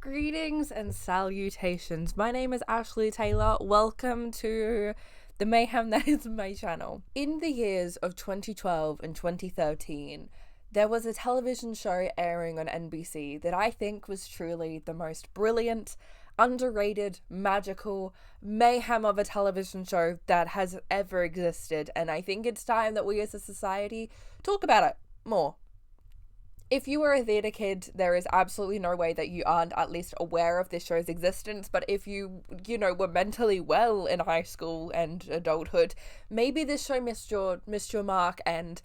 Greetings and salutations. My name is Ashlee Tayla. Welcome to the mayhem that is my channel. In the years of 2012 and 2013, there was a television show airing on NBC that I think was truly the most brilliant, underrated, magical mayhem of a television show that has ever existed, and I think it's time that we as a society talk about it more. If you were a theatre kid, there is absolutely no way that you aren't at least aware of this show's existence. But if were mentally well in high school and adulthood, maybe this show missed your mark. And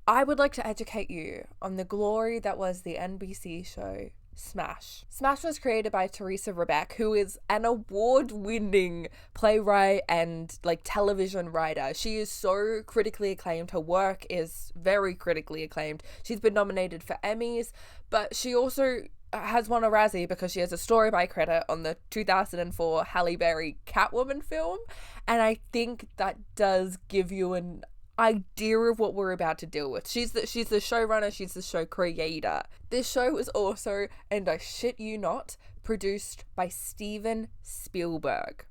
I would like to educate you on the glory that was the NBC show Smash. Smash was created by Teresa Rebeck, who is an award-winning playwright and television writer. She is so critically acclaimed. Her work is very critically acclaimed. She's been nominated for Emmys, but she also has won a Razzie because she has a story by credit on the 2004 Halle Berry Catwoman film, and I think that does give you an idea of what we're about to deal with. She's the showrunner, she's the show creator. This show was also, and I shit you not, produced by Steven Spielberg.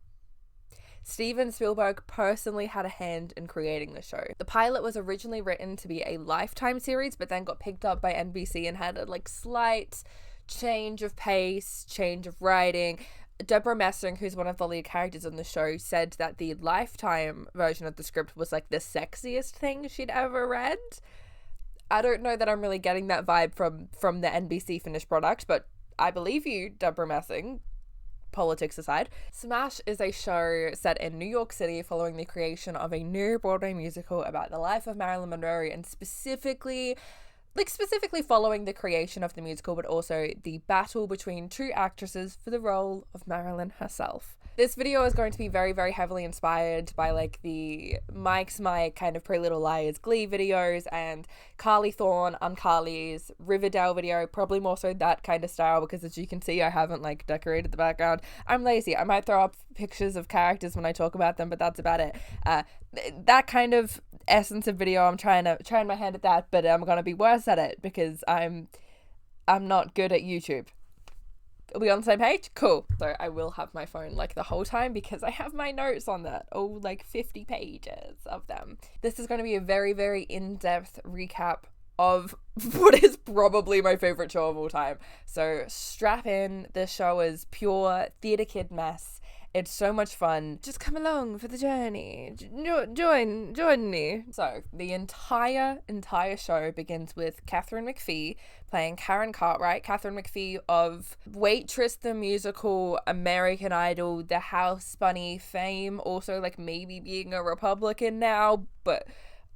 Steven Spielberg personally had a hand in creating the show. The pilot was originally written to be a Lifetime series, but then got picked up by NBC and had a slight change of pace, change of writing. Deborah Messing, who's one of the lead characters on the show, said that the Lifetime version of the script was the sexiest thing she'd ever read. I don't know that I'm really getting that vibe from the NBC finished product, but I believe you, Deborah Messing, politics aside. Smash is a show set in New York City following the creation of a new Broadway musical about the life of Marilyn Monroe, and specifically following the creation of the musical, but also the battle between two actresses for the role of Marilyn herself. This video is going to be very, very heavily inspired by the Mike's Mike kind of Pretty Little Liars Glee videos and Carly Thorne, Uncarly's Riverdale video, probably more so that kind of style, because as you can see, I haven't decorated the background. I'm lazy. I might throw up pictures of characters when I talk about them, but that's about it. That kind of essence of video, I'm trying my hand at that, but I'm gonna be worse at it because I'm not good at YouTube. Are we on the same page? Cool. So I will have my phone the whole time because I have my notes on that. 50 pages of them. This is going to be a very, very in-depth recap of what is probably my favorite show of all time. So strap in. This show is pure theatre kid mess. It's so much fun. Just come along for the journey. Join me. So the entire show begins with Katharine McPhee playing Karen Cartwright. Katharine McPhee of Waitress the Musical, American Idol, The House Bunny fame. Also maybe being a Republican now, but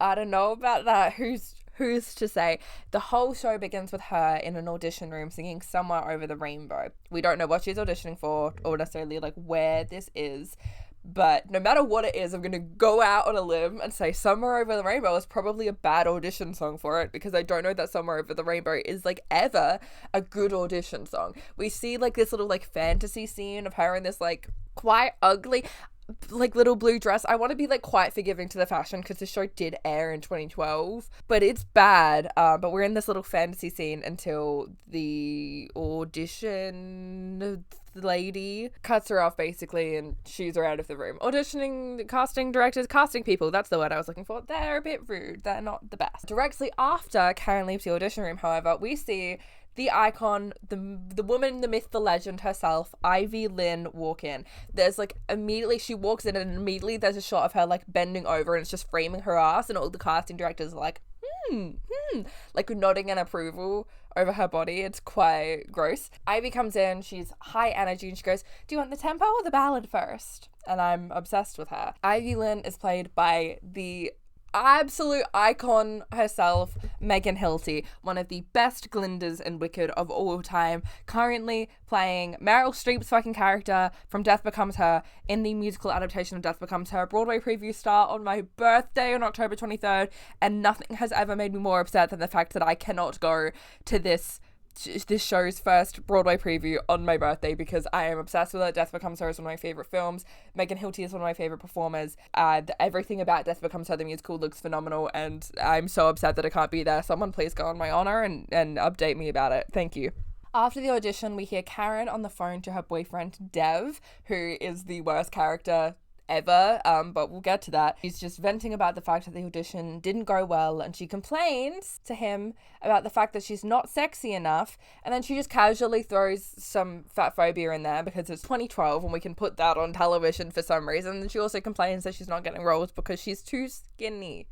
I don't know about that. Who's to say? The whole show begins with her in an audition room singing Somewhere Over the Rainbow. We don't know what she's auditioning for or necessarily where this is, but no matter what it is, I'm going to go out on a limb and say Somewhere Over the Rainbow is probably a bad audition song for it, because I don't know that Somewhere Over the Rainbow is ever a good audition song. We see this little fantasy scene of her in this quite ugly little blue dress. I want to be quite forgiving to the fashion because the show did air in 2012, but it's bad. But we're in this little fantasy scene until the audition lady cuts her off basically and shoos her out of the room. Auditioning, casting directors, casting people, that's the word I was looking for. They're a bit rude. They're not the best. Directly after Karen leaves the audition room, however, we see the icon, the woman, the myth, the legend herself, Ivy Lynn, walk in. There's immediately she walks in and immediately there's a shot of her bending over and it's just framing her ass, and all the casting directors are nodding in approval over her body. It's quite gross. Ivy comes in, she's high energy, and she goes, "Do you want the tempo or the ballad first?" And I'm obsessed with her. Ivy Lynn is played by the absolute icon herself, Megan Hilty, one of the best Glindas in Wicked of all time, currently playing Meryl Streep's fucking character from Death Becomes Her in the musical adaptation of Death Becomes Her. Broadway preview start on my birthday on October 23rd, and nothing has ever made me more upset than the fact that I cannot go to this show's first Broadway preview on my birthday because I am obsessed with it. Death Becomes Her is one of my favorite films. Megan Hilty is one of my favorite performers. Everything about Death Becomes Her, the musical, looks phenomenal, and I'm so upset that I can't be there. Someone please go on my honor and update me about it. Thank you. After the audition, we hear Karen on the phone to her boyfriend, Dev, who is the worst character ever, but we'll get to that. She's just venting about the fact that the audition didn't go well, and she complains to him about the fact that she's not sexy enough, and then she just casually throws some fat phobia in there because it's 2012 and we can put that on television for some reason. And she also complains that she's not getting roles because she's too skinny.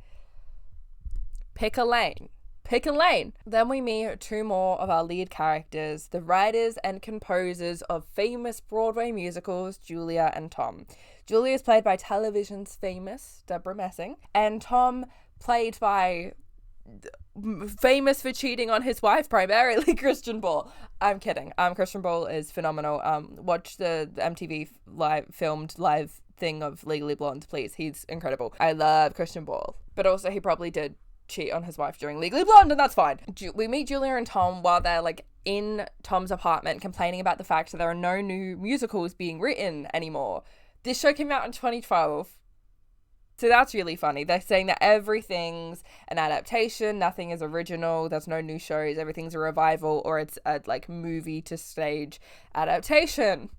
Pick a lane. Pick a lane. Then we meet two more of our lead characters, the writers and composers of famous Broadway musicals, Julia and Tom. Julia is played by television's famous Deborah Messing, and Tom played by famous for cheating on his wife, primarily Christian Bale. I'm kidding. Christian Bale is phenomenal. Watch the MTV filmed live thing of Legally Blonde, please. He's incredible. I love Christian Bale, but also he probably did cheat on his wife during Legally Blonde, and that's fine. We meet Julia and Tom while they're like in Tom's apartment complaining about the fact that there are no new musicals being written anymore. This show came out in 2012, so that's really funny. They're saying that everything's an adaptation, nothing is original, there's no new shows, everything's a revival, or it's a like movie to stage adaptation.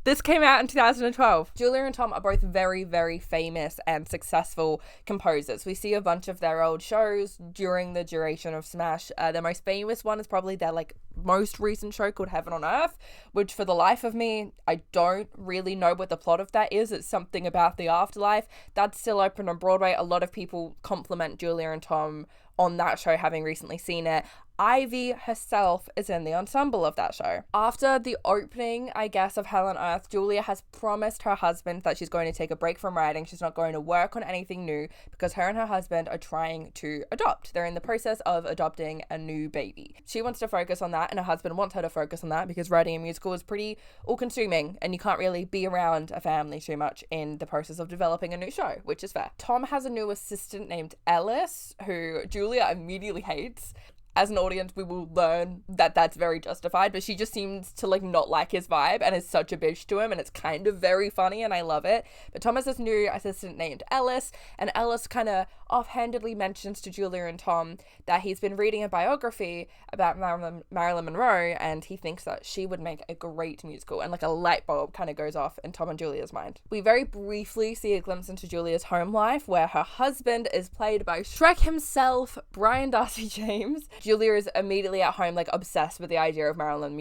This came out in 2012. Julia and Tom are both very, very famous and successful composers. We see a bunch of their old shows during the duration of Smash. The most famous one is probably their like most recent show called Heaven on Earth, which for the life of me, I don't really know what the plot of that is. It's something about the afterlife. That's still open on Broadway. A lot of people compliment Julia and Tom on that show, having recently seen it. Ivy herself is in the ensemble of that show. After the opening, I guess, of Hell on Earth, Julia has promised her husband that she's going to take a break from writing. She's not going to work on anything new because her and her husband are trying to adopt. They're in the process of adopting a new baby. She wants to focus on that, and her husband wants her to focus on that because writing a musical is pretty all-consuming, and you can't really be around a family too much in the process of developing a new show, which is fair. Tom has a new assistant named Ellis, who Julia immediately hates. As an audience, we will learn that that's very justified, but she just seems to like not like his vibe and is such a bitch to him, and it's kind of very funny and I love it. But Tom has this new assistant named Ellis, and Ellis kind of offhandedly mentions to Julia and Tom that he's been reading a biography about Marilyn Monroe, and he thinks that she would make a great musical, and like a light bulb kind of goes off in Tom and Julia's mind. We very briefly see a glimpse into Julia's home life, where her husband is played by Shrek himself, Brian Darcy James. Julia is immediately at home, like, obsessed with the idea of Marilyn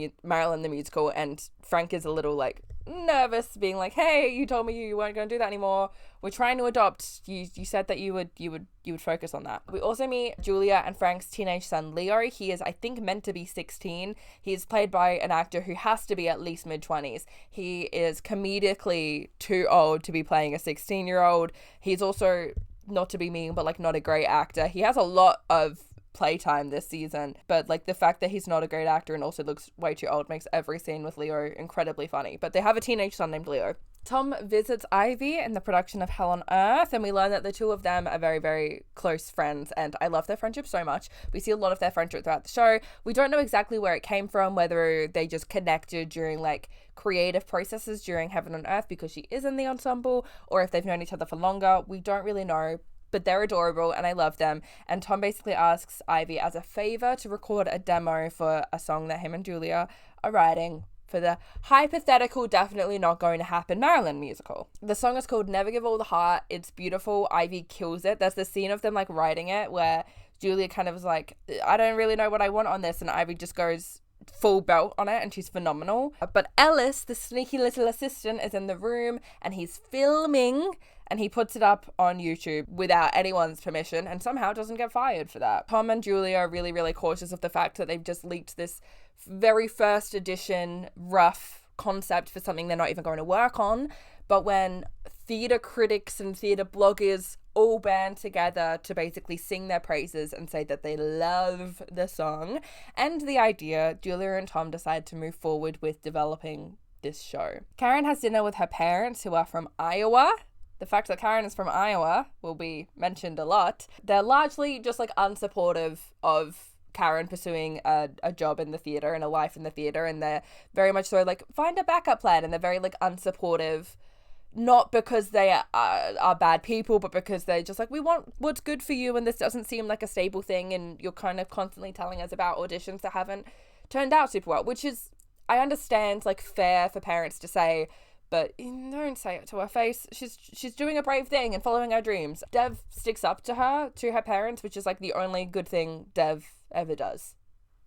the musical, and Frank is a little, like, nervous, being like, hey, you told me you weren't going to do that anymore. We're trying to adopt. You said that you would focus on that. We also meet Julia and Frank's teenage son, Leo. He is, I think, meant to be 16. He is played by an actor who has to be at least mid-20s. He is comedically too old to be playing a 16-year-old. He's also, not to be mean, but, like, not a great actor. He has a lot of playtime this season, but like the fact that he's not a great actor and also looks way too old makes every scene with Leo incredibly funny. But they have a teenage son named Leo. Tom visits Ivy in the production of Hell on Earth, and we learn that the two of them are very, very close friends, and I love their friendship so much. We see a lot of their friendship throughout the show. We don't know exactly where it came from, whether they just connected during like creative processes during Heaven on Earth because she is in the ensemble, or if they've known each other for longer. We don't really know, but they're adorable and I love them. And Tom basically asks Ivy as a favor to record a demo for a song that him and Julia are writing for the hypothetical, definitely not going to happen Marilyn musical. The song is called Never Give All the Heart. It's beautiful. Ivy kills it. There's this scene of them like writing it where Julia kind of is like, I don't really know what I want on this, and Ivy just goes full belt on it, and she's phenomenal. But Ellis, the sneaky little assistant, is in the room and he's filming, and he puts it up on YouTube without anyone's permission and somehow doesn't get fired for that. Tom and Julia are really, really cautious of the fact that they've just leaked this very first edition rough concept for something they're not even going to work on. But when theatre critics and theatre bloggers all band together to basically sing their praises and say that they love the song and the idea, Julia and Tom decide to move forward with developing this show. Karen has dinner with her parents, who are from Iowa. The fact that Karen is from Iowa will be mentioned a lot. They're largely just like unsupportive of Karen pursuing a job in the theatre and a life in the theatre, and they're very much so like, find a backup plan, and they're very like unsupportive not because they are bad people, but because they're just like, we want what's good for you, and this doesn't seem like a stable thing, and you're kind of constantly telling us about auditions that haven't turned out super well, which is, I understand, like, fair for parents to say, but don't say it to her face. She's doing a brave thing and following her dreams. Dev sticks up to her parents, which is like the only good thing Dev ever does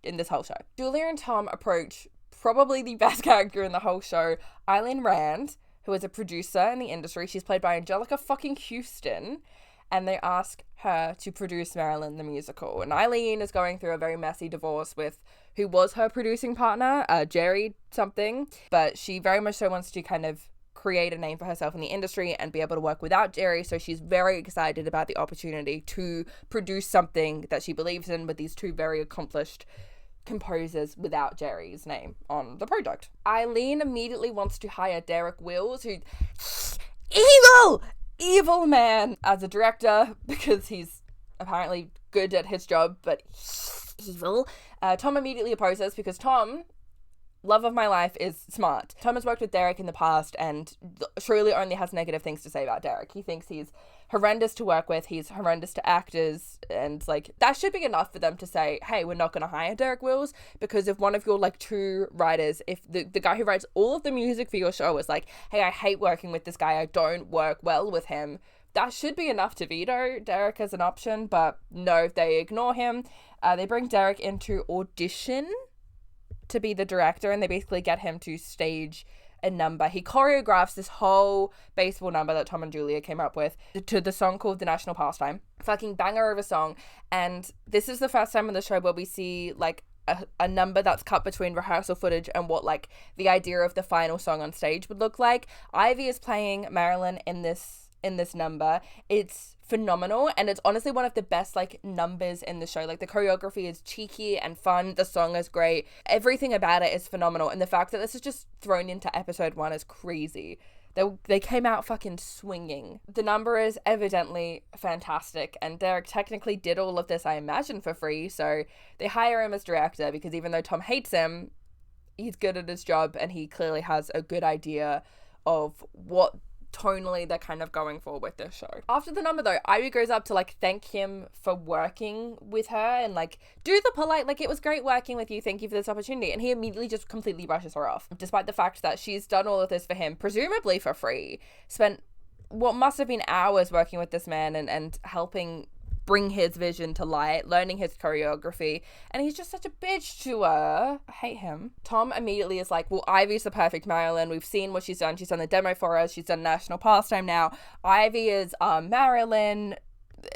in this whole show. Julia and Tom approach probably the best character in the whole show, Eileen Rand, who is a producer in the industry. She's played by Angelica fucking Houston. And they ask her to produce Marilyn the musical. And Eileen is going through a very messy divorce with who was her producing partner, Jerry something. But she very much so wants to kind of create a name for herself in the industry and be able to work without Jerry. So she's very excited about the opportunity to produce something that she believes in with these two very accomplished composers without Jerry's name on the project. Eileen immediately wants to hire Derek Wills, who evil man, as a director, because he's apparently good at his job, but evil. Tom immediately opposes because Tom, love of my life, is smart. Tom has worked with Derek in the past and truly only has negative things to say about Derek. He thinks he's horrendous to work with, he's horrendous to actors, and like that should be enough for them to say, hey, we're not going to hire Derek Wills, because if one of your like two writers, if the guy who writes all of the music for your show is like, hey, I hate working with this guy, I don't work well with him, that should be enough to veto Derek as an option. But no, they ignore him. They bring Derek into audition to be the director, and they basically get him to stage a number. He choreographs this whole baseball number that Tom and Julia came up with to the song called The National Pastime. Fucking banger of a song. And this is the first time in the show where we see like a number that's cut between rehearsal footage and what like the idea of the final song on stage would look like. Ivy is playing Marilyn in this number. It's phenomenal, and it's honestly one of the best like numbers in the show. Like the choreography is cheeky and fun, the song is great, everything about it is phenomenal, and the fact that this is just thrown into episode 1 is crazy. They came out fucking swinging. The number is evidently fantastic, and Derek technically did all of this, I imagine, for free, so they hire him as director because even though Tom hates him, he's good at his job and he clearly has a good idea of what tonally they're kind of going for with this show. After the number though, Ivy goes up to like thank him for working with her and like do the polite, like, it was great working with you, thank you for this opportunity, and he immediately just completely brushes her off, despite the fact that she's done all of this for him, presumably for free, spent what must have been hours working with this man and helping bring his vision to light, learning his choreography, and he's just such a bitch to her. I hate him. Tom immediately is like, well, Ivy's the perfect Marilyn. We've seen what she's done. She's done the demo for us. She's done National Pastime now. Ivy is Marilyn.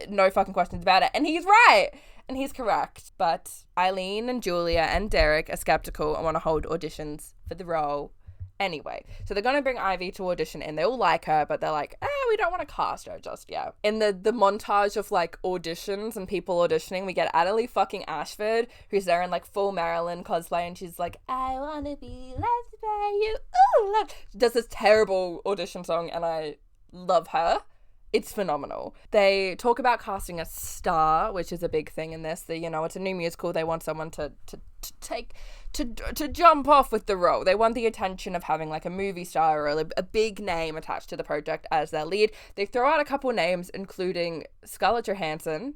No fucking questions about it. And he's right. And he's correct. But Eileen and Julia and Derek are skeptical and want to hold auditions for the role anyway. So they're going to bring Ivy to audition and they all like her, but they're like, we don't want to cast her just yet. In the montage of like auditions and people auditioning, we get Adelie fucking Ashford, who's there in like full Marilyn cosplay, and she's like, I want to be loved by you. Ooh, love. She does this terrible audition song and I love her. It's phenomenal. They talk about casting a star, which is a big thing in this. It's a new musical. They want someone to jump off with the role. They want the attention of having like a movie star or a big name attached to the project as their lead. They throw out a couple names, including Scarlett Johansson,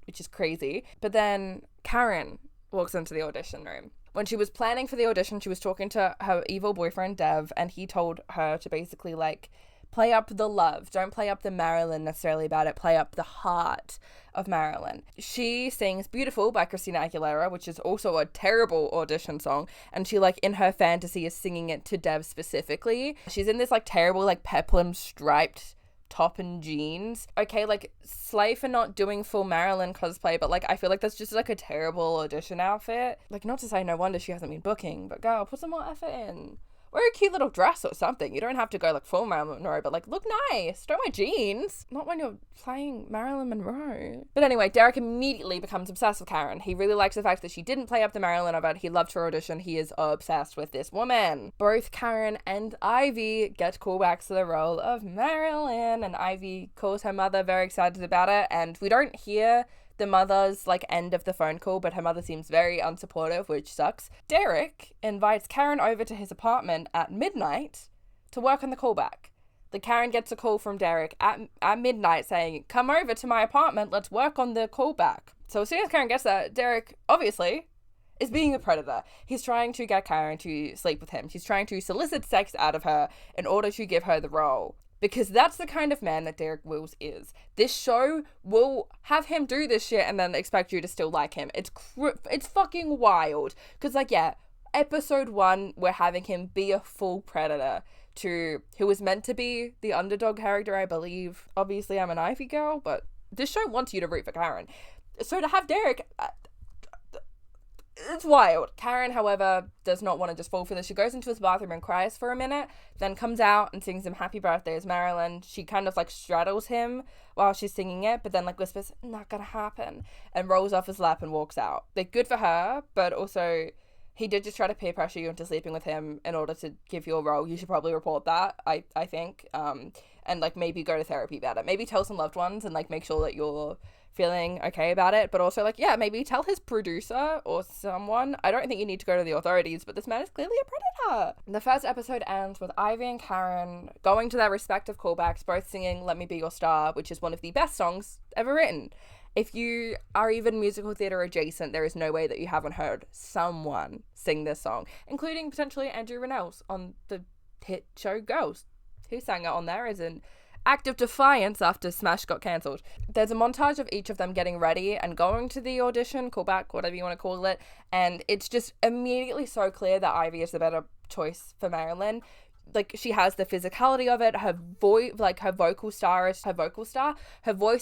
which is crazy. But then Karen walks into the audition room. When she was planning for the audition, she was talking to her evil boyfriend, Dev, and he told her to basically like play up the love. Don't play up the Marilyn necessarily about it. Play up the heart of Marilyn. She sings Beautiful by Christina Aguilera, which is also a terrible audition song. And she, like, in her fantasy is singing it to Dev specifically. She's in this, like, terrible, like, peplum striped top and jeans. Okay, like, slay for not doing full Marilyn cosplay, but, like, I feel like that's just, like, a terrible audition outfit. Like, not to say no wonder she hasn't been booking, but girl, put some more effort in. Wear a cute little dress or something. You don't have to go like full Marilyn Monroe, but like look nice. Don't wear jeans. Not when you're playing Marilyn Monroe. But anyway, Derek immediately becomes obsessed with Karen. He really likes the fact that she didn't play up the Marilyn of it. He loved her audition. He is obsessed with this woman. Both Karen and Ivy get callbacks to the role of Marilyn, and Ivy calls her mother, very excited about it, and we don't hear the mother's like end of the phone call, but her mother seems very unsupportive, which sucks. Derek invites Karen over to his apartment at midnight to work on the callback. Like, Karen gets a call from Derek at midnight saying, come over to my apartment, let's work on the callback. So as soon as Karen gets that, Derek, obviously, is being a predator. He's trying to get Karen to sleep with him. He's trying to solicit sex out of her in order to give her the role. Because that's the kind of man that Derek Wills is. This show will have him do this shit and then expect you to still like him. It's fucking wild. Because, like, yeah, episode 1, we're having him be a full predator to who was meant to be the underdog character, I believe. Obviously, I'm an Ivy girl, but this show wants you to root for Karen. So to have Derek... it's wild. Karen, however, does not want to just fall for this. She goes into his bathroom and cries for a minute, then comes out and sings him Happy Birthdays, Marilyn. She kind of, like, straddles him while she's singing it, but then, like, whispers, not gonna happen, and rolls off his lap and walks out. Like, good for her, but also, he did just try to peer pressure you into sleeping with him in order to give you a role. You should probably report that, I think, and, like, maybe go to therapy about it. Maybe tell some loved ones and, like, make sure that you're feeling okay about it, but also, like, yeah, maybe tell his producer or someone. I don't think you need to go to the authorities, but this man is clearly a predator. The first episode ends with Ivy and Karen going to their respective callbacks, both singing Let Me Be Your Star, which is one of the best songs ever written. If you are even musical theatre adjacent, there is no way that you haven't heard someone sing this song, including potentially Andrew Rannells on the hit show Girls, who sang it on there as an act of defiance after Smash got cancelled. There's a montage of each of them getting ready and going to the audition, callback, whatever you want to call it, and it's just immediately so clear that Ivy is the better choice for Marilyn. Like, she has the physicality of it, her voice, like, her voice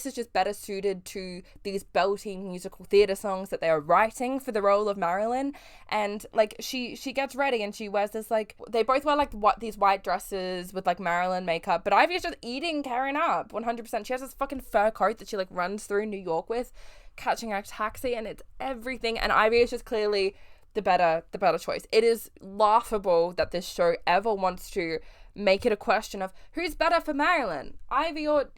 is just better suited to these belting musical theatre songs that they are writing for the role of Marilyn. And, like, she gets ready and she wears this, like, they both wear, like, these white dresses with, like, Marilyn makeup, but Ivy is just eating Karen up 100%. She has this fucking fur coat that she, like, runs through New York with, catching a taxi, and it's everything, and Ivy is just clearly the better choice. It is laughable that this show ever wants to make it a question of who's better for Marilyn, Ivy or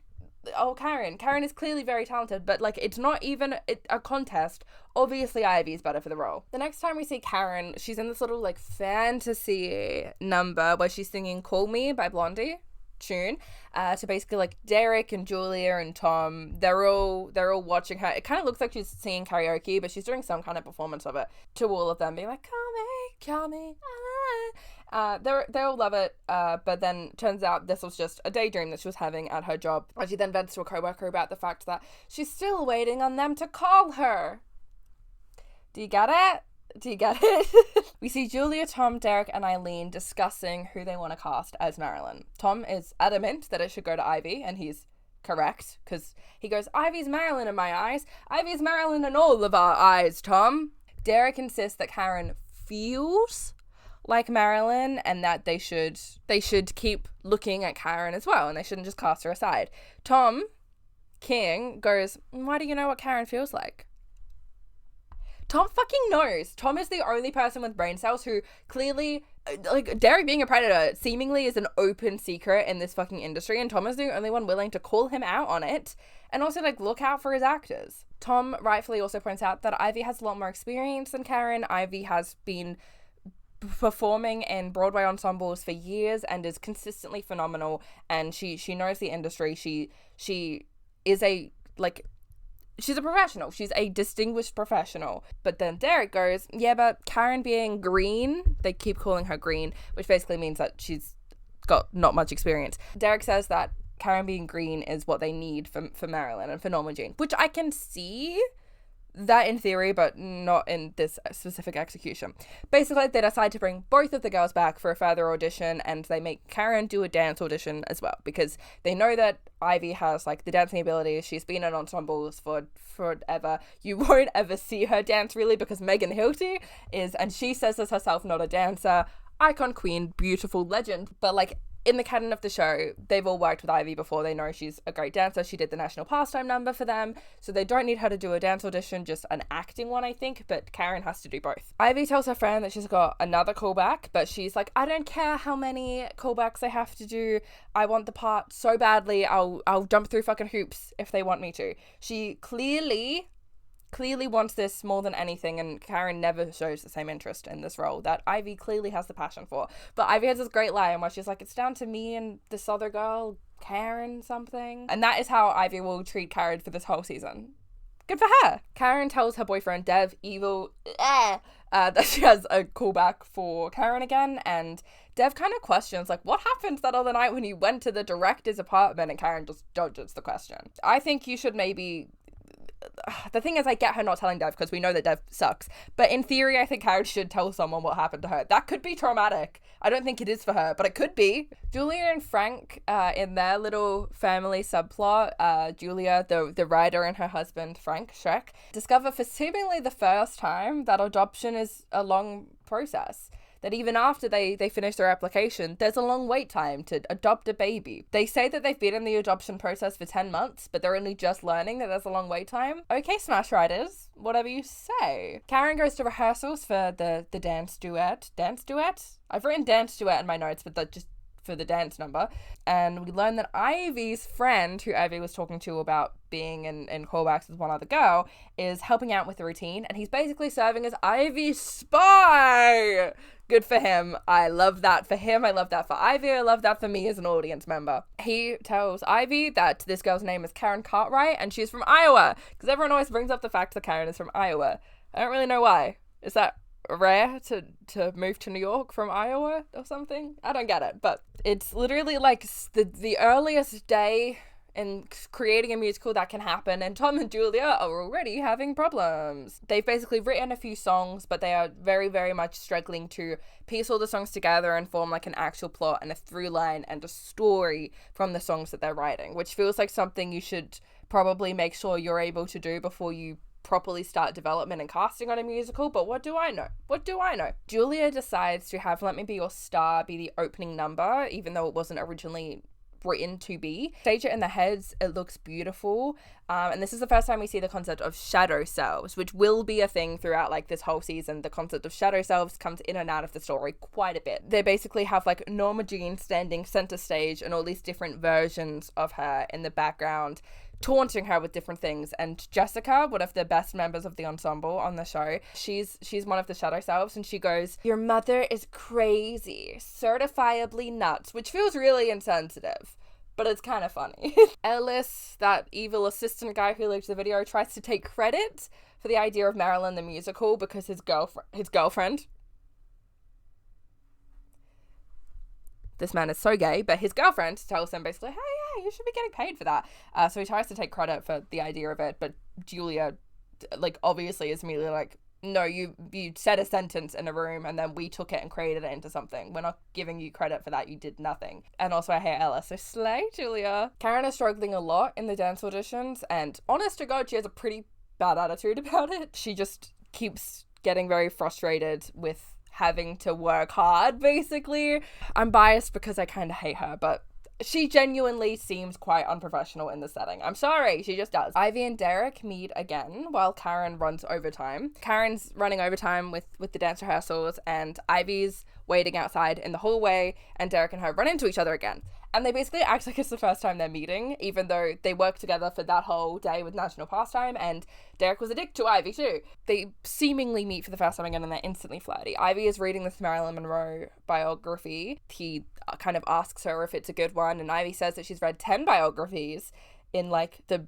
Karen. Karen is clearly very talented, but, like, it's not even a contest. Obviously, Ivy is better for the role. The next time we see Karen, she's in this little, like, fantasy number where she's singing Call Me by Blondie tune to basically, like, Derek and Julia and Tom, they're all watching her. It kind of looks like she's singing karaoke, but she's doing some kind of performance of it to all of them, being like, call me, they all love it, but then turns out this was just a daydream that she was having at her job, and she then vents to a coworker about the fact that she's still waiting on them to call her. Do you get it? We see Julia, Tom, Derek, and Eileen discussing who they want to cast as Marilyn. Tom is adamant that it should go to Ivy, and he's correct, because he goes, Ivy's Marilyn in my eyes. Ivy's Marilyn in all of our eyes, Tom. Derek insists that Karen feels like Marilyn, and that they should keep looking at Karen as well, and they shouldn't just cast her aside. Tom King goes, why do you know what Karen feels like? Tom fucking knows. Tom is the only person with brain cells who clearly, like, Derek being a predator seemingly is an open secret in this fucking industry, and Tom is the only one willing to call him out on it and also, like, look out for his actors. Tom rightfully also points out that Ivy has a lot more experience than Karen. Ivy has been performing in Broadway ensembles for years and is consistently phenomenal, and she knows the industry. She is a, like, she's a professional. She's a distinguished professional. But then Derek goes, yeah, but Karen being green, they keep calling her green, which basically means that she's got not much experience. Derek says that Karen being green is what they need for Marilyn and for Norma Jean, which I can see that in theory, but not in this specific execution. Basically, they decide to bring both of the girls back for a further audition, and they make Karen do a dance audition as well, because they know that Ivy has, like, the dancing ability. She's been in ensembles for forever. You won't ever see her dance, really, because Megan Hilty is, and she says this herself, not a dancer. Icon queen, beautiful legend. But, like, in the canon of the show, they've all worked with Ivy before. They know she's a great dancer. She did the national pastime number for them, so they don't need her to do a dance audition, just an acting one, I think, but Karen has to do both. Ivy tells her friend that she's got another callback, but she's like, I don't care how many callbacks I have to do. I want the part so badly, I'll jump through fucking hoops if they want me to. She clearly clearly wants this more than anything, and Karen never shows the same interest in this role that Ivy clearly has the passion for. But Ivy has this great line where she's like, it's down to me and this other girl, Karen something. And that is how Ivy will treat Karen for this whole season. Good for her. Karen tells her boyfriend, Dev, that she has a callback for Karen again, and Dev kind of questions, like, what happened that other night when you went to the director's apartment? And Karen just dodges the question. I think you should maybe... The thing is, I get her not telling Dev because we know that Dev sucks. But in theory, I think Karen should tell someone what happened to her. That could be traumatic. I don't think it is for her, but it could be. Julia and Frank, in their little family subplot, Julia, the writer, and her husband, Frank, Shrek, discover for seemingly the first time that adoption is a long process. That even after they finish their application, there's a long wait time to adopt a baby. They say that they've been in the adoption process for 10 months, but they're only just learning that there's a long wait time. Okay, Smash Writers, whatever you say. Karen goes to rehearsals for the dance duet. Dance duet? I've written dance duet in my notes, but that just for the dance number. And we learn that Ivy's friend, who Ivy was talking to about being in callbacks with one other girl, is helping out with the routine, and he's basically serving as Ivy's spy. Good for him. I love that for him. I love that for Ivy. I love that for me as an audience member. He tells Ivy that this girl's name is Karen Cartwright and she's from Iowa, because everyone always brings up the fact that Karen is from Iowa. I don't really know why. Is that rare to move to New York from Iowa or something? I don't get it, but it's literally like the earliest day in creating a musical that can happen, and Tom and Julia are already having problems. They've basically written a few songs, but they are very, very much struggling to piece all the songs together and form like an actual plot and a through line and a story from the songs that they're writing, which feels like something you should probably make sure you're able to do before you properly start development and casting on a musical. But what do I know? Julia decides to have Let Me Be Your Star be the opening number, even though it wasn't originally written to be. Stage it in the heads, it looks beautiful, and this is the first time we see the concept of shadow selves, which will be a thing throughout like this whole season. The concept of shadow selves comes in and out of the story quite a bit. They basically have like Norma Jean standing center stage and all these different versions of her in the background, taunting her with different things. And Jessica, one of the best members of the ensemble on the show, she's one of the shadow selves, and she goes, "Your mother is crazy, certifiably nuts," which feels really insensitive, but it's kind of funny. Ellis, that evil assistant guy who leaked the video, tries to take credit for the idea of Marilyn the musical because his girlfriend, this man is so gay, but his girlfriend tells him basically, hey, yeah, you should be getting paid for that. So he tries to take credit for the idea of it, but Julia, like, obviously is immediately like, no, you said a sentence in a room and then we took it and created it into something. We're not giving you credit for that. You did nothing. And also I hate Ella, so slay, Julia. Karen is struggling a lot in the dance auditions, and honest to God, she has a pretty bad attitude about it. She just keeps getting very frustrated with having to work hard, basically. I'm biased because I kind of hate her, but she genuinely seems quite unprofessional in the setting. I'm sorry, she just does. Ivy and Derek meet again while Karen runs overtime. Karen's running overtime with the dance rehearsals, and Ivy's waiting outside in the hallway, and Derek and her run into each other again. And they basically act like it's the first time they're meeting, even though they worked together for that whole day with National Pastime, and Derek was a dick to Ivy too. They seemingly meet for the first time again, and they're instantly flirty. Ivy is reading this Marilyn Monroe biography. He kind of asks her if it's a good one, and Ivy says that she's read 10 biographies in like the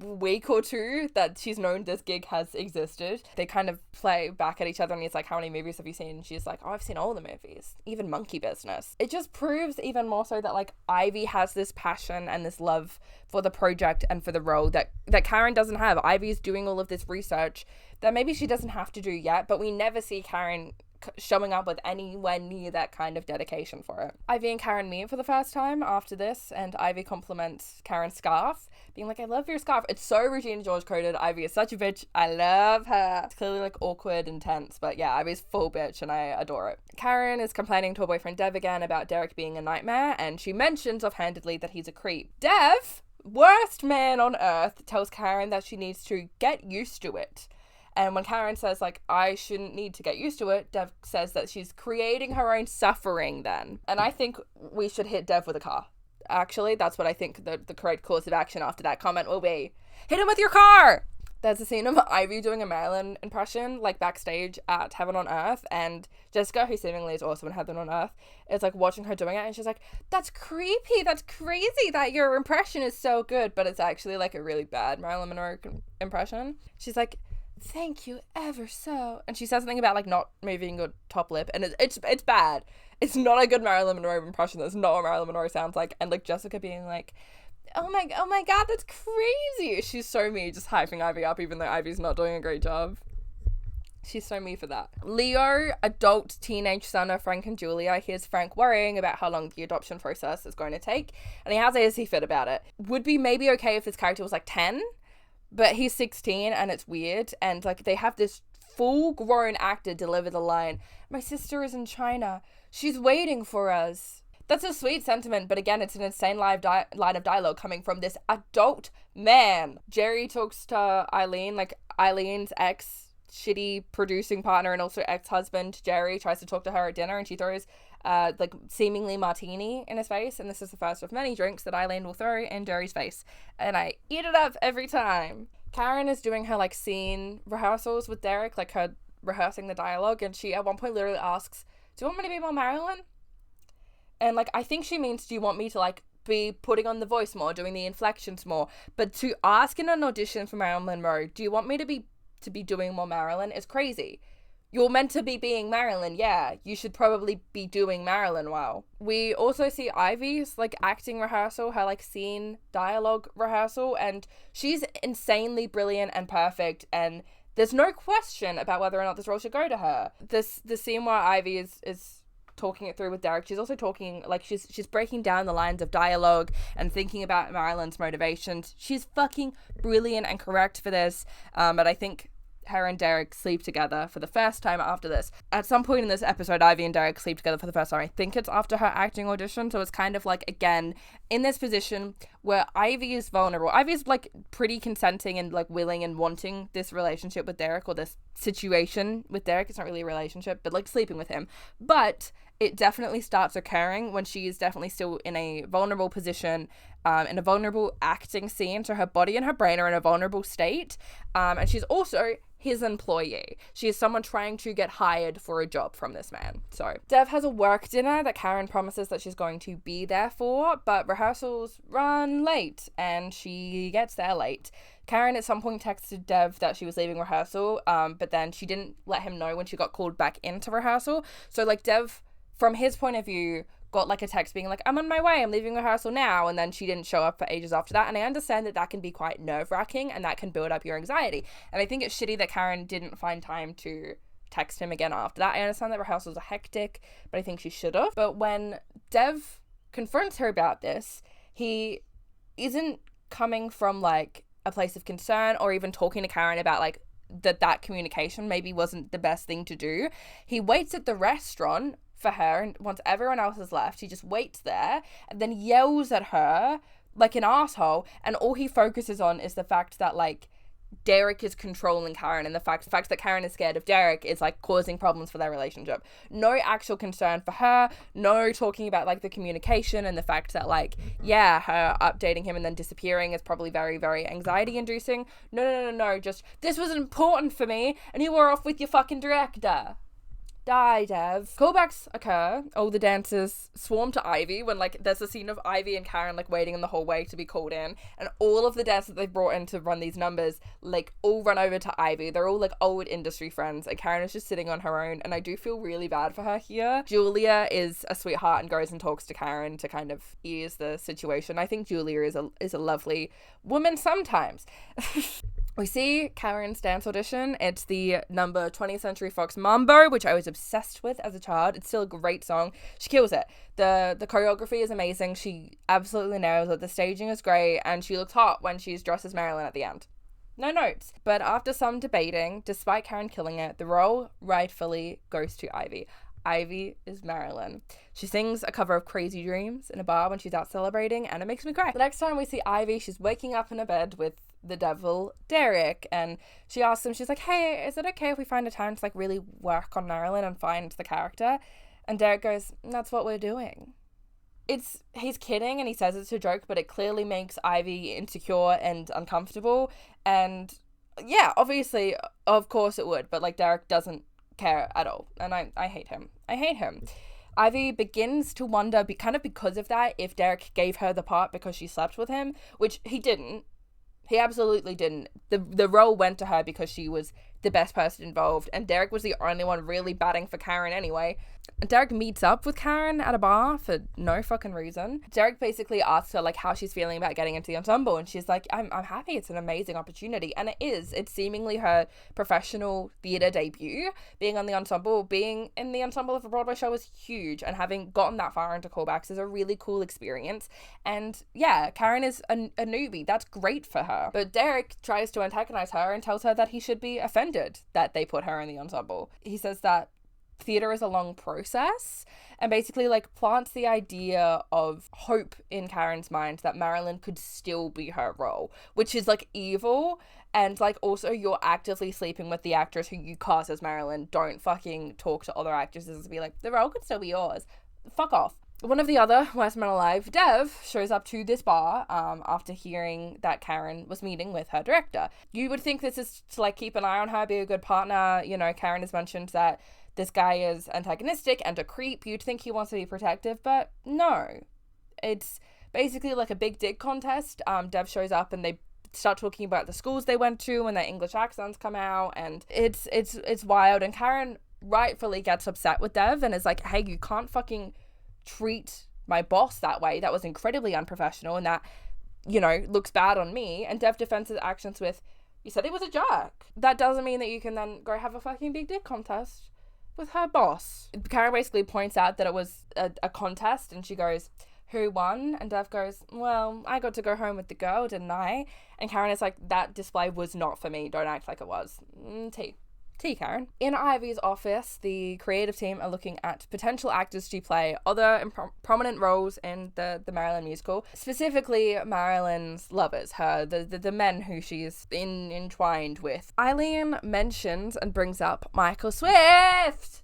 week or two that she's known this gig has existed. They kind of play back at each other, and he's like, how many movies have you seen? And she's like, oh, I've seen all the movies, even Monkey Business. It just proves even more so that like Ivy has this passion and this love for the project and for the role that Karen doesn't have. Ivy's doing all of this research that maybe she doesn't have to do yet, but we never see Karen showing up with anywhere near that kind of dedication for it. Ivy and Karen meet for the first time after this, and Ivy compliments Karen's scarf, being like, I love your scarf. It's so Regina George coded. Ivy is such a bitch. I love her. It's clearly like awkward and tense, but yeah, Ivy's full bitch and I adore it. Karen is complaining to her boyfriend Dev again about Derek being a nightmare, and she mentions offhandedly that he's a creep. Dev, worst man on earth, tells Karen that she needs to get used to it. And when Karen says, like, I shouldn't need to get used to it, Dev says that she's creating her own suffering then. And I think we should hit Dev with a car. Actually, that's what I think the correct course of action after that comment will be. Hit him with your car! There's a scene of Ivy doing a Marilyn impression, like, backstage at Heaven on Earth, and Jessica, who seemingly is also in Heaven on Earth, is, like, watching her doing it, and she's like, that's creepy, that's crazy that your impression is so good, but it's actually, like, a really bad Marilyn Monroe impression. She's like, thank you ever so, and she says something about, like, not moving your top lip, and it's bad. It's not a good Marilyn Monroe impression. That's not what Marilyn Monroe sounds like, and, like, Jessica being like, oh my god, that's crazy. She's so me, just hyping Ivy up even though Ivy's not doing a great job. She's so me for that. Leo, adult teenage son of Frank and Julia, hears Frank worrying about how long the adoption process is going to take, and he has a hissy fit about it. Would be maybe okay if this character was like 10, but he's 16 and it's weird, and like they have this full-grown actor deliver the line, my sister is in China, she's waiting for us. That's a sweet sentiment, but again, it's an insane line of dialogue coming from this adult man. Jerry talks to Eileen, like Eileen's shitty producing partner and also ex-husband. Jerry tries to talk to her at dinner, and she throws like seemingly martini in his face, and this is the first of many drinks that Eileen will throw in Jerry's face, and I eat it up every time. Karen is doing her like scene rehearsals with Derek, like her rehearsing the dialogue, and she at one point literally asks, do you want me to be more Marilyn? And, like, I think she means, do you want me to, like, be putting on the voice more, doing the inflections more? But to ask in an audition for Marilyn Monroe, do you want me to be doing more Marilyn, is crazy. You're meant to be being Marilyn, yeah. You should probably be doing Marilyn well. We also see Ivy's, like, acting rehearsal, her, like, scene dialogue rehearsal, and she's insanely brilliant and perfect, and there's no question about whether or not this role should go to her. The scene where Ivy is talking it through with Derek, she's also talking, like, she's breaking down the lines of dialogue and thinking about Marilyn's motivations. She's fucking brilliant and correct for this, but I think her and Derek sleep together for the first time after this. At some point in this episode, Ivy and Derek sleep together for the first time. I think it's after her acting audition, so it's kind of like, again, in this position where Ivy is vulnerable. Ivy's, like, pretty consenting and, like, willing and wanting this relationship with Derek, or this situation with Derek. It's not really a relationship, but, like, sleeping with him. But it definitely starts occurring when she is definitely still in a vulnerable position, in a vulnerable acting scene, so her body and her brain are in a vulnerable state, and she's also his employee. She is someone trying to get hired for a job from this man. So Dev has a work dinner that Karen promises that she's going to be there for, but rehearsals run late and she gets there late. Karen at some point texted Dev that she was leaving rehearsal, but then she didn't let him know when she got called back into rehearsal. So, like, Dev, from his point of view, got, like, a text being like, I'm on my way, I'm leaving rehearsal now, and then she didn't show up for ages after that, and I understand that that can be quite nerve-wracking, and that can build up your anxiety, and I think it's shitty that Karen didn't find time to text him again after that. I understand that rehearsals are hectic, but I think she should have. But when Dev confronts her about this, he isn't coming from, like, a place of concern or even talking to Karen about, like, that communication maybe wasn't the best thing to do. He waits at the restaurant for her, and once everyone else has left, he just waits there and then yells at her like an asshole, and all he focuses on is the fact that, like, Derek is controlling Karen, and the fact that Karen is scared of Derek is, like, causing problems for their relationship. No actual concern for her, no talking about, like, the communication and the fact that, like, yeah, her updating him and then disappearing is probably very, very anxiety inducing. No, just, this was important for me and you were off with your fucking director. Die, Dev. Callbacks occur. All the dancers swarm to Ivy when, like, there's a scene of Ivy and Karen, like, waiting in the hallway to be called in, and all of the dancers they've brought in to run these numbers, like, all run over to Ivy. They're all, like, old industry friends, and Karen is just sitting on her own, and I do feel really bad for her here. Julia is a sweetheart and goes and talks to Karen to kind of ease the situation. I think Julia is a lovely woman sometimes. We see Karen's dance audition. It's the number 20th Century Fox Mambo, which I was obsessed with as a child. It's still a great song. She kills it. The choreography is amazing. She absolutely nails it. The staging is great, and she looks hot when she's dressed as Marilyn at the end. No notes. But after some debating, despite Karen killing it, the role rightfully goes to Ivy. Ivy is Marilyn. She sings a cover of Crazy Dreams in a bar when she's out celebrating, and it makes me cry. The next time we see Ivy, she's waking up in a bed with the devil, Derek, and she asks him, she's like, hey, is it okay if we find a time to, like, really work on Marilyn and find the character? And Derek goes, that's what we're doing. He's kidding and he says it's a joke, but it clearly makes Ivy insecure and uncomfortable, and Yeah, obviously, of course it would, but like Derek doesn't care at all, and I hate him. I hate him. Ivy begins to wonder, kind of because of that, if Derek gave her the part because she slept with him, which he didn't. He absolutely didn't. The role went to her because she was the best person involved, and Derek was the only one really batting for Karen anyway. Derek meets up with Karen at a bar for no fucking reason. Derek basically asks her like how she's feeling about getting into the ensemble, and she's like, I'm happy, it's an amazing opportunity. And it is. It's seemingly her professional theatre debut. Being on the ensemble, being in the ensemble of a Broadway show is huge, and having gotten that far into callbacks is a really cool experience. And yeah, Karen is a newbie. That's great for her. But Derek tries to antagonize her and tells her that he should be offended that they put her in the ensemble. He says that theater is a long process, and basically like plants the idea of hope in Karen's mind that Marilyn could still be her role, which is like evil. And like also, you're actively sleeping with the actress who you cast as Marilyn. Don't fucking talk to other actresses and be like, the role could still be yours. Fuck off. One of the other worst men alive, Dev, shows up to this bar after hearing that Karen was meeting with her director. You would think this is to like keep an eye on her, be a good partner. You know, Karen has mentioned that this guy is antagonistic and a creep. You'd think he wants to be protective, but no. It's basically like a big dig contest. Dev shows up and they start talking about the schools they went to and their English accents come out, and it's wild. And Karen rightfully gets upset with Dev and is like, hey, you can't fucking treat my boss that way. That was incredibly unprofessional, and that, you know, looks bad on me. And Dev defends his actions with, you said he was a jerk. That doesn't mean that you can then go have a fucking big dick contest with her boss. Karen basically points out that it was a contest, and she goes, who won? And Dev goes, well, I got to go home with the girl, didn't I? And Karen is like, that display was not for me. Don't act like it was. Tea, Karen. In Ivy's office, the creative team are looking at potential actors to play other prominent roles in the Marilyn musical. Specifically, Marilyn's lovers, the men who she's entwined with. Eileen mentions and brings up Michael Swift.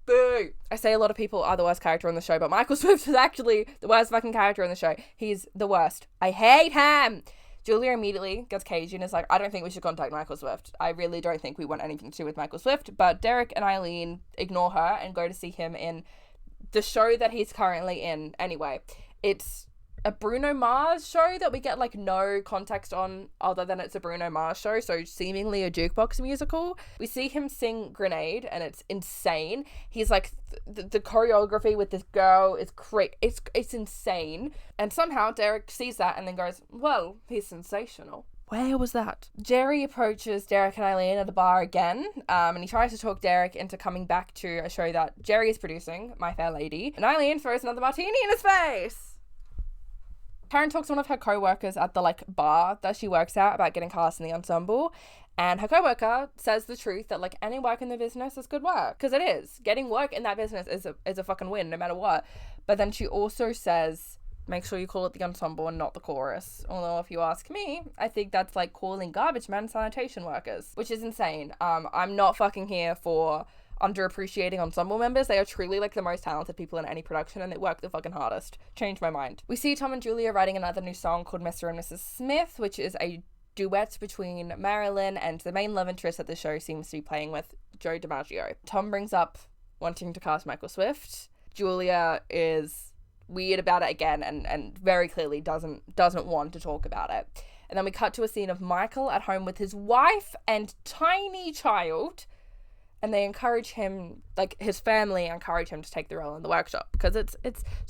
Boo. I say a lot of people are the worst character on the show, but Michael Swift is actually the worst fucking character on the show. He's the worst. I hate him. Julia immediately gets cagey and is like, I don't think we should contact Michael Swift. I really don't think we want anything to do with Michael Swift. But Derek and Eileen ignore her and go to see him in the show that he's currently in anyway. It's a Bruno Mars show that we get like no context on other than it's a Bruno Mars show, so seemingly a jukebox musical. We see him sing Grenade and it's insane. He's like the choreography with this girl is it's insane. And somehow Derek sees that and then goes, well, he's sensational. Where was that? Jerry approaches Derek and Eileen at the bar again, and he tries to talk Derek into coming back to a show that Jerry is producing, My Fair Lady, and Eileen throws another martini in his face. Karen talks to one of her co-workers at the bar that she works at about getting cast in the ensemble, and her co-worker says the truth that any work in the business is good work, because it is. Getting work in that business is a fucking win no matter what. But then she also says, make sure you call it the ensemble and not the chorus. Although if you ask me, I think that's like calling garbage men sanitation workers, which is insane. I'm not fucking here for underappreciating ensemble members. They are truly the most talented people in any production, and they work the fucking hardest. Changed my mind. We see Tom and Julia writing another new song called Mr. and Mrs. Smith, which is a duet between Marilyn and the main love interest that the show seems to be playing with, Joe DiMaggio. Tom brings up wanting to cast Michael Swift. Julia is weird about it again and very clearly doesn't want to talk about it. And then we cut to a scene of Michael at home with his wife and tiny child, and they encourage him, his family encourage him to take the role in the workshop because it's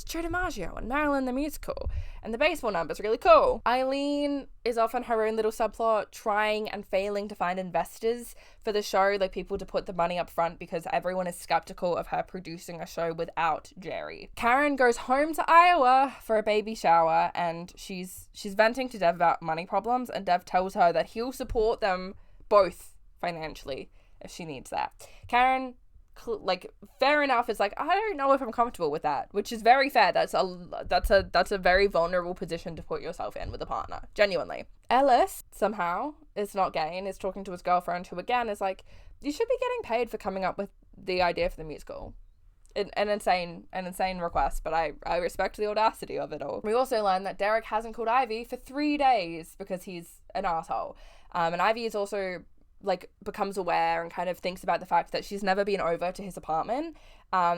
Joe DiMaggio and Marilyn the musical, and the baseball number's really cool. Eileen is off on her own little subplot, trying and failing to find investors for the show, people to put the money up front because everyone is skeptical of her producing a show without Jerry. Karen goes home to Iowa for a baby shower, and she's venting to Dev about money problems, and Dev tells her that he'll support them both financially if she needs that. Karen, fair enough, is I don't know if I'm comfortable with that, which is very fair. That's a very vulnerable position to put yourself in with a partner, genuinely. Ellis somehow is not gay and is talking to his girlfriend, who again is you should be getting paid for coming up with the idea for the musical. an insane request, but I respect the audacity of it all. We also learn that Derek hasn't called Ivy for 3 days because he's an asshole. And Ivy is also like becomes aware and kind of thinks about the fact that she's never been over to his apartment,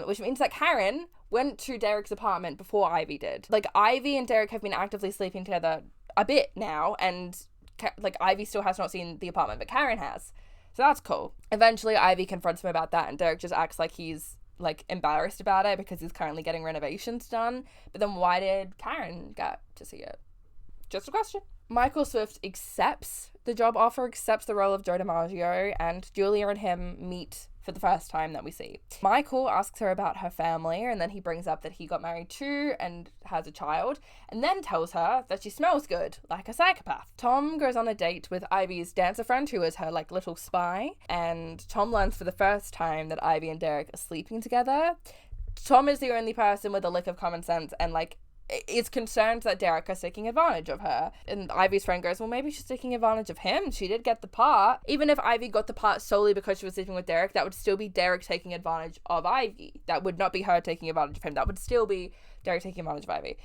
which means that Karen went to Derek's apartment before Ivy did. Like, Ivy and Derek have been actively sleeping together a bit now, and like Ivy still has not seen the apartment, but Karen has. So that's cool. Eventually, Ivy confronts him about that, and Derek just acts like he's like embarrassed about it because he's currently getting renovations done. But then why did Karen get to see it? Just a question. Michael Swift accepts the job offer, accepts the role of Joe DiMaggio, and Julia and him meet for the first time that we see. Michael asks her about her family, and then he brings up that he got married too and has a child, and then tells her that she smells good, like a psychopath. Tom goes on a date with Ivy's dancer friend, who is her like little spy, and Tom learns for the first time that Ivy and Derek are sleeping together. Tom is the only person with a lick of common sense and like is concerned that Derek is taking advantage of her. And Ivy's friend goes, well, maybe she's taking advantage of him. She did get the part. Even if Ivy got the part solely because she was sleeping with Derek, that would still be Derek taking advantage of Ivy. That would not be her taking advantage of him. That would still be Derek taking advantage of Ivy.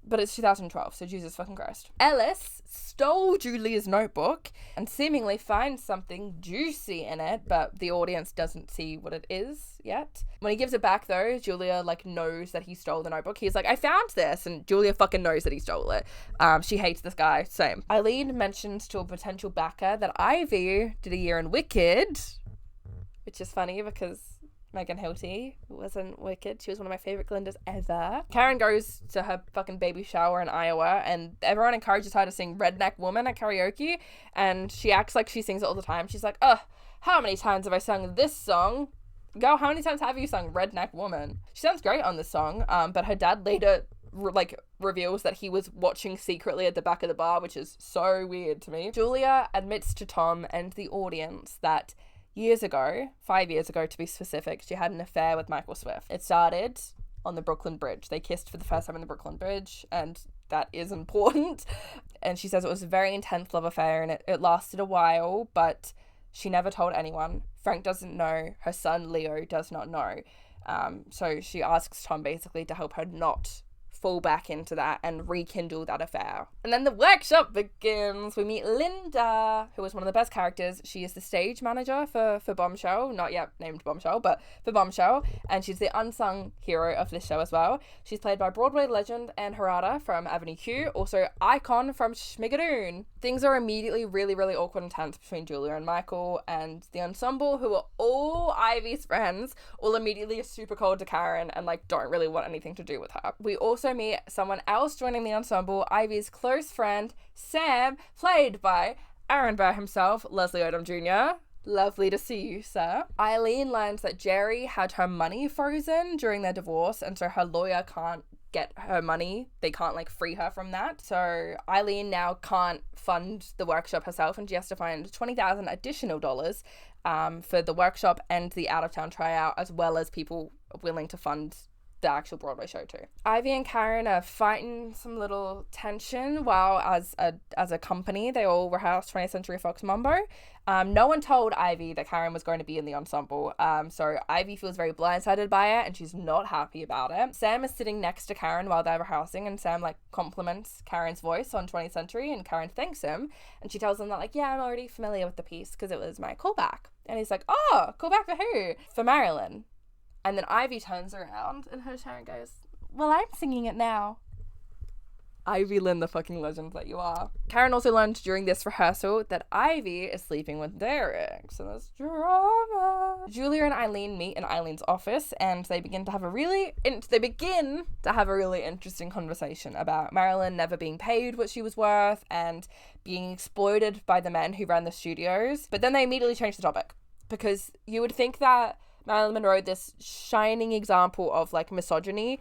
But it's 2012, so Jesus fucking Christ. Ellis stole Julia's notebook and seemingly finds something juicy in it, but the audience doesn't see what it is yet. When he gives it back, though, Julia, like, knows that he stole the notebook. He's like, I found this, and Julia fucking knows that he stole it. She hates this guy, same. Eileen mentions to a potential backer that Ivy did a year in Wicked, which is funny because Megan Hilty wasn't Wicked. She was one of my favorite Glindas ever. Karen goes to her fucking baby shower in Iowa, and everyone encourages her to sing Redneck Woman at karaoke, and she acts like she sings it all the time. She's like, how many times have I sung this song? Girl, how many times have you sung Redneck Woman? She sounds great on this song, but her dad later reveals that he was watching secretly at the back of the bar, which is so weird to me. Julia admits to Tom and the audience that years ago, 5 years ago to be specific, she had an affair with Michael Swift. It started on the Brooklyn Bridge. They kissed for the first time on the Brooklyn Bridge, and that is important. And she says it was a very intense love affair, and it lasted a while, but she never told anyone. Frank doesn't know. Her son, Leo, does not know. So she asks Tom basically to help her not fall back into that and rekindle that affair. And then the workshop begins. We meet Linda, who is one of the best characters. She is the stage manager for Bombshell, not yet named Bombshell, but for Bombshell, and she's the unsung hero of this show as well. She's played by Broadway legend Anne Harada from Avenue Q, also Icon from Schmigadoon. Things are immediately really, really awkward and tense between Julia and Michael, and the ensemble, who are all Ivy's friends, all immediately are super cold to Karen and like don't really want anything to do with her. We also meet someone else joining the ensemble, Ivy's close friend, Sam, played by Aaron Burr himself, Leslie Odom Jr. Lovely to see you, sir. Eileen learns that Jerry had her money frozen during their divorce, and so her lawyer can't get her money. They can't like free her from that. So Eileen now can't fund the workshop herself, and she has to find $20,000 additional dollars for the workshop and the out-of-town tryout, as well as people willing to fund the actual Broadway show too. Ivy and Karen are fighting some little tension while as a company they all rehearse 20th Century Fox Mambo. No one told Ivy that Karen was going to be in the ensemble, so Ivy feels very blindsided by it and she's not happy about it. Sam is sitting next to Karen while they're rehearsing, and Sam like compliments Karen's voice on 20th Century, and Karen thanks him, and she tells him that like, yeah, I'm already familiar with the piece because it was my callback. And he's like, oh, callback for who? For Marilyn. And then Ivy turns around in her chair and goes, well, I'm singing it now. Ivy Lynn, the fucking legend that you are. Karen also learned during this rehearsal that Ivy is sleeping with Derek, so there's drama. Julia and Eileen meet in Eileen's office, and they begin to have a really interesting conversation about Marilyn never being paid what she was worth and being exploited by the men who ran the studios. But then they immediately change the topic, because you would think that Marilyn Monroe, this shining example of like misogyny,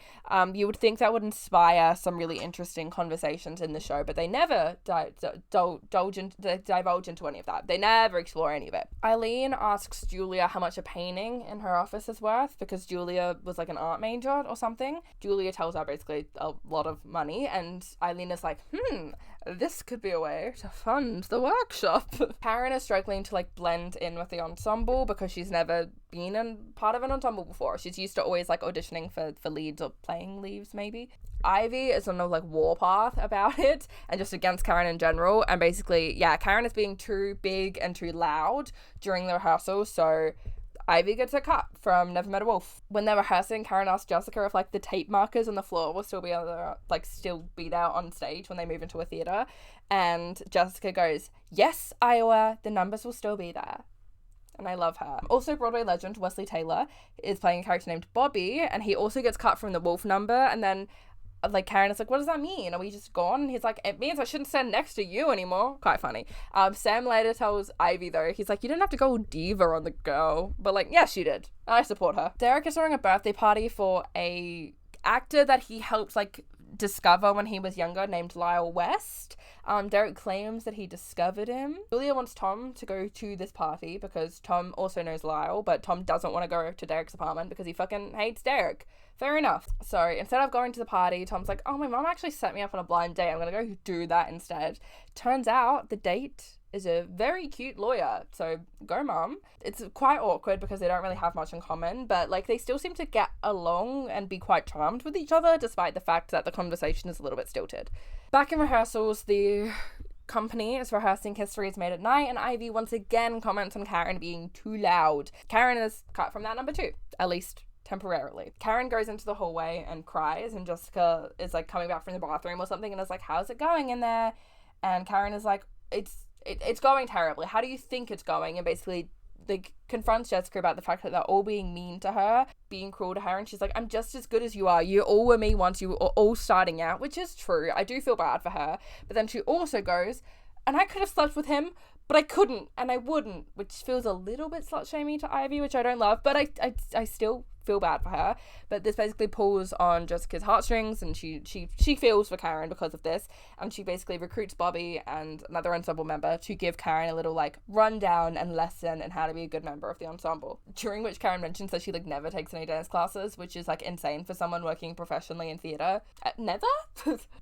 you would think that would inspire some really interesting conversations in the show, but they never divulge into any of that. They never explore any of it. Eileen asks Julia how much a painting in her office is worth, because Julia was like an art major or something. Julia tells her basically a lot of money, and Eileen is like, this could be a way to fund the workshop. Karen is struggling to like blend in with the ensemble because she's never been in part of an ensemble before. She's used to always like auditioning for leads or playing leads maybe. Ivy is on a like warpath about it and just against Karen in general, and basically Karen is being too big and too loud during the rehearsal, so Ivy gets a cut from Never Met a Wolf. When they're rehearsing, Karen asks Jessica if like the tape markers on the floor will still be there on stage when they move into a theater, and Jessica goes, "Yes, Iowa, the numbers will still be there." And I love her. Also, Broadway legend Ashlee Tayla is playing a character named Bobby, and he also gets cut from the Wolf number, and then like Karen is like, "What does that mean? Are we just gone?" And he's like, "It means I shouldn't stand next to you anymore." Quite funny. Sam later tells Ivy though, he's like, "You didn't have to go diva on the girl." But like, yeah, she did. I support her. Derek is throwing a birthday party for a actor that he helped like discover when he was younger named Lyle West. Derek claims that he discovered him. Julia wants Tom to go to this party because Tom also knows Lyle, but Tom doesn't want to go to Derek's apartment because he fucking hates Derek. Fair enough. So instead of going to the party, Tom's like, "Oh, my mom actually set me up on a blind date. I'm gonna go do that instead." Turns out the date is a very cute lawyer. So go mom. It's quite awkward because they don't really have much in common, but like they still seem to get along and be quite charmed with each other despite the fact that the conversation is a little bit stilted. Back in rehearsals, the company is rehearsing History is Made at Night, and Ivy once again comments on Karen being too loud. Karen is cut from that number too, at least temporarily. Karen goes into the hallway and cries, and Jessica is like coming back from the bathroom or something and is like, "How's it going in there?" And Karen is like, it's going terribly. How do you think it's going? And basically like confronts Jessica about the fact that they're all being mean to her, being cruel to her, and she's like, "I'm just as good as you are. You all were me once. You were all starting out," which is true. I do feel bad for her. But then she also goes, "And I could have slept with him, but I couldn't, and I wouldn't," which feels a little bit slut-shamey to Ivy, which I don't love, but I still feel bad for her. But this basically pulls on Jessica's heartstrings, and she feels for Karen because of this, and she basically recruits Bobby and another ensemble member to give Karen a little like rundown and lesson in how to be a good member of the ensemble, during which Karen mentions that she like never takes any dance classes, which is like insane for someone working professionally in theater. Never?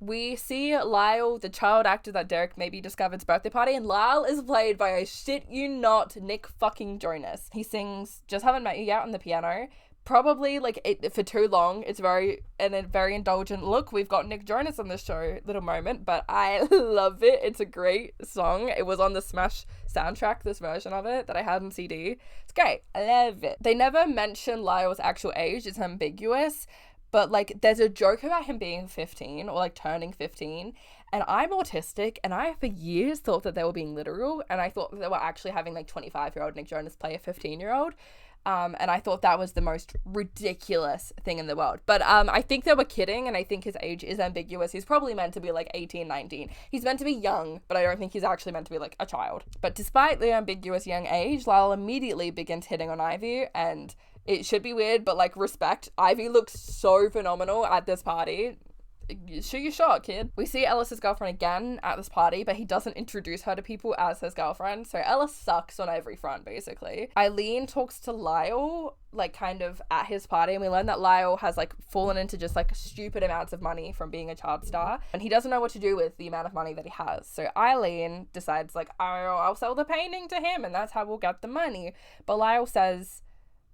We see Lyle, the child actor that Derek maybe discovered's birthday party, and Lyle is played by, I shit you not, Nick fucking Jonas. He sings Just Haven't Met You Yet on the piano. Probably like it for too long. It's very indulgent look. We've got Nick Jonas on the show, little moment, but I love it. It's a great song. It was on the Smash soundtrack, this version of it that I had on CD. It's great. I love it. They never mention Lyle's actual age. It's ambiguous, but like there's a joke about him being 15 or like turning 15, and I'm autistic, and I for years thought that they were being literal, and I thought that they were actually having like 25-year-old Nick Jonas play a 15-year-old. And I thought that was the most ridiculous thing in the world. But I think they were kidding, and I think his age is ambiguous. He's probably meant to be like 18, 19. He's meant to be young, but I don't think he's actually meant to be like a child. But despite the ambiguous young age, Lyle immediately begins hitting on Ivy, and it should be weird, but like respect. Ivy looks so phenomenal at this party. Shoot your shot, kid. We see Ellis's girlfriend again at this party, but he doesn't introduce her to people as his girlfriend, so Ellis sucks on every front, basically. Eileen talks to Lyle, like, kind of at his party, and we learn that Lyle has, like, fallen into just, like, stupid amounts of money from being a child star, and he doesn't know what to do with the amount of money that he has. So Eileen decides, like, oh, I'll sell the painting to him, and that's how we'll get the money. But Lyle says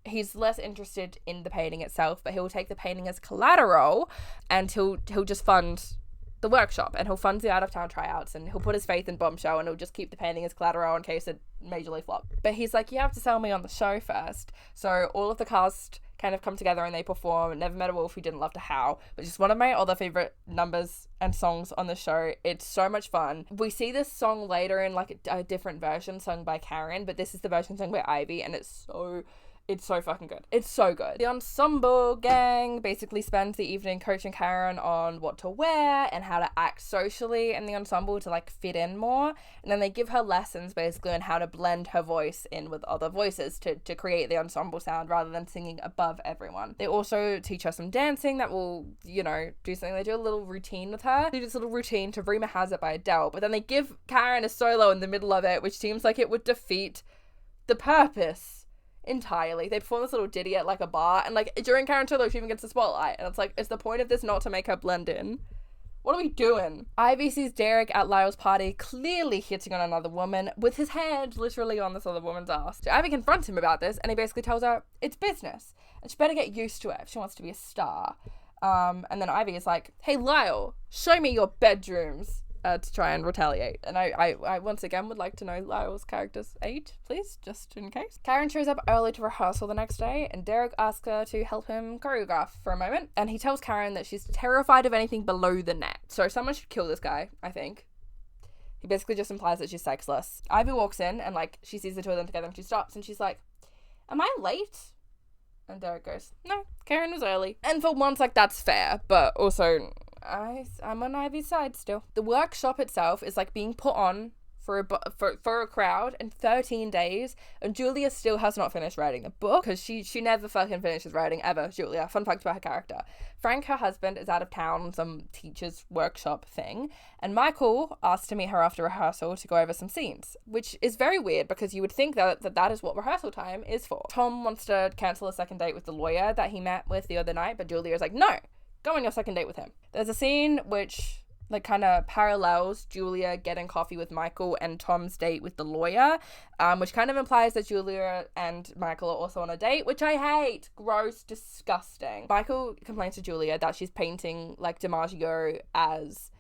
he's less interested in the painting itself, but he'll take the painting as collateral, and he'll just fund the workshop, and he'll fund the out-of-town tryouts, and he'll put his faith in Bombshell, and he'll just keep the painting as collateral in case it majorly flop. But he's like, you have to sell me on the show first. So all of the cast kind of come together and they perform Never Met a Wolf Who Didn't Love to Howl, which is one of my other favorite numbers and songs on the show. It's so much fun. We see this song later in like a different version sung by Karen, but this is the version sung by Ivy, and it's so fucking good. It's so good. The ensemble gang basically spends the evening coaching Karen on what to wear and how to act socially in the ensemble to like fit in more. And then they give her lessons basically on how to blend her voice in with other voices to create the ensemble sound rather than singing above everyone. They also teach her some dancing that will, do something. They do a little routine with her. They do this little routine to Rima Has It by Adele, but then they give Karen a solo in the middle of it, which seems like it would defeat the purpose entirely. They perform this little ditty at like a bar, and like during Karen solo she even gets the spotlight, and it's like, is the point of this not to make her blend in? What are we doing? Ivy sees Derek at Lyle's party, clearly hitting on another woman, with his hand literally on this other woman's ass. So Ivy confronts him about this, and he basically tells her it's business, and she better get used to it if she wants to be a star. And then Ivy is like, hey, Lyle, show me your bedrooms. To try and retaliate. And I once again would like to know Lyle's character's age, please, just in case. Karen shows up early to rehearsal the next day, and Derek asks her to help him choreograph for a moment. And he tells Karen that she's terrified of anything below the net. So someone should kill this guy, I think. He basically just implies that she's sexless. Ivy walks in, and, like, she sees the two of them together, and she stops, and she's like, am I late? And Derek goes, no, Karen was early. And for once, like, that's fair, but also I'm on Ivy's side still. The workshop itself is like being put on for a crowd in 13 days, and Julia still has not finished writing the book because she never fucking finishes writing ever. Julia, fun fact about her character. Frank, her husband, is out of town on some teacher's workshop thing, and Michael asked to meet her after rehearsal to go over some scenes, which is very weird because you would think that is what rehearsal time is for. Tom wants to cancel a second date with the lawyer that he met with the other night, but Julia is like, no, go on your second date with him. There's a scene which like kind of parallels Julia getting coffee with Michael and Tom's date with the lawyer, which kind of implies that Julia and Michael are also on a date, which I hate. Gross, disgusting. Michael complains to Julia that she's painting like DiMaggio as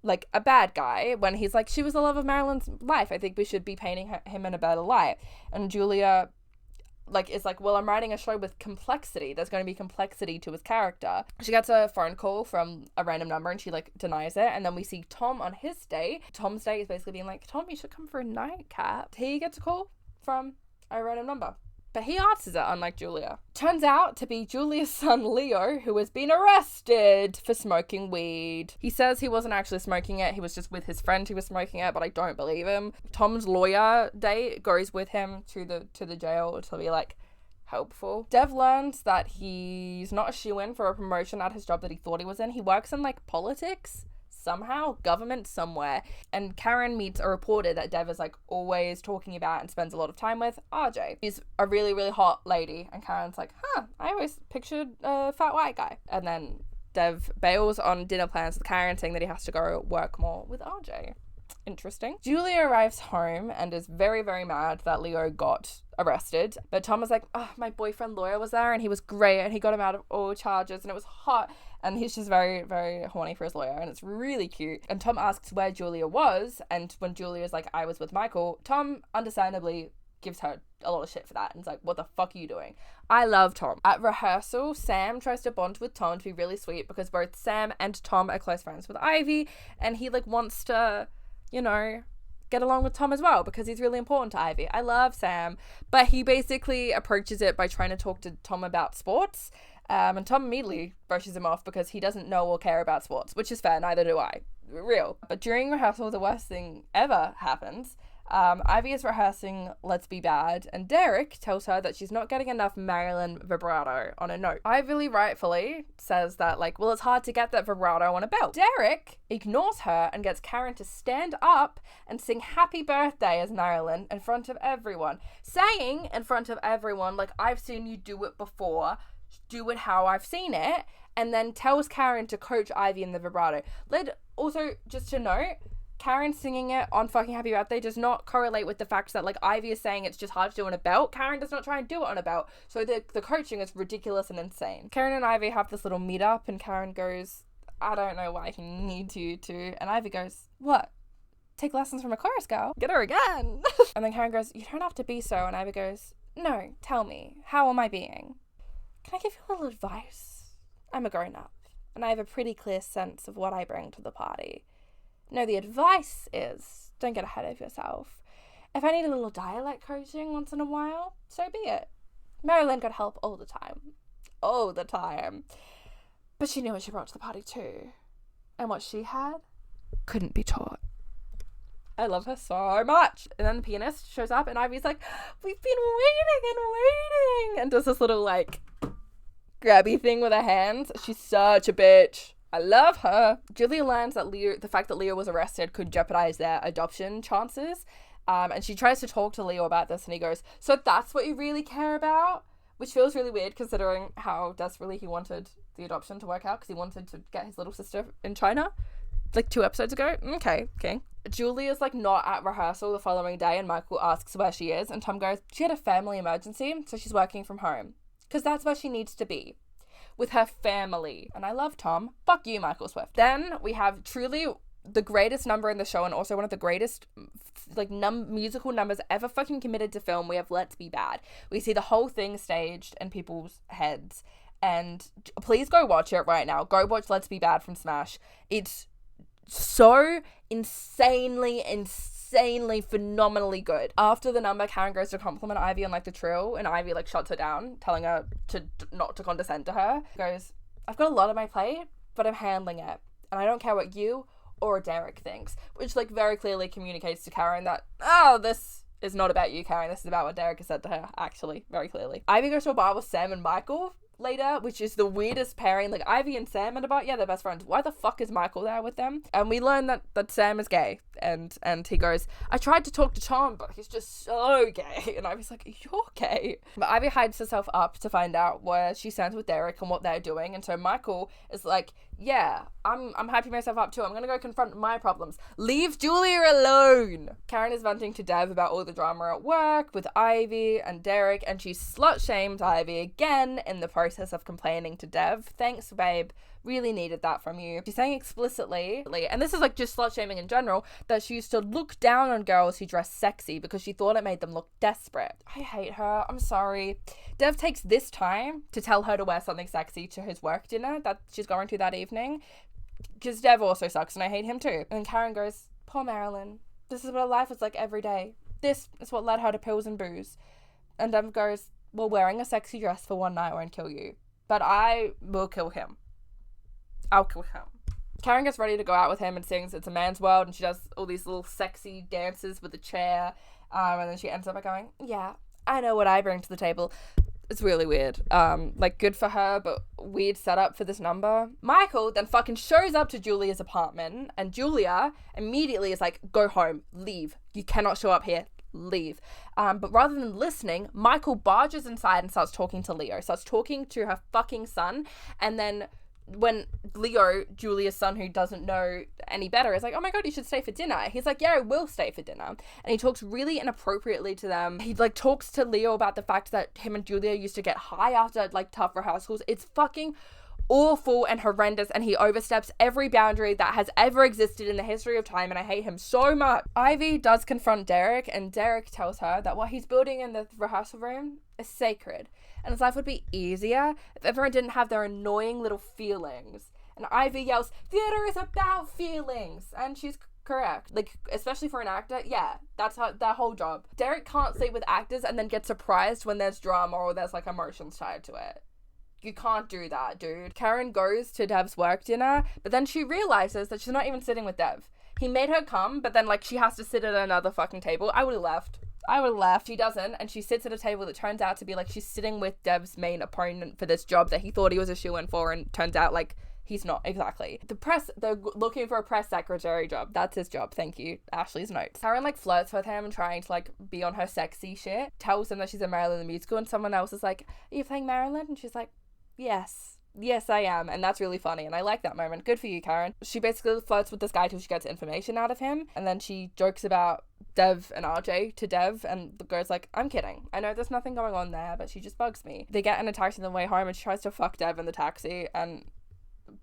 like a bad guy when he's like, she was the love of Marilyn's life. I think we should be painting him in a better light. And Julia like is like, well, I'm writing a show with complexity. There's going to be complexity to his character. She gets a phone call from a random number and she like denies it, and then we see Tom on his day. Tom's day is basically being like, Tom, you should come for a nightcap. He gets a call from a random number, but he answers it, unlike Julia. Turns out to be Julia's son Leo, who has been arrested for smoking weed. He says he wasn't actually smoking it, he was just with his friend who was smoking it, but I don't believe him. Tom's lawyer date goes with him to the jail to be like helpful. Dev learns that he's not a shoo-in for a promotion at his job that he thought he was in. He works in like politics somehow, government somewhere, and Karen meets a reporter that Dev is like always talking about and spends a lot of time with, RJ. She's a really, really hot lady, and Karen's like, I always pictured a fat white guy. And then Dev bails on dinner plans with Karen, saying that he has to go work more with RJ. Interesting. Julia arrives home and is very, very mad that Leo got arrested, but Tom was like, oh, my boyfriend lawyer was there and he was great and he got him out of all charges and it was hot, and he's just very, very horny for his lawyer, and it's really cute. And Tom asks where Julia was, and when Julia's like, I was with Michael, Tom understandably gives her a lot of shit for that and is like, what the fuck are you doing? I love Tom. At rehearsal, Sam tries to bond with Tom to be really sweet because both Sam and Tom are close friends with Ivy, and he like wants to, you know, get along with Tom as well because he's really important to Ivy. I love Sam, but he basically approaches it by trying to talk to Tom about sports, and Tom immediately brushes him off because he doesn't know or care about sports, which is fair, neither do I. Real. But during rehearsal, the worst thing ever happens. Ivy is rehearsing Let's Be Bad, and Derek tells her that she's not getting enough Marilyn vibrato on a note. Ivy rightfully says that, like, well, it's hard to get that vibrato on a belt. Derek ignores her and gets Karen to stand up and sing Happy Birthday as Marilyn in front of everyone. Saying in front of everyone, like, I've seen you do it before, do it how I've seen it, and then tells Karen to coach Ivy in the vibrato. Also, just to note, Karen singing it on fucking Happy Birthday does not correlate with the fact that, like, Ivy is saying it's just hard to do on a belt. Karen does not try and do it on a belt. So the coaching is ridiculous and insane. Karen and Ivy have this little meet up, and Karen goes, I don't know why he needs you to. And Ivy goes, what? Take lessons from a chorus girl? Get her again. And then Karen goes, you don't have to be so. And Ivy goes, no, tell me, how am I being? Can I give you a little advice? I'm a grown-up, and I have a pretty clear sense of what I bring to the party. No, the advice is, don't get ahead of yourself. If I need a little dialect coaching once in a while, so be it. Marilyn got help all the time. All the time. But she knew what she brought to the party too. And what she had couldn't be taught. I love her so much. And then the pianist shows up and Ivy's like, we've been waiting and waiting. And does this little, like, grabby thing with her hands. She's such a bitch. I love her. Julia learns that the fact that Leo was arrested could jeopardize their adoption chances. And she tries to talk to Leo about this, and he goes, so that's what you really care about? Which feels really weird considering how desperately he wanted the adoption to work out because he wanted to get his little sister in China. like 2 episodes ago. Okay. Julia's like not at rehearsal the following day, and Michael asks where she is, and Tom goes, she had a family emergency, so she's working from home. Because that's where she needs to be. With her family. And I love Tom. Fuck you, Michael Swift. Then we have truly the greatest number in the show, and also one of the greatest like musical numbers ever fucking committed to film. We have Let's Be Bad. We see the whole thing staged in people's heads. And please go watch it right now. Go watch Let's Be Bad from Smash. It's so insanely phenomenally good. After the number, Karen goes to compliment Ivy on like the trill, and Ivy like shuts her down, telling her to not to condescend to her. Goes, I've got a lot on my plate, but I'm handling it, and I don't care what you or Derek thinks, which like very clearly communicates to Karen that, oh, this is not about you, Karen, this is about what Derek has said to her, actually, very clearly. Ivy goes to a bar with Sam and Michael later, which is the weirdest pairing. Like, Ivy and Sam at a bar, yeah, they're best friends. Why the fuck is Michael there with them? And we learn that Sam is gay, and he goes, I tried to talk to Tom, but he's just so gay. And Ivy's like, you're gay. But Ivy hides herself up to find out where she stands with Derek and what they're doing, and so Michael is like, yeah, I'm hyping myself up too. I'm gonna go confront my problems. Leave Julia alone. Karen is venting to Dev about all the drama at work with Ivy and Derek, and she slut shames Ivy again in the process of complaining to Dev. Thanks, babe. Really needed that from you. She's saying explicitly, and this is like just slut shaming in general, that she used to look down on girls who dress sexy because she thought it made them look desperate. I hate her. I'm sorry. Dev takes this time to tell her to wear something sexy to his work dinner that she's going to that evening, because Dev also sucks and I hate him too. And Karen goes, poor Marilyn. This is what her life was like every day. This is what led her to pills and booze. And Dev goes, well, wearing a sexy dress for one night won't kill you, but I will kill him. I'll kill him. Karen gets ready to go out with him and sings It's a Man's World, and she does all these little sexy dances with the chair, and then she ends up by going, yeah, I know what I bring to the table. It's really weird. Like, good for her, but weird setup for this number. Michael then fucking shows up to Julia's apartment, and Julia immediately is like, go home, leave. You cannot show up here. Leave. But rather than listening, Michael barges inside and starts talking to Leo. Starts talking to her fucking son, and then when Leo, Julia's son, who doesn't know any better, is like, oh my god, you should stay for dinner. He's like, yeah, I will stay for dinner. And he talks really inappropriately to them. He like talks to Leo about the fact that him and Julia used to get high after like tough rehearsals. It's fucking awful and horrendous, and he oversteps every boundary that has ever existed in the history of time, and I hate him so much. Ivy does confront Derek, and Derek tells her that what he's building in the rehearsal room is sacred, and his life would be easier if everyone didn't have their annoying little feelings. And Ivy yells, theater is about feelings, and she's correct. Like, especially for an actor, yeah, that's their whole job. Derek can't sit with actors and then get surprised when there's drama or there's like emotions tied to it. You can't do that, dude. Karen goes to Dev's work dinner, but then she realizes that she's not even sitting with Dev. He made her come, but then like she has to sit at another fucking table. I would have left. She doesn't, and she sits at a table that turns out to be like she's sitting with Dev's main opponent for this job that he thought he was a shoo-in for, and turns out like he's not exactly. They're looking for a press secretary job. That's his job. Thank you. Ashley's notes. Karen like flirts with him and trying to like be on her sexy shit. Tells him that she's in Marilyn the Musical, and someone else is like, are you playing Marilyn? And she's like, yes, I am. And that's really funny, and I like that moment. Good for you, Karen. She basically flirts with this guy till she gets information out of him, and then she jokes about Dev and RJ to Dev, and the girl's like, I'm kidding. I know there's nothing going on there, but she just bugs me. They get in a taxi on the way home, and she tries to fuck Dev in the taxi, and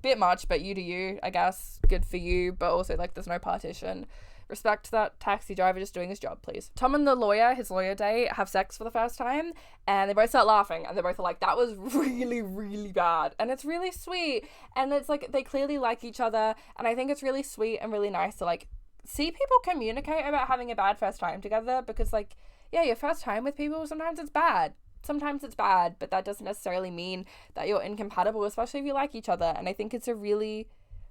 bit much, but you do you, I guess. Good for you, but also like there's no partition. Respect that taxi driver just doing his job, please. Tom and the lawyer, his lawyer date, have sex for the first time, and they both start laughing, and they both are like, that was really, really bad. And it's really sweet, and it's like they clearly like each other, and I think it's really sweet and really nice to like see people communicate about having a bad first time together, because like, yeah, your first time with people, sometimes it's bad, but that doesn't necessarily mean that you're incompatible, especially if you like each other. And I think it's a really,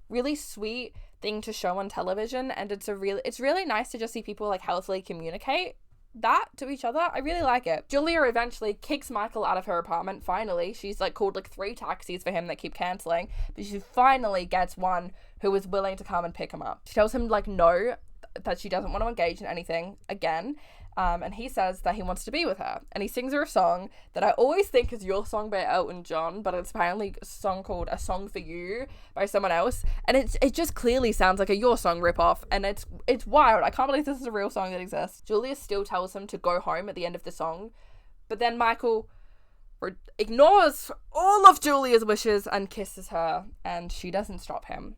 really sweet thing to show on television, and it's really nice to just see people like healthily communicate that to each other. I really like it. Julia eventually kicks Michael out of her apartment. Finally, she's like called like 3 taxis for him that keep canceling, but she finally gets one who is willing to come and pick him up. She tells him like no, that she doesn't want to engage in anything again, And he says that he wants to be with her. And he sings her a song that I always think is Your Song by Elton John, but it's apparently a song called A Song for You by someone else. And it just clearly sounds like a Your Song ripoff. And it's wild. I can't believe this is a real song that exists. Julia still tells him to go home at the end of the song. But then Michael ignores all of Julia's wishes and kisses her. And she doesn't stop him.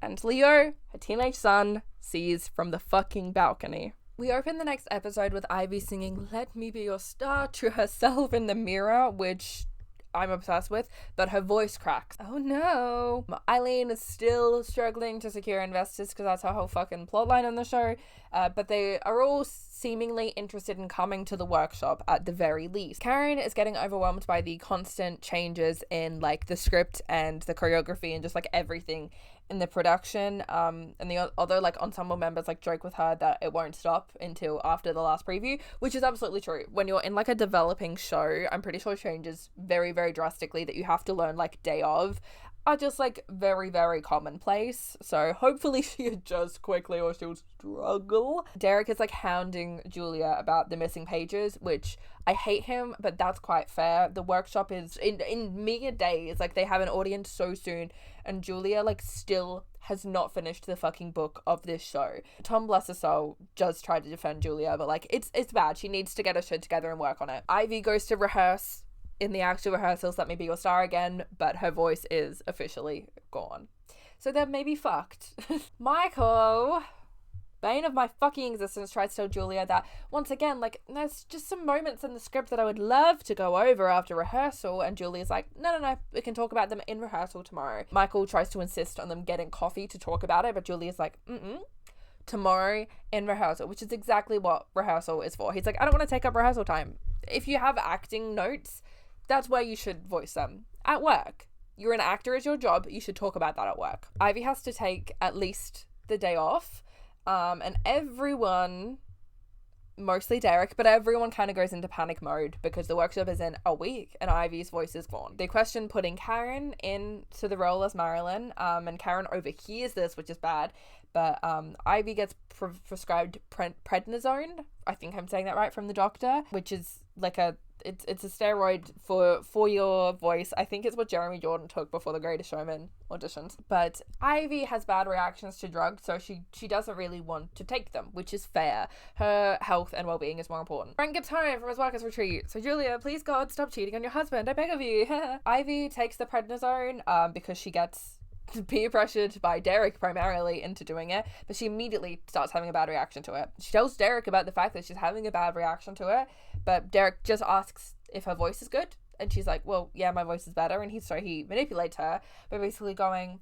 And Leo, her teenage son, sees from the fucking balcony. We open the next episode with Ivy singing Let Me Be Your Star to herself in the mirror, which I'm obsessed with, but her voice cracks. Oh no. Eileen is still struggling to secure investors because that's her whole fucking plotline on the show, but they are all seemingly interested in coming to the workshop at the very least. Karen is getting overwhelmed by the constant changes in like the script and the choreography and just like everything in the production, and the other like ensemble members like joke with her that it won't stop until after the last preview, which is absolutely true. When you're in like a developing show, I'm pretty sure changes very, very drastically that you have to learn like day of are just like very, very commonplace. So hopefully she adjusts quickly or she'll struggle. Derek is like hounding Julia about the missing pages, which I hate him, but that's quite fair. The workshop is in mere days, like they have an audience so soon, and Julia like still has not finished the fucking book of this show. Tom, bless her soul, does try to defend Julia, but like it's bad. She needs to get her shit together and work on it. Ivy goes to rehearse in the actual rehearsals, Let Me Be Your Star again, but her voice is officially gone. So they're maybe fucked. Michael, bane of my fucking existence, tries to tell Julia that, once again, like, there's just some moments in the script that I would love to go over after rehearsal, and Julia's like, no, we can talk about them in rehearsal tomorrow. Michael tries to insist on them getting coffee to talk about it, but Julia's like, tomorrow in rehearsal, which is exactly what rehearsal is for. He's like, I don't want to take up rehearsal time. If you have acting notes, that's where you should voice them. At work. You're an actor, it's your job, you should talk about that at work. Ivy has to take at least the day off, and everyone, mostly Derek, but everyone kind of goes into panic mode because the workshop is in a week and Ivy's voice is gone. They question putting Karen into the role as Marilyn, and Karen overhears this, which is bad, but Ivy gets prescribed prednisone, I think I'm saying that right, from the doctor, which is like it's a steroid for your voice. I think it's what Jeremy Jordan took before the Greatest Showman auditions. But Ivy has bad reactions to drugs, so she doesn't really want to take them, which is fair. Her health and well-being is more important. Frank gets home from his workers retreat. So Julia, please God, stop cheating on your husband. I beg of you. Ivy takes the prednisone because she gets peer pressured by Derek primarily into doing it, but she immediately starts having a bad reaction to it. She tells Derek about the fact that she's having a bad reaction to it, but Derek just asks if her voice is good, and she's like, well, yeah, my voice is better, and he manipulates her by basically going,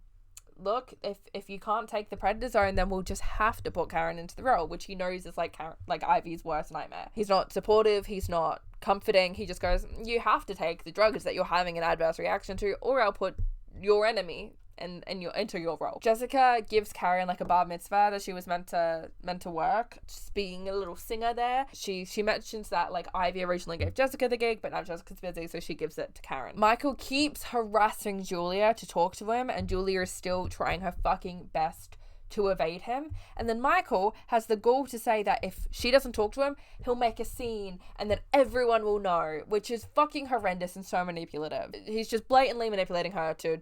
look, if you can't take the prednisone, then we'll just have to put Karen into the role, which he knows is like Ivy's worst nightmare. He's not supportive, he's not comforting, he just goes, you have to take the drugs that you're having an adverse reaction to, or I'll put your enemy and into your role. Jessica gives Karen like a bar mitzvah that she was meant to work, just being a little singer there. She mentions that like Ivy originally gave Jessica the gig, but now Jessica's busy, so she gives it to Karen. Michael keeps harassing Julia to talk to him, and Julia is still trying her fucking best to evade him. And then Michael has the gall to say that if she doesn't talk to him, he'll make a scene and then everyone will know, which is fucking horrendous and so manipulative. He's just blatantly manipulating her to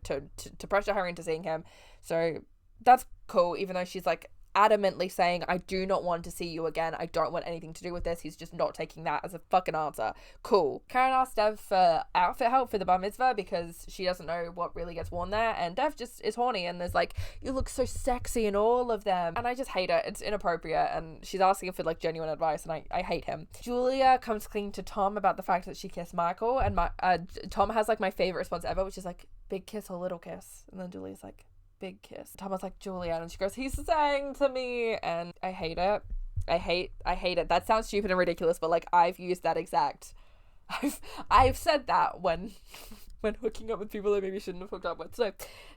pressure her into seeing him. So that's cool, even though she's like adamantly saying, I do not want to see you again, I don't want anything to do with this. He's just not taking that as a fucking answer. Cool. Karen asks Dev for outfit help for the bar mitzvah because she doesn't know what really gets worn there, and Dev just is horny and there's like, you look so sexy in all of them, and I just hate it. It's inappropriate, and she's asking for like genuine advice, and I hate him. Julia comes clean to Tom about the fact that she kissed Michael, and Tom has like my favorite response ever, which is like, big kiss or little kiss, and then Julia's like, big kiss. Thomas like, Julia, and she goes, he's saying to me, and I hate it. I hate it. That sounds stupid and ridiculous, but like I've used that exact. I've said that when hooking up with people I maybe shouldn't have hooked up with, so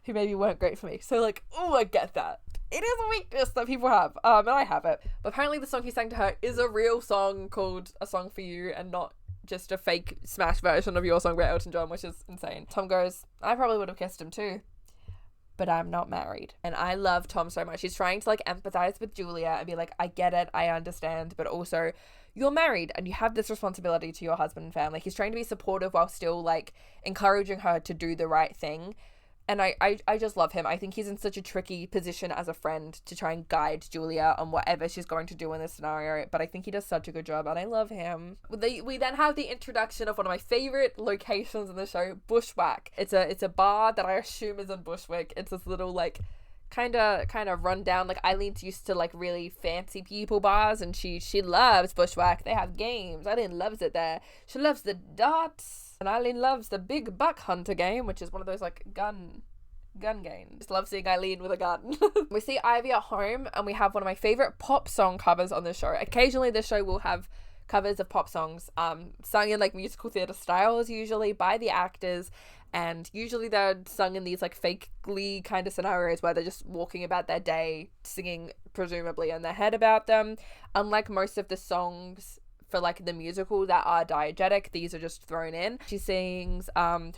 who maybe weren't great for me. So like, oh, I get that. It is a weakness that people have, and I have it. But apparently the song he sang to her is a real song called A Song for You, and not just a fake smash version of Your Song by Elton John, which is insane. Tom goes, I probably would have kissed him too, but I'm not married. And I love Tom so much. He's trying to like empathize with Julia and be like, I get it, I understand, but also you're married and you have this responsibility to your husband and family. He's trying to be supportive while still like encouraging her to do the right thing. And I just love him. I think he's in such a tricky position as a friend to try and guide Julia on whatever she's going to do in this scenario. But I think he does such a good job and I love him. We then have the introduction of one of my favorite locations in the show, Bushwhack. It's a bar that I assume is in Bushwick. It's this little like kind of run down, like Eileen's used to like really fancy people bars, and she loves Bushwhack. They have games. Eileen loves it there. She loves the darts. And Eileen loves the big buck hunter game, which is one of those like gun games. Just love seeing Eileen with a gun. We see Ivy at home, and we have one of my favorite pop song covers on the show. Occasionally this show will have covers of pop songs sung in like musical theatre styles, usually by the actors, and usually they're sung in these like fake glee kind of scenarios where they're just walking about their day, singing presumably in their head about them. Unlike most of the songs for like the musical that are diegetic, these are just thrown in. She sings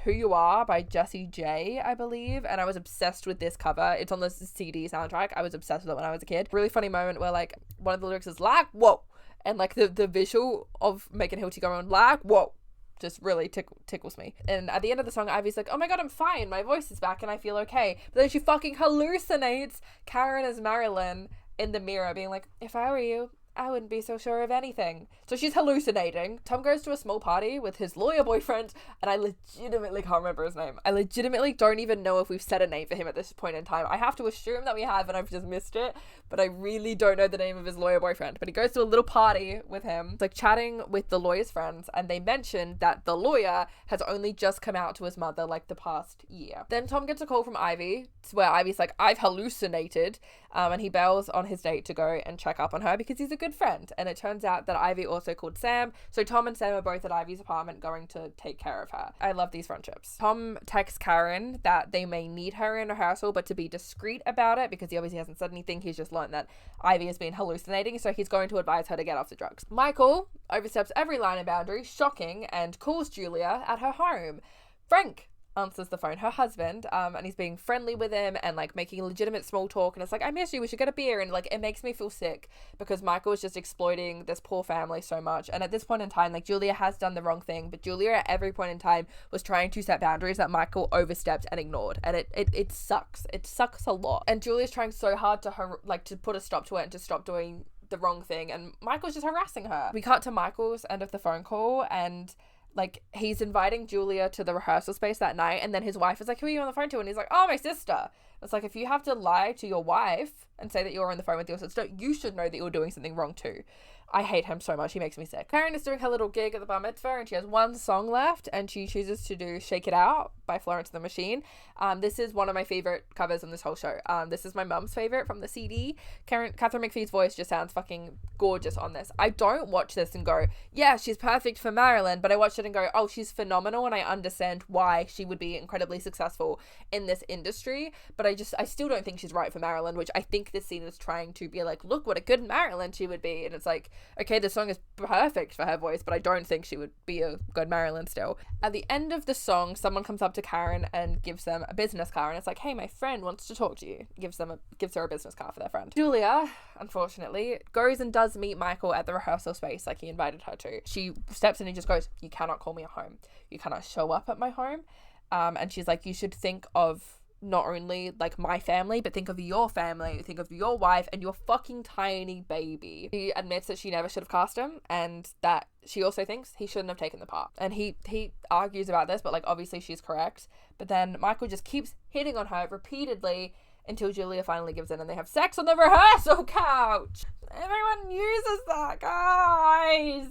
Who You Are by Jessie J, I believe, and I was obsessed with this cover. It's on the CD soundtrack. I was obsessed with it when I was a kid. Really funny moment where like one of the lyrics is like whoa, and like the visual of Megan Hilty going like whoa just really tickles me. And at the end of the song, Ivy's like, oh my god, I'm fine, my voice is back and I feel okay. But then she fucking hallucinates Karen as Marilyn in the mirror being like, if I were you, I wouldn't be so sure of anything. So she's hallucinating. Tom goes to a small party with his lawyer boyfriend, and I legitimately can't remember his name. I legitimately don't even know if we've set a name for him at this point in time. I have to assume that we have, and I've just missed it, but I really don't know the name of his lawyer boyfriend. But he goes to a little party with him. It's like chatting with the lawyer's friends, and they mentioned that the lawyer has only just come out to his mother like the past year. Then Tom gets a call from Ivy, where Ivy's like, I've hallucinated, and he bails on his date to go and check up on her because he's a good friend. And it turns out that Ivy also called Sam, so Tom and Sam are both at Ivy's apartment going to take care of her. I love these friendships. Tom texts Karen that they may need her in rehearsal, but to be discreet about it because he obviously hasn't said anything. He's just learned that Ivy has been hallucinating, so he's going to advise her to get off the drugs. Michael oversteps every line of boundary, shocking, and calls Julia at her home. Frank answers the phone, her husband, and he's being friendly with him and like making legitimate small talk, and it's like, I miss you, we should get a beer, and like it makes me feel sick because Michael is just exploiting this poor family so much. And at this point in time, like Julia has done the wrong thing, but Julia at every point in time was trying to set boundaries that Michael overstepped and ignored, and it sucks a lot. And Julia's trying so hard to to put a stop to it and to stop doing the wrong thing, and Michael's just harassing her. We cut to Michael's end of the phone call, and like he's inviting Julia to the rehearsal space that night, and then his wife is like, who are you on the phone to? And he's like, oh, my sister. It's like, if you have to lie to your wife and say that you're on the phone with your sister, you should know that you're doing something wrong too. I hate him so much. He makes me sick. Karen is doing her little gig at the bar mitzvah, and she has one song left, and she chooses to do Shake It Out by Florence and the Machine. This is one of my favorite covers on this whole show. This is my mum's favorite from the CD. Catherine McPhee's voice just sounds fucking gorgeous on this. I don't watch this and go, yeah, she's perfect for Marilyn, but I watch it and go, oh, she's phenomenal, and I understand why she would be incredibly successful in this industry, but I still don't think she's right for Marilyn, which I think this scene is trying to be like, look what a good Marilyn she would be. And it's like, okay, the song is perfect for her voice, but I don't think she would be a good Marilyn still. At the end of the song, someone comes up to Karen and gives them a business card, and it's like, hey, my friend wants to talk to you. Gives her a business card for their friend. Julia, unfortunately, goes and does meet Michael at the rehearsal space like he invited her to. She steps in and just goes, you cannot call me at home. You cannot show up at my home. And she's like, you should think of not only like my family, but think of your family, think of your wife and your fucking tiny baby. She admits that she never should have cast him, and that she also thinks he shouldn't have taken the part. And he argues about this, but like obviously she's correct. But then Michael just keeps hitting on her repeatedly until Julia finally gives in, and they have sex on the rehearsal couch. Everyone uses that, guys,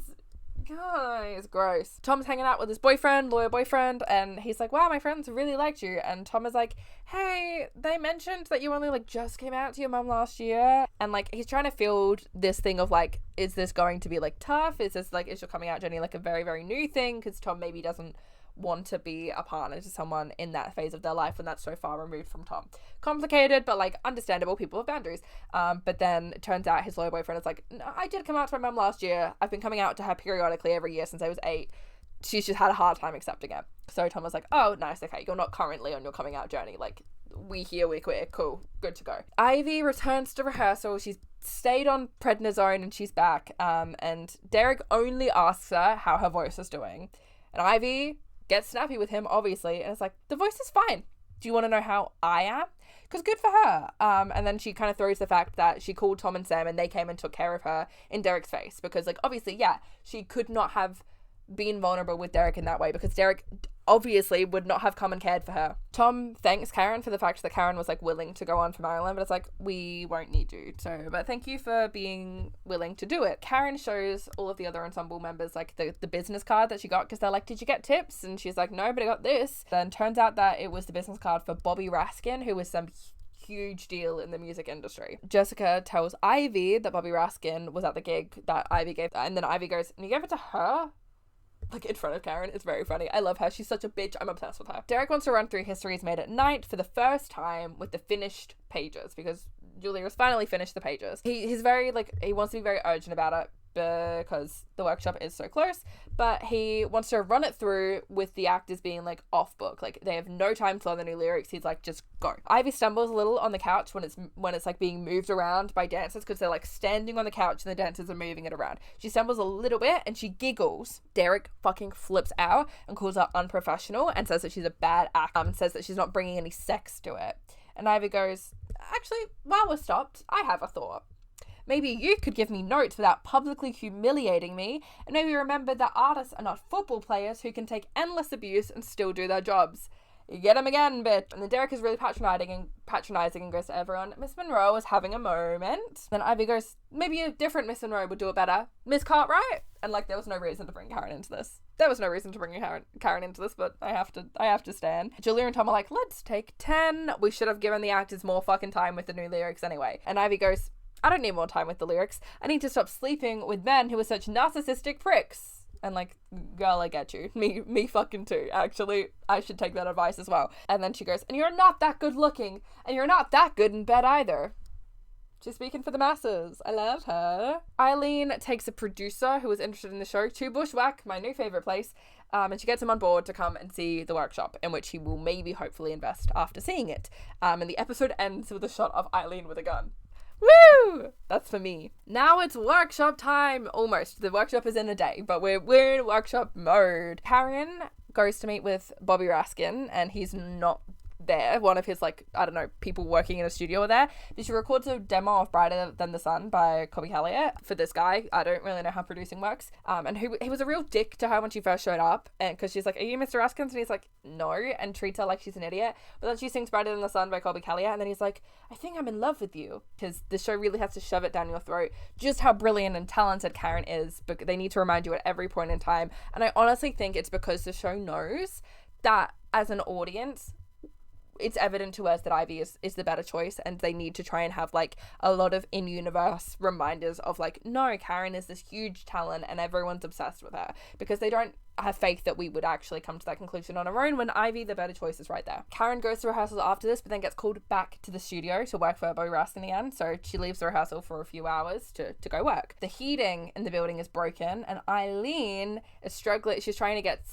gross. Tom's hanging out with his lawyer boyfriend, and he's like, wow, my friends really liked you. And Tom is like, hey, they mentioned that you only like just came out to your mum last year. And like he's trying to field this thing of like, is this going to be like tough? Is your coming out journey like a very, very new thing? Because Tom maybe doesn't want to be a partner to someone in that phase of their life when that's so far removed from Tom. Complicated, but like understandable. People have boundaries. But then it turns out his lawyer boyfriend is like, no, I did come out to my mum last year. I've been coming out to her periodically every year since I was 8. She's just had a hard time accepting it. So Tom was like, oh, nice, okay, you're not currently on your coming out journey. Like, we here, we're queer, cool, good to go. Ivy returns to rehearsal. She's stayed on prednisone and she's back. And Derek only asks her how her voice is doing. And Ivy gets snappy with him, obviously, and it's like, the voice is fine. Do you want to know how I am? Because good for her. And then she kind of throws the fact that she called Tom and Sam and they came and took care of her in Derek's face. Because, like, obviously, yeah, she could not have been vulnerable with Derek in that way because Derek obviously would not have come and cared for her. Tom thanks Karen for the fact that Karen was, like, willing to go on for Marilyn, but it's like, we won't need you. So, but thank you for being willing to do it. Karen shows all of the other ensemble members, like, the business card that she got because they're like, did you get tips? And she's like, no, but I got this. Then turns out that it was the business card for Bobby Raskin, who was some huge deal in the music industry. Jessica tells Ivy that Bobby Raskin was at the gig that Ivy gave, and then Ivy goes, and you gave it to her? Like, in front of Karen. It's very funny. I love her. She's such a bitch. I'm obsessed with her. Derek wants to run through History's Made at Night for the first time with the finished pages because Julia has finally finished the pages. He's very, like, he wants to be very urgent about it because the workshop is so close, but he wants to run it through with the actors being, like, off book. Like, they have no time to learn the new lyrics. He's like, just go. Ivy stumbles a little on the couch when it's like being moved around by dancers because they're, like, standing on the couch and the dancers are moving it around. She stumbles a little bit and she giggles. Derek fucking flips out and calls her unprofessional and says that she's a bad actor and says that she's not bringing any sex to it. And Ivy goes, actually, while we're stopped, I have a thought. Maybe you could give me notes without publicly humiliating me, and maybe remember that artists are not football players who can take endless abuse and still do their jobs. You get him again, bitch. And then Derek is really patronizing and goes to everyone, Miss Monroe is having a moment. Then Ivy goes, maybe a different Miss Monroe would do it better. Miss Cartwright? And, like, there was no reason to bring Karen into this. There was no reason to bring Karen into this, but I have to stand. Julia and Tom are like, let's take 10. We should have given the actors more fucking time with the new lyrics anyway. And Ivy goes, I don't need more time with the lyrics. I need to stop sleeping with men who are such narcissistic pricks. And, like, girl, I get you. Me fucking too. Actually, I should take that advice as well. And then she goes, and you're not that good looking, and you're not that good in bed either. She's speaking for the masses. I love her. Eileen takes a producer who was interested in the show to Bushwhack, my new favourite place, and she gets him on board to come and see the workshop, in which he will maybe hopefully invest after seeing it. And the episode ends with a shot of Eileen with a gun. Woo! That's for me. Now it's workshop time. Almost. The workshop is in a day, but we're in workshop mode. Karen goes to meet with Bobby Raskin, and he's not there. One of his, like, I don't know, people working in a studio are there. She records a demo of Brighter Than the Sun by Kobe Calliot for this guy. I don't really know how producing works. And he was a real dick to her when she first showed up, and because she's like, are you Mr. Raskins? And he's like, no, and treats her like she's an idiot. But then she sings Brighter Than the Sun by Kobe Calliot, and then he's like, I think I'm in love with you, because the show really has to shove it down your throat just how brilliant and talented Karen is, but they need to remind you at every point in time. And I honestly think it's because the show knows that as an audience, it's evident to us that Ivy is the better choice, and they need to try and have, like, a lot of in-universe reminders of, like, no, Karen is this huge talent and everyone's obsessed with her, because they don't have faith that we would actually come to that conclusion on our own when Ivy, the better choice, is right there. Karen goes to rehearsals after this, but then gets called back to the studio to work for Bobby Raskin again, so she leaves the rehearsal for a few hours to go work. The heating in the building is broken, and Eileen is struggling. She's trying to get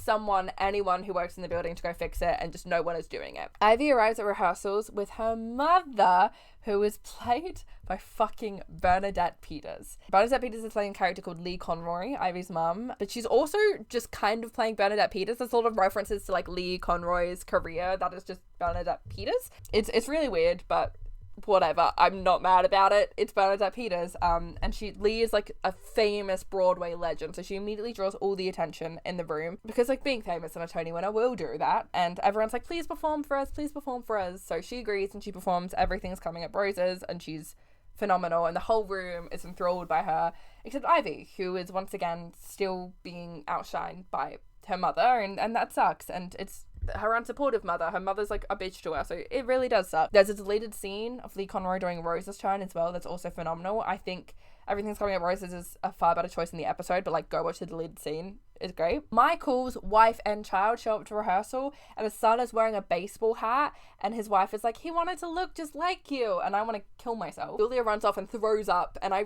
anyone who works in the building to go fix it, and just no one is doing it. Ivy arrives at rehearsals with her mother, who is played by fucking Bernadette Peters. Bernadette Peters is playing a character called Lee Conroy, Ivy's mum, but she's also just kind of playing Bernadette Peters. There's sort of references to, like, Lee Conroy's career. That is just Bernadette Peters. It's really weird, but whatever. I'm not mad about it. It's Bernadette Peters. And Lee is, like, a famous Broadway legend, so she immediately draws all the attention in the room because, like, being famous and a Tony winner will do that. And everyone's like, please perform for us, please perform for us. So she agrees and she performs Everything's Coming Up Roses, and she's phenomenal, and the whole room is enthralled by her, except Ivy, who is once again still being outshined by her mother, and that sucks. And it's her unsupportive mother. Her mother's, like, a bitch to her, so it really does suck. There's a deleted scene of Lee Conroy doing Rose's turn as well that's also phenomenal. I think Everything's Coming Up Roses is a far better choice in the episode, but, like, go watch the deleted scene. is great. Michael's wife and child show up to rehearsal, and his son is wearing a baseball hat, and his wife is like, he wanted to look just like you, and I want to kill myself. Julia runs off and throws up, and I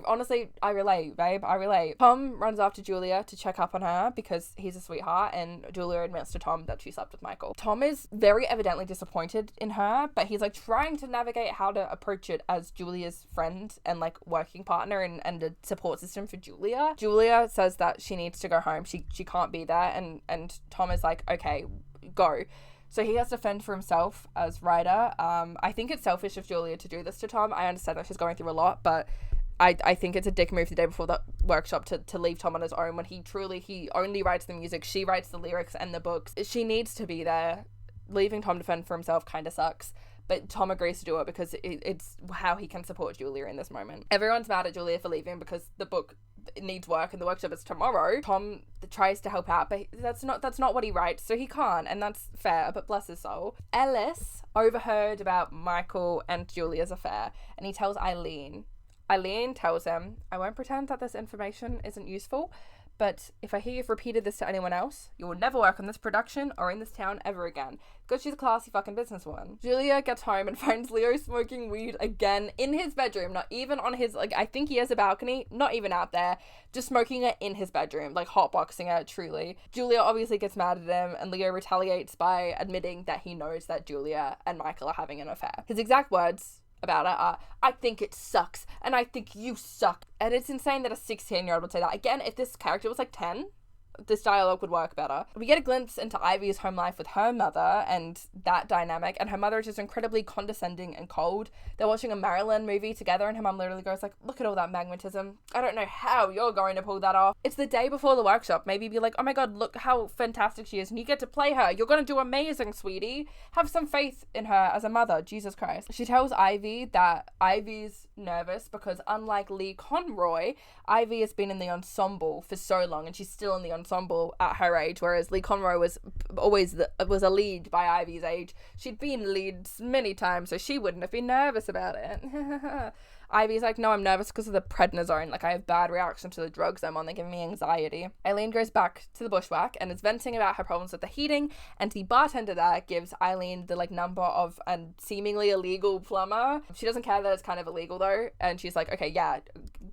relate, babe, I relate. Tom runs after Julia to check up on her because he's a sweetheart, and Julia admits to Tom that she slept with Michael. Tom is very evidently disappointed in her, but he's like trying to navigate how to approach it as Julia's friend and like working partner and a support system for Julia. Julia says that she needs to go home. She can't be there, and Tom is like, okay, go. So he has to fend for himself as writer. I think it's selfish of Julia to do this to Tom. I understand that she's going through a lot, but I think it's a dick move the day before the workshop to leave Tom on his own when he only writes the music, she writes the lyrics and the books. She needs to be there. Leaving Tom to fend for himself kind of sucks. But Tom agrees to do it because it's how he can support Julia in this moment. Everyone's mad at Julia for leaving because the book needs work and the workshop is tomorrow. Tom tries to help out, but that's not what he writes, so he can't, and that's fair, but bless his soul. Ellis overheard about Michael and Julia's affair, and he tells Eileen. Eileen tells him, I won't pretend that this information isn't useful, but if I hear you've repeated this to anyone else, you will never work on this production or in this town ever again. Because she's a classy fucking businesswoman. Julia gets home and finds Leo smoking weed again in his bedroom, not even on his, like, I think he has a balcony, not even out there, just smoking it in his bedroom, like hotboxing it, truly. Julia obviously gets mad at him, and Leo retaliates by admitting that he knows that Julia and Michael are having an affair. His exact words about it I think it sucks, and I think you suck. And it's insane that a 16-year-old would say that. Again, if this character was like 10, this dialogue would work better. We get a glimpse into Ivy's home life with her mother and that dynamic, and her mother is just incredibly condescending and cold. They're watching a Marilyn movie together, and her mom literally goes like, look at all that magnetism. I don't know how you're going to pull that off. It's the day before the workshop. Maybe be like, oh my god, look how fantastic she is, and you get to play her. You're gonna do amazing, sweetie. Have some faith in her as a mother. Jesus Christ. She tells Ivy that Ivy's nervous because unlike Lee Conroy, Ivy has been in the ensemble for so long, and she's still in the ensemble at her age, whereas Lee Conroy was always was a lead by Ivy's age. She'd been leads many times, so she wouldn't have been nervous about it. Ivy's like, no, I'm nervous because of the prednisone. Like, I have bad reaction to the drugs I'm on. They're giving me anxiety. Eileen goes back to the bushwhack and is venting about her problems with the heating, and the bartender there gives Eileen the, like, number of a seemingly illegal plumber. She doesn't care that it's kind of illegal, though, and she's like, okay, yeah,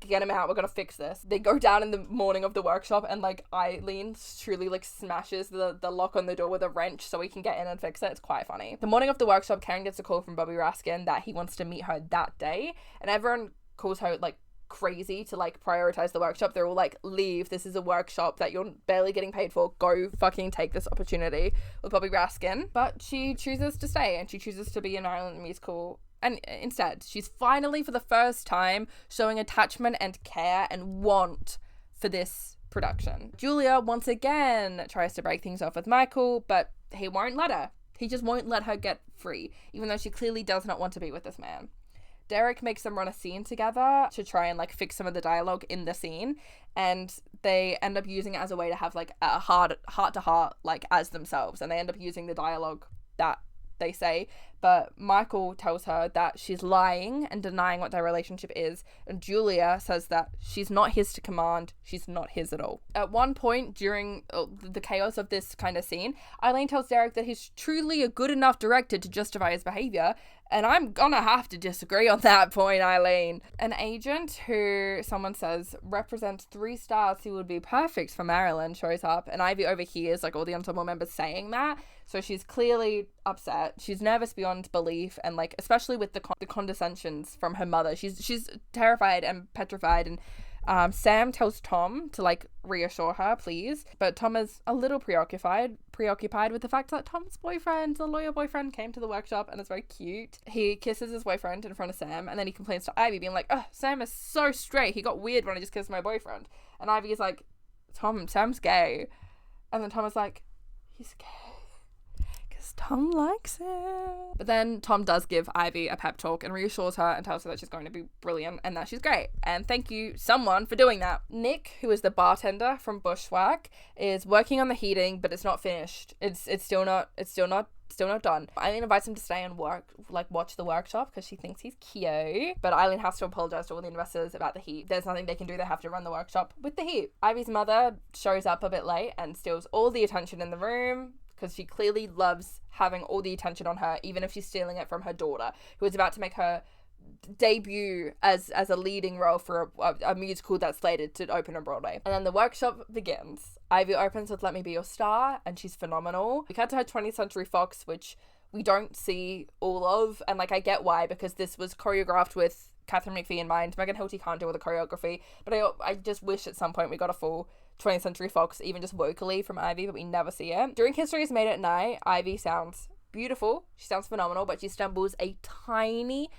get him out. We're gonna fix this. They go down in the morning of the workshop, and, like, Eileen truly, like, smashes the lock on the door with a wrench so he can get in and fix it. It's quite funny. The morning of the workshop, Karen gets a call from Bobby Raskin that he wants to meet her that day, and everyone calls her like crazy to like prioritize the workshop. They're all like, leave, this is a workshop that you're barely getting paid for, go fucking take this opportunity with Bobby Raskin. But she chooses to stay, and she chooses to be an Ireland musical, and instead she's finally for the first time showing attachment and care and want for this production. Julia once again tries to break things off with Michael, but he won't let her. He just won't let her get free, even though she clearly does not want to be with this man. Derek makes them run a scene together to try and like fix some of the dialogue in the scene, and they end up using it as a way to have like a heart to heart like as themselves, and they end up using the dialogue that they say, but Michael tells her that she's lying and denying what their relationship is, and Julia says that she's not his to command, she's not his at all. At one point during the chaos of this kind of scene, Eileen tells Derek that he's truly a good enough director to justify his behavior, and I'm gonna have to disagree on that point, Eileen. An agent who someone says represents 3 stars who would be perfect for Marilyn shows up, and Ivy overhears like all the ensemble members saying that, so she's clearly upset. She's nervous beyond belief, and like especially with the condescensions from her mother, she's terrified and petrified. And Sam tells Tom to like reassure her, please, but Tom is a little preoccupied with the fact that Tom's boyfriend, the lawyer boyfriend, came to the workshop, and it's very cute. He kisses his boyfriend in front of Sam, and then he complains to Ivy, being like, oh, Sam is so straight, he got weird when I just kissed my boyfriend. And Ivy is like, Tom, Sam's gay. And then Tom is like, he's gay because Tom likes it. But then Tom does give Ivy a pep talk and reassures her and tells her that she's going to be brilliant and that she's great. And thank you, someone, for doing that. Nick, who is the bartender from Bushwhack, is working on the heating, but it's not finished. It's still not done. Eileen invites him to stay and watch the workshop because she thinks he's cute. But Eileen has to apologize to all the investors about the heat. There's nothing they can do. They have to run the workshop with the heat. Ivy's mother shows up a bit late and steals all the attention in the room because she clearly loves having all the attention on her, even if she's stealing it from her daughter, who is about to make her debut as a leading role for a musical that's slated to open on Broadway. And then the workshop begins. Ivy opens with Let Me Be Your Star, and she's phenomenal. We cut to her 20th Century Fox, which we don't see all of, and I get why, because this was choreographed with Catherine McPhee in mind. Megan Hilty can't do all the choreography, but I just wish at some point we got a full 20th Century Fox, even just vocally from Ivy, but we never see it. During History Is Made at Night, Ivy sounds beautiful. She sounds phenomenal, but she stumbles a tiny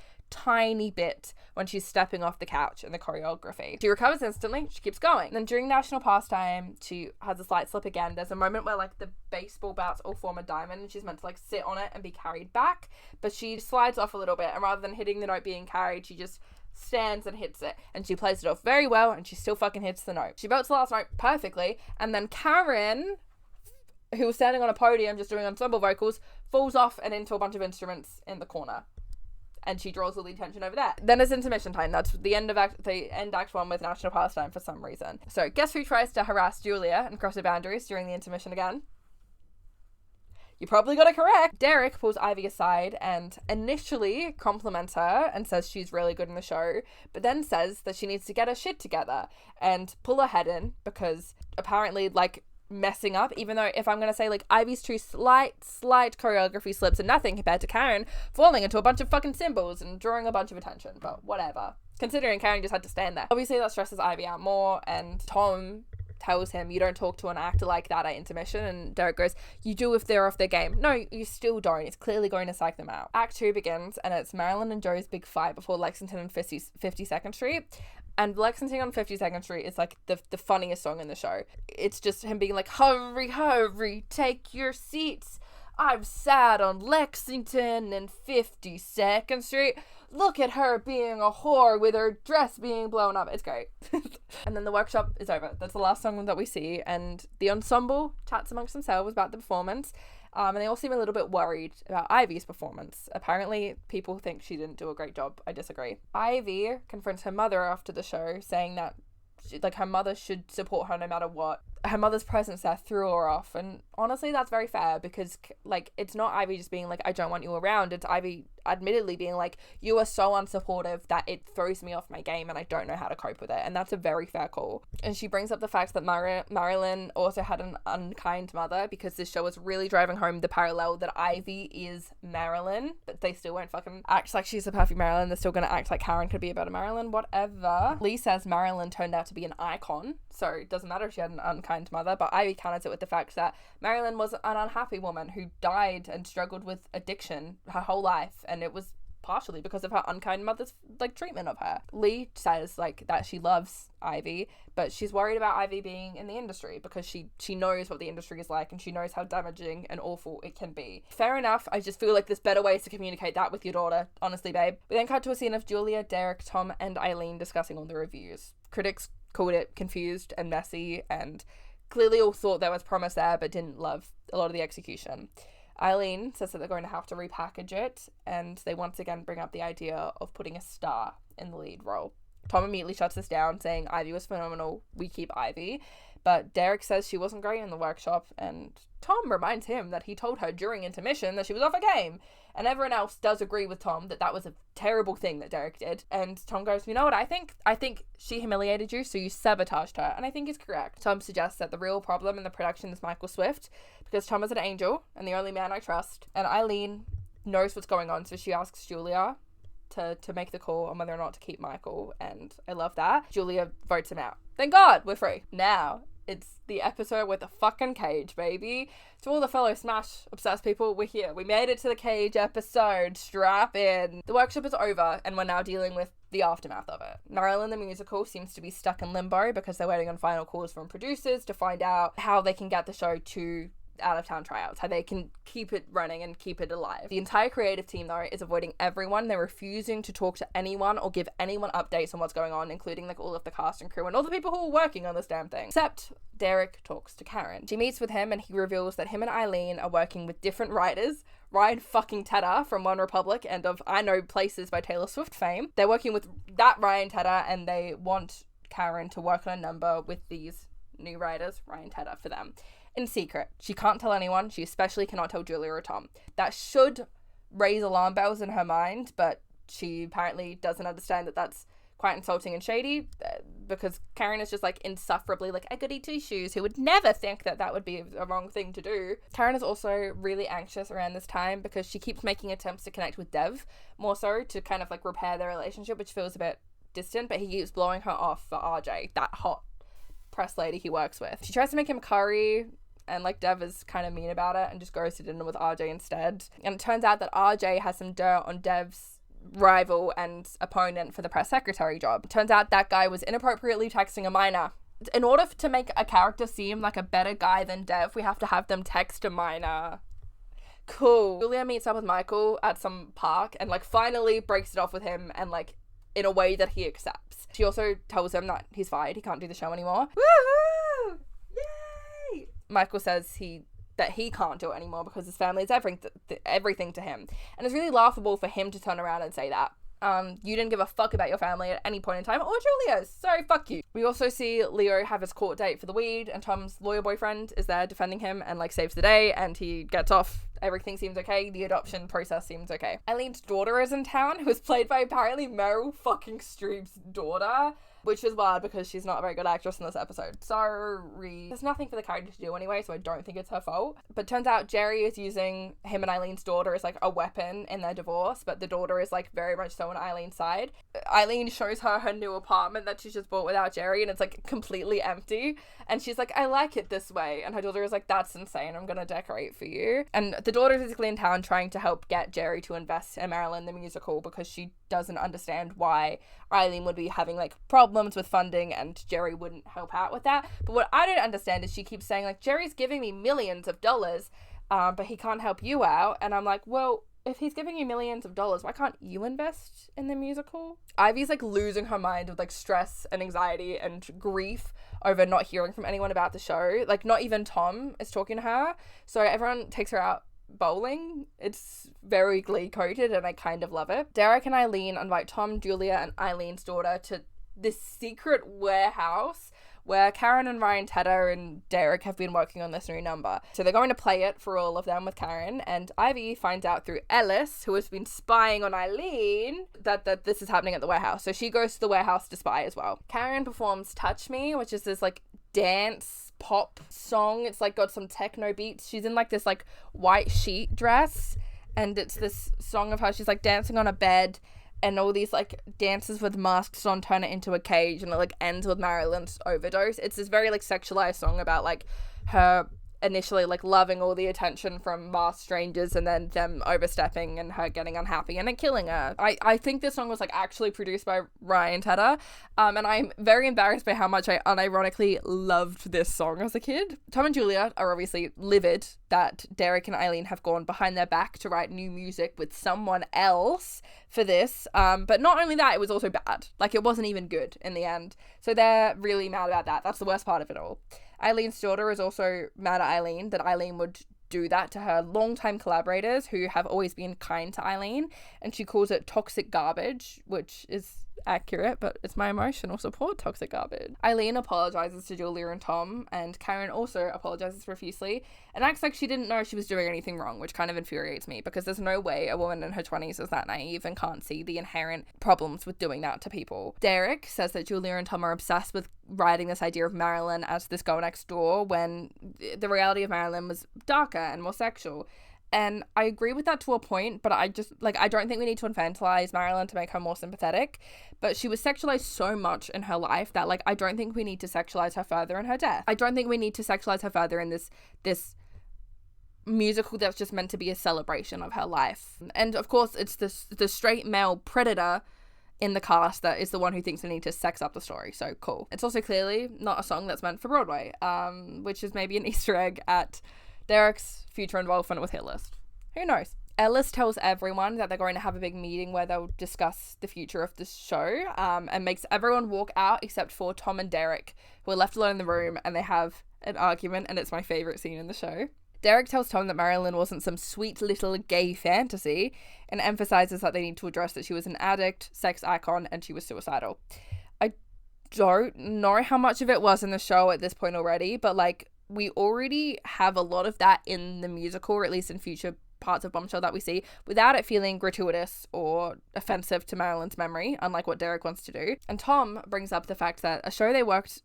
bit when she's stepping off the couch in the choreography. She recovers instantly. She keeps going. And then during National Pastime, she has a slight slip again. There's a moment where the baseball bats all form a diamond and she's meant to sit on it and be carried back, but she slides off a little bit, and rather than hitting the note being carried, she just stands and hits it, and she plays it off very well, and she still fucking hits the note. She belts the last note perfectly, and then Karen, who was standing on a podium just doing ensemble vocals, falls off and into a bunch of instruments in the corner. And she draws all the attention over there. Then it's intermission time. That's the end act 1 with National Pastime for some reason. So guess who tries to harass Julia and cross her boundaries during the intermission again? You probably got it correct. Derek pulls Ivy aside and initially compliments her and says she's really good in the show, but then says that she needs to get her shit together and pull her head in because apparently messing up, even though if I'm gonna say Ivy's two slight choreography slips are nothing compared to Karen falling into a bunch of fucking cymbals and drawing a bunch of attention, but whatever, considering Karen just had to stand there. Obviously that stresses Ivy out more, and Tom tells him, you don't talk to an actor like that at intermission, and Derek goes, you do if they're off their game. No, you still don't. It's clearly going to psych them out. Act 2 begins, and it's Marilyn and Joe's big fight before Lexington and 52nd Street. And Lexington on 52nd Street is the funniest song in the show. It's just him being hurry, hurry, take your seats. I've sat on Lexington and 52nd Street. Look at her being a whore with her dress being blown up. It's great. And then the workshop is over. That's the last song that we see. And the ensemble chats amongst themselves about the performance. And they all seem a little bit worried about Ivy's performance. Apparently, people think she didn't do a great job. I disagree. Ivy confronts her mother after the show, saying that her mother should support her no matter what. Her mother's presence there threw her off, and honestly that's very fair, because it's not Ivy just being I don't want you around. It's Ivy admittedly being you are so unsupportive that it throws me off my game and I don't know how to cope with it, and that's a very fair call. And she brings up the fact that Marilyn also had an unkind mother, because this show is really driving home the parallel that Ivy is Marilyn, but they still won't fucking act like she's a perfect Marilyn. They're still gonna act like Karen could be a better Marilyn, whatever. Lee says Marilyn turned out to be an icon, so it doesn't matter if she had an unkind mother, but Ivy counters it with the fact that Marilyn was an unhappy woman who died and struggled with addiction her whole life, and it was partially because of her unkind mother's treatment of her. Lee says that she loves Ivy, but she's worried about Ivy being in the industry because she knows what the industry is like, and she knows how damaging and awful it can be. Fair enough. I just feel there's better ways to communicate that with your daughter, honestly, babe. We then cut to a scene of Julia, Derek, Tom, and Eileen discussing all the reviews. Critics called it confused and messy, and clearly all thought there was promise there but didn't love a lot of the execution. Eileen says that they're going to have to repackage it, and they once again bring up the idea of putting a star in the lead role. Tom immediately shuts this down, saying Ivy was phenomenal, we keep Ivy. But Derek says she wasn't great in the workshop, and Tom reminds him that he told her during intermission that she was off her game. And everyone else does agree with Tom that that was a terrible thing that Derek did. And Tom goes, you know what I think? I think she humiliated you, so you sabotaged her. And I think he's correct. Tom suggests that the real problem in the production is Michael Swift, because Tom is an angel and the only man I trust. And Eileen knows what's going on, so she asks Julia to make the call on whether or not to keep Michael, and I love that. Julia votes him out. Thank God, we're free. Now, it's the episode with the fucking cage, baby. To all the fellow Smash obsessed people, we're here. We made it to the cage episode. Strap in. The workshop is over, and we're now dealing with the aftermath of it. Marilyn the musical seems to be stuck in limbo because they're waiting on final calls from producers to find out how they can get the show to out-of-town tryouts, how they can keep it running and keep it alive. The entire creative team, though, is avoiding everyone. They're refusing to talk to anyone or give anyone updates on what's going on, including like all of the cast and crew and all the people who are working on this damn thing. Except Derek talks to Karen. She meets with him and he reveals that him and Eileen are working with different writers. Ryan fucking Tedder from One Republic and of I Know Places by Taylor Swift fame. They're working with that Ryan Tedder, and they want Karen to work on a number with these new writers, Ryan Tedder, for them. In secret. She can't tell anyone. She especially cannot tell Julia or Tom. That should raise alarm bells in her mind, but she apparently doesn't understand that that's quite insulting and shady, because Karen is just like insufferably like a goody two-shoes who would never think that that would be a wrong thing to do. Karen is also really anxious around this time because she keeps making attempts to connect with Dev, more so to kind of like repair their relationship, which feels a bit distant, but he keeps blowing her off for RJ, that hot press lady he works with. She tries to make him curry, and like Dev is kind of mean about it and just goes to dinner with RJ instead. And it turns out that RJ has some dirt on Dev's rival and opponent for the press secretary job. It turns out that guy was inappropriately texting a minor. In order to make a character seem like a better guy than Dev, we have to have them text a minor. Cool. Julia meets up with Michael at some park and like finally breaks it off with him, and like in a way that he accepts. She also tells him that he's fired, he can't do the show anymore. Woohoo! Yay! Michael says that he can't do it anymore because his family is everything to him. And it's really laughable for him to turn around and say that. You didn't give a fuck about your family at any point in time, or Julia's, so fuck you. We also see Leo have his court date for the weed, and Tom's lawyer boyfriend is there defending him and like saves the day, and he gets off. Everything seems okay. The adoption process seems okay. Eileen's daughter is in town, who is played by apparently Meryl fucking Streep's daughter, which is wild because she's not a very good actress in this episode. Sorry. There's nothing for the character to do anyway, so I don't think it's her fault. But turns out Jerry is using him and Eileen's daughter as like a weapon in their divorce, but the daughter is like very much so on Eileen's side. Eileen shows her new apartment that she's just bought without Jerry, and it's like completely empty. And she's like, I like it this way. And her daughter is like, that's insane. I'm gonna decorate for you. And the daughter is basically in town trying to help get Jerry to invest in Marilyn the musical because she doesn't understand why Eileen would be having like problems with funding and Jerry wouldn't help out with that. But what I don't understand is she keeps saying like, Jerry's giving me millions of dollars, but he can't help you out. And I'm like, well, if he's giving you millions of dollars, why can't you invest in the musical? Ivy's like losing her mind with like stress and anxiety and grief over not hearing from anyone about the show. Like not even Tom is talking to her. So everyone takes her out bowling. It's very Glee coded and I kind of love it. Derek and Eileen invite Tom, Julia, and Eileen's daughter to this secret warehouse where Karen and Ryan Tedder and Derek have been working on this new number. So they're going to play it for all of them with Karen, and Ivy finds out through Ellis, who has been spying on Eileen, that this is happening at the warehouse. So she goes to the warehouse to spy as well. Karen performs Touch Me, which is this like dance pop song. It's like got some techno beats. She's in like this like white sheet dress, and it's this song of her. She's like dancing on a bed, and all these like dancers with masks on turn it into a cage, and it like ends with Marilyn's overdose. It's this very like sexualized song about like her initially like loving all the attention from masked strangers and then them overstepping and her getting unhappy and then killing her. I think this song was like actually produced by Ryan Tedder, and I'm very embarrassed by how much I unironically loved this song as a kid. Tom and Julia are obviously livid that Derek and Eileen have gone behind their back to write new music with someone else for this, but not only that, it was also bad. Like it wasn't even good in the end, so they're really mad about that. That's the worst part of it all. Eileen's daughter is also mad at Eileen that Eileen would do that to her longtime collaborators who have always been kind to Eileen, and she calls it toxic garbage, which is accurate, but it's my emotional support toxic garbage. Eileen apologizes to Julia and Tom, and Karen also apologizes profusely and acts like she didn't know she was doing anything wrong, which kind of infuriates me because there's no way a woman in her 20s is that naive and can't see the inherent problems with doing that to people. Derek says that Julia and Tom are obsessed with writing this idea of Marilyn as this girl next door when the reality of Marilyn was darker and more sexual. And I agree with that to a point, but I just, like, I don't think we need to infantilize Marilyn to make her more sympathetic. But she was sexualized so much in her life that, like, I don't think we need to sexualize her further in her death. I don't think we need to sexualize her further in this musical that's just meant to be a celebration of her life. And, of course, it's the straight male predator in the cast that is the one who thinks we need to sex up the story. So, cool. It's also clearly not a song that's meant for Broadway, which is maybe an Easter egg at Derek's future involvement with Hit List. Who knows? Ellis tells everyone that they're going to have a big meeting where they'll discuss the future of the show, and makes everyone walk out except for Tom and Derek, who are left alone in the room, and they have an argument, and it's my favourite scene in the show. Derek tells Tom that Marilyn wasn't some sweet little gay fantasy, and emphasises that they need to address that she was an addict, sex icon, and she was suicidal. I don't know how much of it was in the show at this point already, but like, we already have a lot of that in the musical, or at least in future parts of Bombshell that we see, without it feeling gratuitous or offensive to Marilyn's memory, unlike what Derek wants to do. And Tom brings up the fact that a show they worked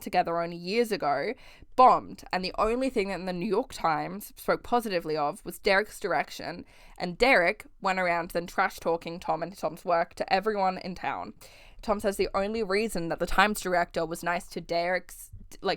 together only years ago bombed, and the only thing that the New York Times spoke positively of was Derek's direction, and Derek went around then trash talking Tom and Tom's work to everyone in town. Tom says the only reason that the Times director was nice to Derek's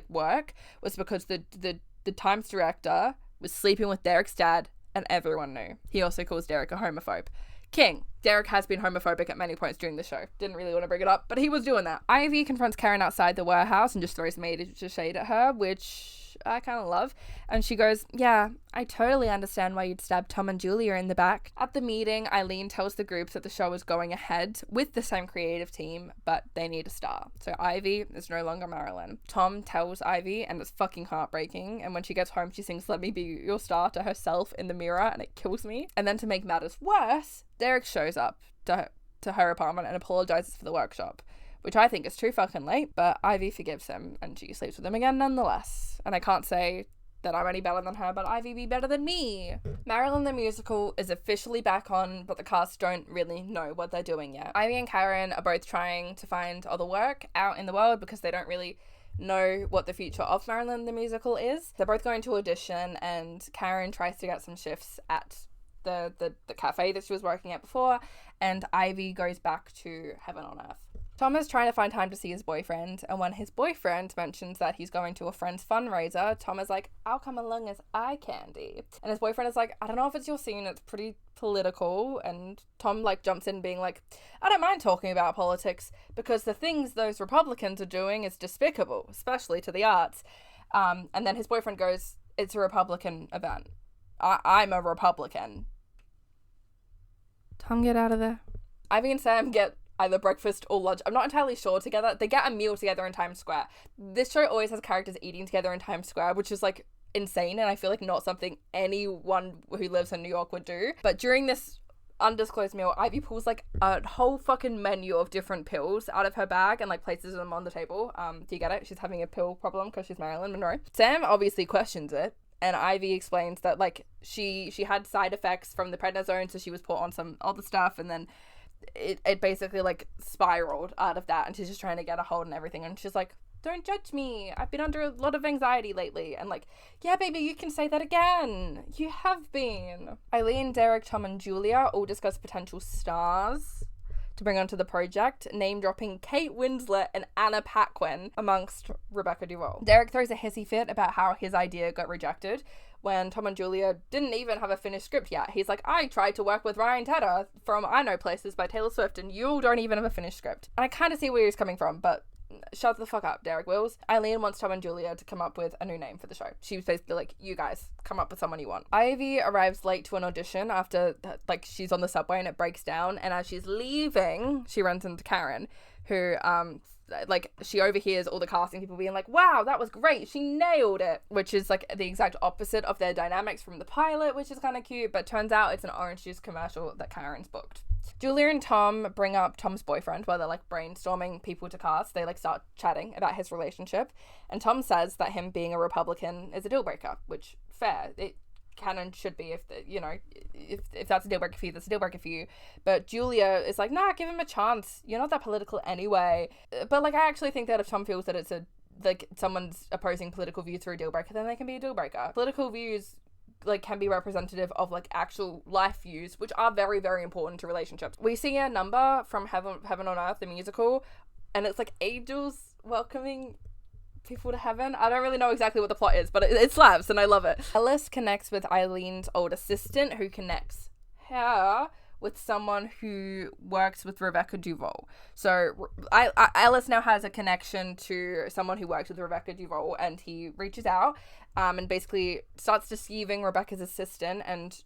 work was because the Times director was sleeping with Derek's dad, and everyone knew. He also calls Derek a homophobe. King. Derek has been homophobic at many points during the show. Didn't really want to bring it up, but he was doing that. Ivy confronts Karen outside the warehouse and just throws major shade at her, which I kind of love. And she goes, yeah, I totally understand why you'd stab Tom and Julia in the back. At the meeting, Eileen tells the groups that the show is going ahead with the same creative team, but they need a star. So Ivy is no longer Marilyn. Tom tells Ivy, and it's fucking heartbreaking, and when she gets home, she sings "Let Me Be Your Star" to herself in the mirror, and it kills me. And then to make matters worse, Derek shows up to her apartment and apologizes for the workshop, which I think is too fucking late, but Ivy forgives him, and she sleeps with him again nonetheless. And I can't say that I'm any better than her, but Ivy be better than me. Marilyn the Musical is officially back on, but the cast don't really know what they're doing yet. Ivy and Karen are both trying to find other work out in the world because they don't really know what the future of Marilyn the Musical is. They're both going to audition, and Karen tries to get some shifts at the cafe that she was working at before, and Ivy goes back to Heaven on Earth. Tom is trying to find time to see his boyfriend, and when his boyfriend mentions that he's going to a friend's fundraiser, Tom is like, I'll come along as eye candy. And his boyfriend is like, I don't know if it's your scene, it's pretty political. And Tom jumps in being like, I don't mind talking about politics because the things those Republicans are doing is despicable, especially to the arts. And then his boyfriend goes, it's a Republican event. I'm a Republican. Tom, get out of there. Ivy and Sam get either breakfast or lunch. I'm not entirely sure together. They get a meal together in Times Square. This show always has characters eating together in Times Square, which is insane, and I feel like not something anyone who lives in New York would do. But during this undisclosed meal, Ivy pulls a whole fucking menu of different pills out of her bag and places them on the table. Do you get it? She's having a pill problem because she's Marilyn Monroe. Sam obviously questions it, and Ivy explains that she had side effects from the prednisone, so she was put on some other stuff, and then it basically spiraled out of that, and she's just trying to get a hold on everything, and she's like, don't judge me, I've been under a lot of anxiety lately. And yeah, baby, you can say that again, you have been. Eileen, Derek, Tom and Julia all discuss potential stars to bring onto the project, name dropping Kate Winslet and Anna Paquin amongst Rebecca Duvall. Derek throws a hissy fit about how his idea got rejected when Tom and Julia didn't even have a finished script yet. He's like, I tried to work with Ryan Tedder from I Know Places by Taylor Swift, and you don't even have a finished script. And I kind of see where he's coming from, but shut the fuck up, Derek Wills. Eileen wants Tom and Julia to come up with a new name for the show. She was basically like, you guys, come up with someone you want. Ivy arrives late to an audition after, she's on the subway and it breaks down, and as she's leaving, she runs into Karen, who, she overhears all the casting people being like, wow, that was great, she nailed it, which is the exact opposite of their dynamics from the pilot, which is kind of cute, but turns out it's an orange juice commercial that Karen's booked. Julia and Tom bring up Tom's boyfriend while they're brainstorming people to cast. They start chatting about his relationship, and Tom says that him being a Republican is a deal breaker, which fair, it can and should be. If that's a deal breaker for you, that's a deal breaker for you. But Julia is like, nah, give him a chance, you're not that political anyway. But I actually think that if Tom feels that it's someone's opposing political views are a deal breaker, then they can be a deal breaker. Political views can be representative of actual life views, which are very, very important to relationships. We see a number from Heaven on Earth, the musical, and it's angels welcoming people to heaven. I don't really know exactly what the plot is, but it slaps and I love it. Ellis connects with Eileen's old assistant, who connects her with someone who works with Rebecca Duvall. So Ellis now has a connection to someone who works with Rebecca Duvall, and he reaches out and basically starts deceiving Rebecca's assistant and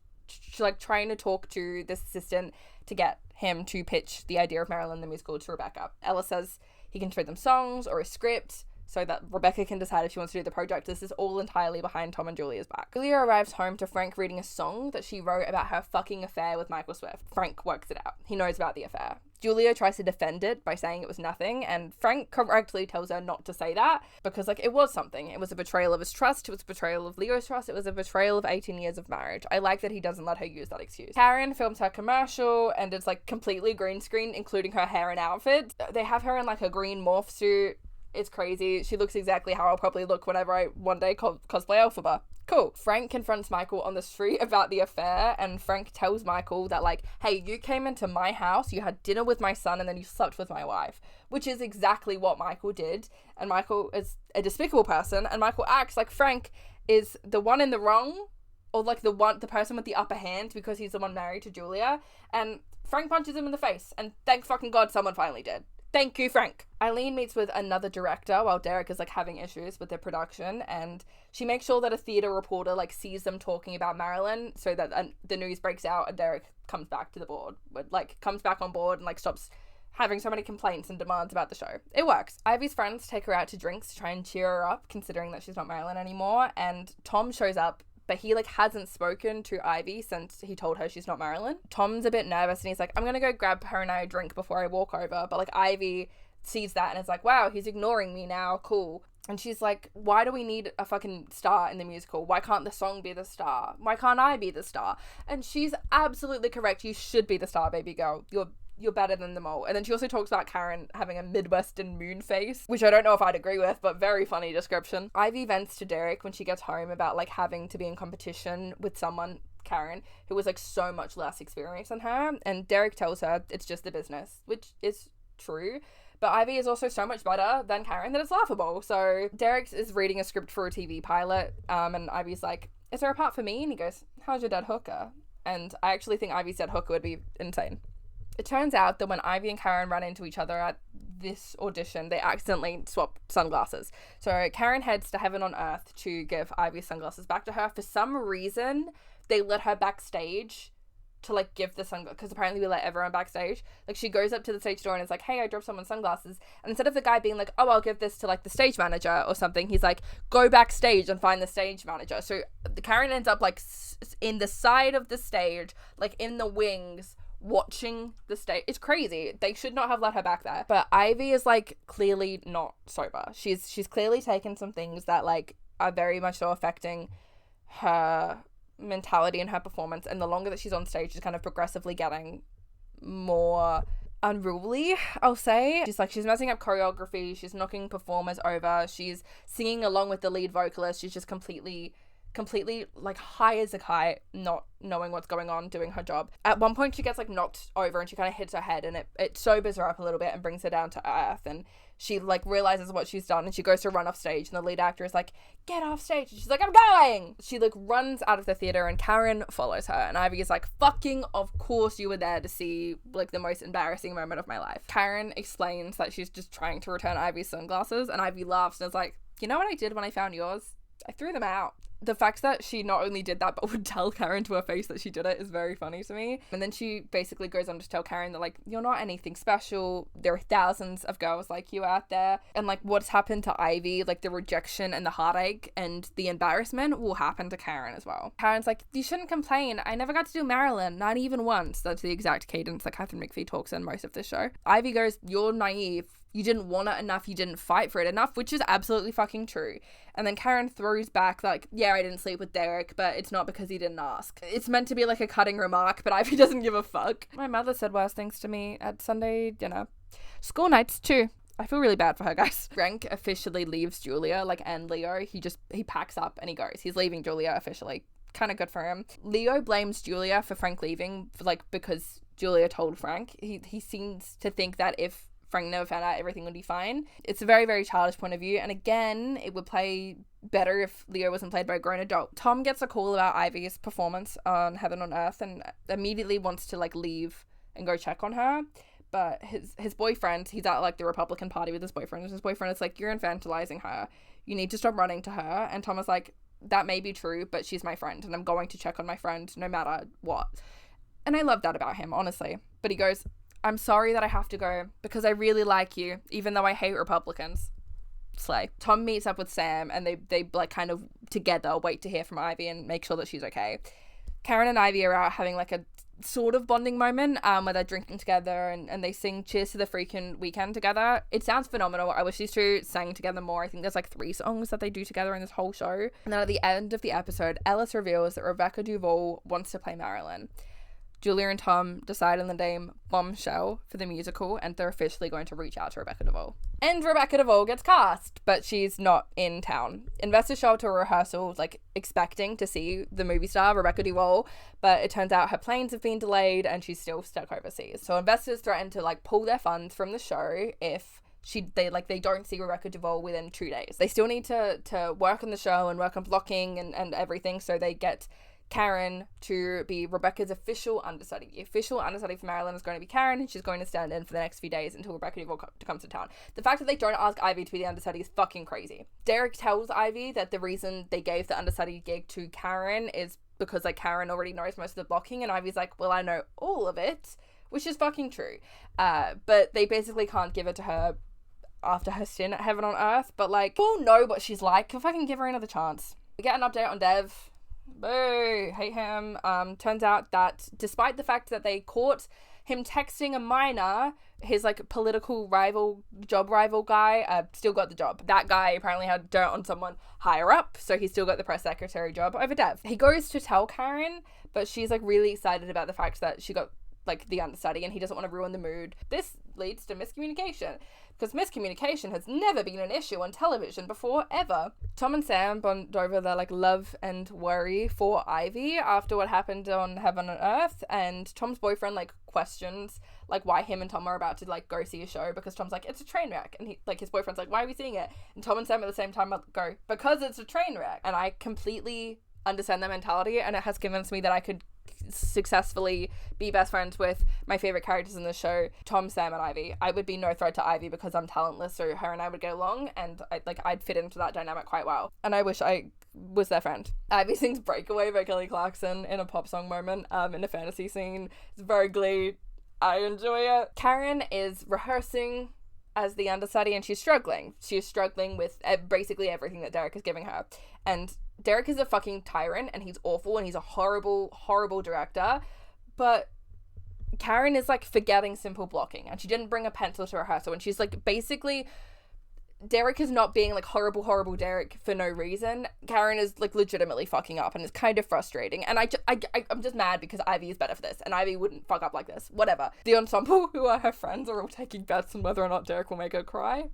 like trying to talk to this assistant to get him to pitch the idea of Marilyn the musical to Rebecca. Ellis says he can trade them songs or a script so that Rebecca can decide if she wants to do the project. This is all entirely behind Tom and Julia's back. Julia arrives home to Frank reading a song that she wrote about her fucking affair with Michael Swift. Frank works it out. He knows about the affair. Julia tries to defend it by saying it was nothing, and Frank correctly tells her not to say that because, like, it was something. It was a betrayal of his trust. It was a betrayal of Leo's trust. It was a betrayal of 18 years of marriage. I like that he doesn't let her use that excuse. Karen films her commercial, and it's, like, completely green screen, including her hair and outfit. They have her in, like, a green morph suit. It's crazy. She looks exactly how I'll probably look whenever I one day cosplay Elphaba. Cool. Frank confronts Michael on the street about the affair, and Frank tells Michael that, like, hey, you came into my house, you had dinner with my son, and then you slept with my wife, which is exactly what Michael did. And Michael is a despicable person, and Michael acts like Frank is the one in the wrong, or like the person with the upper hand because he's the one married to Julia, and Frank punches him in the face, and thank fucking God someone finally did. Thank you, Frank. Eileen meets with another director while Derek is, like, having issues with the production, and she makes sure that a theatre reporter, like, sees them talking about Marilyn so that the news breaks out and Derek comes back to the board, comes back on board and, like, stops having so many complaints and demands about the show. It works. Ivy's friends take her out to drinks to try and cheer her up, considering that she's not Marilyn anymore, and Tom shows up, but he, like, hasn't spoken to Ivy since he told her she's not Marilyn. Tom's a bit nervous, and he's like, I'm gonna go grab her and I a drink before I walk over. But, like, Ivy sees that and is like, wow, he's ignoring me now, cool. And she's like, why do we need a fucking star in the musical? Why can't the song be the star? Why can't I be the star? And she's absolutely correct. You should be the star, baby girl. You're better than them all. And then she also talks about Karen having a Midwestern moon face, which I don't know if I'd agree with, but very funny description. Ivy vents to Derek when she gets home about, like, having to be in competition with someone, Karen, who was, like, so much less experienced than her. And Derek tells her it's just a business, which is true. But Ivy is also so much better than Karen that it's laughable. So Derek is reading a script for a TV pilot, and Ivy's like, is there a part for me? And he goes, how's your dad hooker? And I actually think Ivy said hooker would be insane. It turns out that when Ivy and Karen run into each other at this audition, they accidentally swap sunglasses. So Karen heads to Heaven on Earth to give Ivy's sunglasses back to her. For some reason, they let her backstage to, like, give the sunglasses, because apparently we let everyone backstage. Like, she goes up to the stage door and is like, hey, I dropped someone's sunglasses. And instead of the guy being like, oh, I'll give this to, like, the stage manager or something, he's like, go backstage and find the stage manager. So Karen ends up, like, in the side of the stage, like, in the wings, watching the stage. It's crazy. They should not have let her back there. But Ivy is, like, clearly not sober. She's clearly taken some things that, like, are very much so affecting her mentality and her performance, and the longer that she's on stage, she's kind of progressively getting more unruly, I'll say. She's messing up choreography, she's knocking performers over, she's singing along with the lead vocalist, she's just completely like high as a kite, not knowing what's going on, doing her job. At one point she gets, like, knocked over and she kind of hits her head, and it sobers her up a little bit and brings her down to earth, and she, like, realizes what she's done, and she goes to run off stage, and the lead actor is like, get off stage, and she's like, I'm going! She, like, runs out of the theater, and Karen follows her, and Ivy is like, fucking of course you were there to see, like, the most embarrassing moment of my life. Karen explains that she's just trying to return Ivy's sunglasses, and Ivy laughs and is like, you know what I did when I found yours? I threw them out. The fact that she not only did that but would tell Karen to her face that she did it is very funny to me. And then she basically goes on to tell Karen that, like, you're not anything special. There are thousands of girls like you out there. And, like, what's happened to Ivy, like, the rejection and the heartache and the embarrassment will happen to Karen as well. Karen's like, you shouldn't complain. I never got to do Marilyn, not even once. That's the exact cadence that Catherine McPhee talks in most of this show. Ivy goes, you're naive. You didn't want it enough, you didn't fight for it enough, which is absolutely fucking true. And then Karen throws back, like, yeah, I didn't sleep with Derek, but it's not because he didn't ask. It's meant to be, like, a cutting remark, but Ivy doesn't give a fuck. My mother said worse things to me at Sunday dinner. School nights, too. I feel really bad for her, guys. Frank officially leaves Julia, like, and Leo. He packs up and he goes. He's leaving Julia officially. Kind of good for him. Leo blames Julia for Frank leaving, like, because Julia told Frank. He seems to think that if Frank never found out, everything would be fine. It's a very, very childish point of view. And again, it would play better if Leo wasn't played by a grown adult. Tom gets a call about Ivy's performance on Heaven on Earth and immediately wants to like leave and go check on her. But his boyfriend, he's at like the Republican Party with his boyfriend, and his boyfriend is like, you're infantilizing her. You need to stop running to her. And Tom is like, that may be true, but she's my friend and I'm going to check on my friend no matter what. And I love that about him, honestly. But he goes, I'm sorry that I have to go because I really like you, even though I hate Republicans. Slay. Tom meets up with Sam and they like kind of together wait to hear from Ivy and make sure that she's okay. Karen and Ivy are out having like a sort of bonding moment where they're drinking together and they sing Cheers to the Freaking Weekend together. It sounds phenomenal. I wish these two sang together more. I think there's like 3 songs that they do together in this whole show. And then at the end of the episode, Ellis reveals that Rebecca Duvall wants to play Marilyn. Julia and Tom decide on the name Bombshell for the musical, and they're officially going to reach out to Rebecca Duvall. And Rebecca Duvall gets cast, but she's not in town. Investors show up to a rehearsal, like, expecting to see the movie star, Rebecca Duvall, but it turns out her planes have been delayed and she's still stuck overseas. So investors threaten to, like, pull their funds from the show if they don't see Rebecca Duvall within 2 days. They still need to work on the show and work on blocking and everything, so they get Karen to be Rebecca's official understudy. The official understudy for Marilyn is going to be Karen, and she's going to stand in for the next few days until Rebecca Duvall comes to town. The fact that they don't ask Ivy to be the understudy is fucking crazy. Derek tells Ivy that the reason they gave the understudy gig to Karen is because, like, Karen already knows most of the blocking, and Ivy's like, well, I know all of it, which is fucking true. But they basically can't give it to her after her stint at Heaven on Earth, but, like, we'll know what she's like if I can give her another chance. We get an update on Dev. Boo, hate him. Turns out that despite the fact that they caught him texting a minor, his like political rival, job rival guy, still got the job. That guy apparently had dirt on someone higher up, so he still got the press secretary job over Dev. He goes to tell Karen, but she's like really excited about the fact that she got like the understudy and he doesn't want to ruin the mood. This leads to miscommunication, because miscommunication has never been an issue on television before, ever. Tom and Sam bond over their like love and worry for Ivy after what happened on Heaven on Earth, and Tom's boyfriend like questions like why him and Tom are about to like go see a show, because Tom's like, it's a train wreck, and he like his boyfriend's like, why are we seeing it? And Tom and Sam at the same time go, because it's a train wreck. And I completely understand that mentality, and it has convinced me that I could successfully be best friends with my favorite characters in the show, Tom, Sam, and Ivy. I would be no threat to Ivy because I'm talentless, so her and I would get along, and I'd fit into that dynamic quite well, and I wish I was their friend. Ivy sings Breakaway by Kelly Clarkson in a pop song moment in a fantasy scene. It's very Glee. I enjoy it. Karen is rehearsing as the understudy, and she's struggling. She's struggling with basically everything that Derek is giving her, and Derek is a fucking tyrant, and he's awful, and he's a horrible, horrible director, but Karen is, like, forgetting simple blocking, and she didn't bring a pencil to rehearsal, and she's, like, basically, Derek is not being, like, horrible, horrible Derek for no reason. Karen is, like, legitimately fucking up, and it's kind of frustrating, and I'm just mad because Ivy is better for this, and Ivy wouldn't fuck up like this. Whatever. The ensemble, who are her friends, are all taking bets on whether or not Derek will make her cry.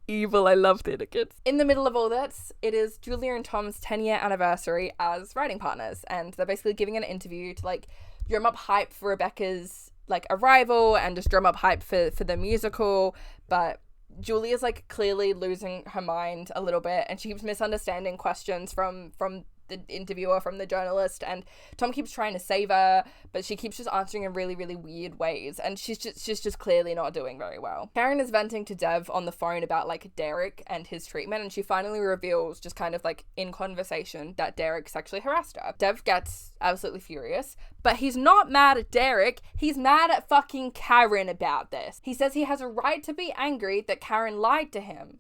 Evil. I love theatre kids. In the middle of all this, it is Julia and Tom's 10-year anniversary as writing partners, and they're basically giving an interview to like drum up hype for Rebecca's like arrival and just drum up hype for the musical. But Julia's like clearly losing her mind a little bit, and she keeps misunderstanding questions from the interviewer, from the journalist, and Tom keeps trying to save her, but she keeps just answering in really, really weird ways, and she's just clearly not doing very well. Karen is venting to Dev on the phone about like Derek and his treatment, and she finally reveals, just kind of like in conversation, that Derek sexually harassed her. Dev gets absolutely furious, but he's not mad at Derek, he's mad at fucking Karen about this. He says he has a right to be angry that Karen lied to him.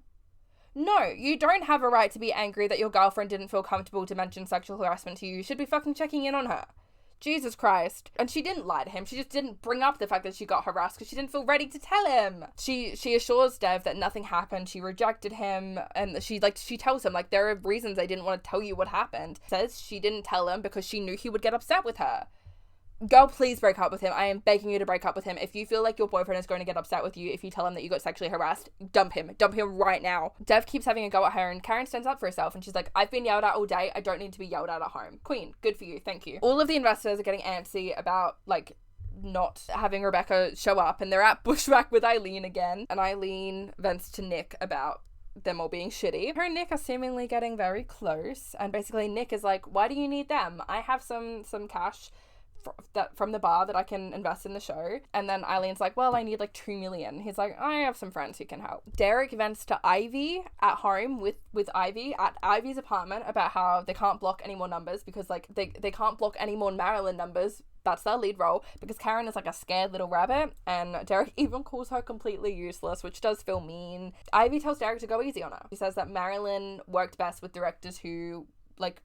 No, you don't have a right to be angry that your girlfriend didn't feel comfortable to mention sexual harassment to you. You should be fucking checking in on her. Jesus Christ. And she didn't lie to him. She just didn't bring up the fact that she got harassed because she didn't feel ready to tell him. She assures Dev that nothing happened. She rejected him, and she tells him, like, there are reasons I didn't want to tell you what happened. Says she didn't tell him because she knew he would get upset with her. Girl, please break up with him. I am begging you to break up with him. If you feel like your boyfriend is going to get upset with you if you tell him that you got sexually harassed, dump him. Dump him right now. Dev keeps having a go at her, and Karen stands up for herself, and she's like, I've been yelled at all day. I don't need to be yelled at home. Queen, good for you. Thank you. All of the investors are getting antsy about, like, not having Rebecca show up, and they're at Bushwhack with Eileen again, and Eileen vents to Nick about them all being shitty. Her and Nick are seemingly getting very close, and basically Nick is like, why do you need them? I have some cash from the bar that I can invest in the show. And then Eileen's like, well, I need like 2 million. He's like, I have some friends who can help. Derek vents to Ivy at home with Ivy at Ivy's apartment about how they can't block any more numbers because like they can't block any more Marilyn numbers. That's their lead role, because Karen is like a scared little rabbit, and Derek even calls her completely useless, which does feel mean. Ivy tells Derek to go easy on her. She says that Marilyn worked best with directors who like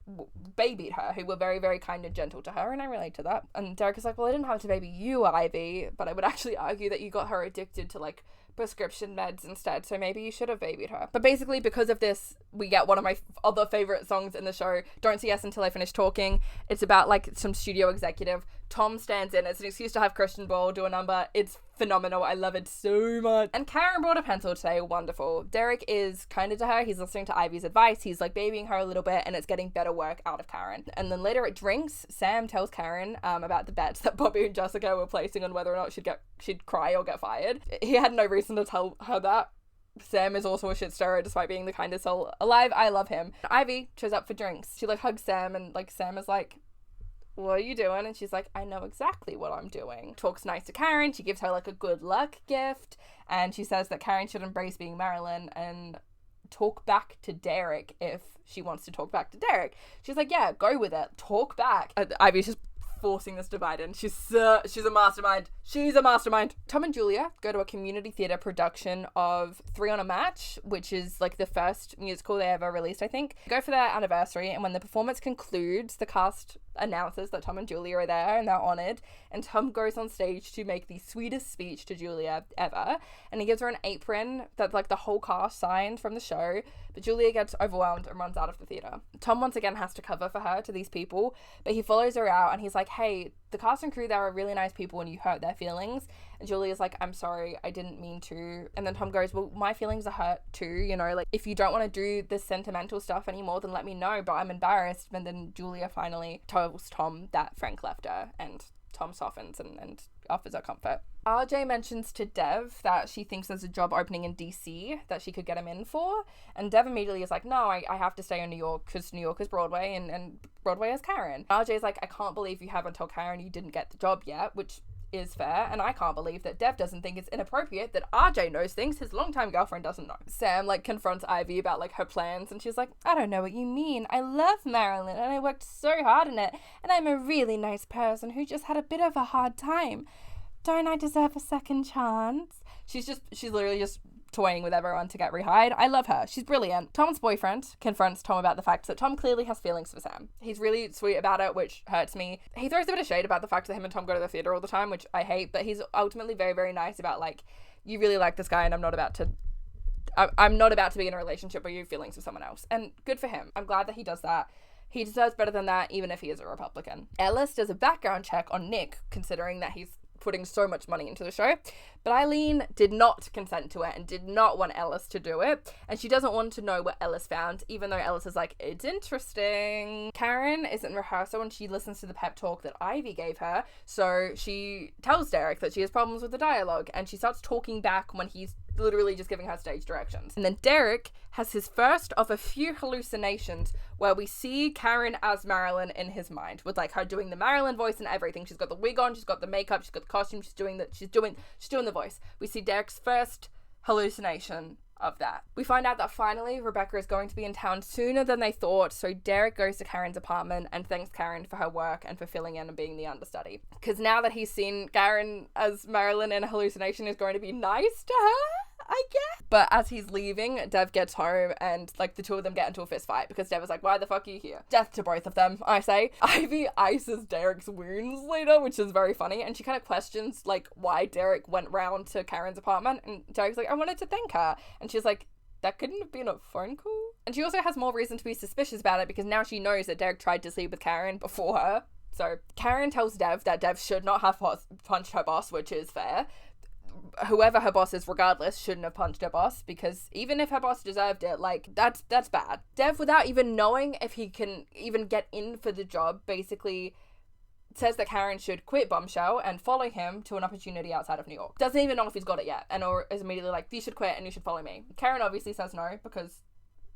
babied her, who were very, very kind and gentle to her, and I relate to that. And Derek is like, well, I didn't have to baby you, Ivy, but I would actually argue that you got her addicted to like prescription meds instead, so maybe you should have babied her. But basically, because of this, we get one of my other favorite songs in the show, Don't Say Yes Until I Finish Talking. It's about like some studio executive. Tom stands in. It's an excuse to have Christian Bale do a number. It's phenomenal. I love it so much. And Karen brought a pencil today. Wonderful. Derek is kinder to her. He's listening to Ivy's advice. He's like babying her a little bit, and it's getting better work out of Karen. And then later at drinks, Sam tells Karen about the bets that Bobby and Jessica were placing on whether or not she'd cry or get fired. He had no reason to tell her that. Sam is also a shit stirrer despite being the kindest soul alive. I love him. Ivy shows up for drinks. She like hugs Sam, and like Sam is like, what are you doing? And she's like, I know exactly what I'm doing. Talks nice to Karen. She gives her like a good luck gift, and she says that Karen should embrace being Marilyn and talk back to Derek if she wants to talk back to Derek. She's like, yeah, go with it. Talk back. Ivy's just forcing this divide in. She's a mastermind. She's a mastermind. Tom and Julia go to a community theatre production of Three on a Match, which is like the first musical they ever released, I think. They go for their anniversary, and when the performance concludes, the cast announces that Tom and Julia are there and they're honoured, and Tom goes on stage to make the sweetest speech to Julia ever, and he gives her an apron that like the whole cast signed from the show, but Julia gets overwhelmed and runs out of the theatre. Tom once again has to cover for her to these people, but he follows her out and he's like, hey, the cast and crew there are really nice people and you hurt their feelings. And Julia's like, I'm sorry, I didn't mean to. And then Tom goes, well, my feelings are hurt too, you know, like if you don't want to do this sentimental stuff anymore, then let me know, but I'm embarrassed. And then Julia finally tells Tom that Frank left her, and Tom softens and offers her comfort. RJ mentions to Dev that she thinks there's a job opening in DC that she could get him in for, and Dev immediately is like, no, I have to stay in New York because New York is Broadway and Broadway is Karen. RJ's like, I can't believe you haven't told Karen you didn't get the job yet, which is fair, and I can't believe that Dev doesn't think it's inappropriate that RJ knows things his longtime girlfriend doesn't know. Sam like confronts Ivy about like her plans, and she's like, I don't know what you mean. I love Marilyn and I worked so hard in it, and I'm a really nice person who just had a bit of a hard time. Don't I deserve a second chance? She's literally just toying with everyone to get rehired. I love her. She's brilliant. Tom's boyfriend confronts Tom about the fact that Tom clearly has feelings for Sam. He's really sweet about it, which hurts me. He throws a bit of shade about the fact that him and Tom go to the theater all the time, which I hate, but he's ultimately very, very nice about like, you really like this guy and I'm not about to be in a relationship where you have feelings for someone else. And good for him. I'm glad that he does that. He deserves better than that, even if he is a Republican. Ellis does a background check on Nick, considering that he's putting so much money into the show, but Eileen did not consent to it and did not want Ellis to do it, and she doesn't want to know what Ellis found, even though Ellis is like, it's interesting. Karen is in rehearsal and she listens to the pep talk that Ivy gave her, so she tells Derek that she has problems with the dialogue, and she starts talking back when he's literally just giving her stage directions. And then Derek has his first of a few hallucinations where we see Karen as Marilyn in his mind, with like her doing the Marilyn voice and everything. She's got the wig on, she's got the makeup, she's got the costume, she's doing the voice. We see Derek's first hallucination of that. We find out that finally Rebecca is going to be in town sooner than they thought, so Derek goes to Karen's apartment and thanks Karen for her work and for filling in and being the understudy. Because now that he's seen Karen as Marilyn in a hallucination, is going to be nice to her, I guess. But as he's leaving, Dev gets home and like the two of them get into a fist fight because Dev is like, why the fuck are you here? Death to both of them, I say. Ivy ices Derek's wounds later, which is very funny, and she kind of questions like why Derek went round to Karen's apartment, and Derek's like, I wanted to thank her, and she's like, that couldn't have been a phone call? And she also has more reason to be suspicious about it because now she knows that Derek tried to sleep with Karen before her. So Karen tells Dev that Dev should not have punched her boss, which is fair. Whoever her boss is, regardless, shouldn't have punched her boss, because even if her boss deserved it, like, that's bad. Dev, without even knowing if he can even get in for the job, basically says that Karen should quit Bombshell and follow him to an opportunity outside of New York. Doesn't even know if he's got it yet, and or is immediately like, you should quit and you should follow me. Karen obviously says no, because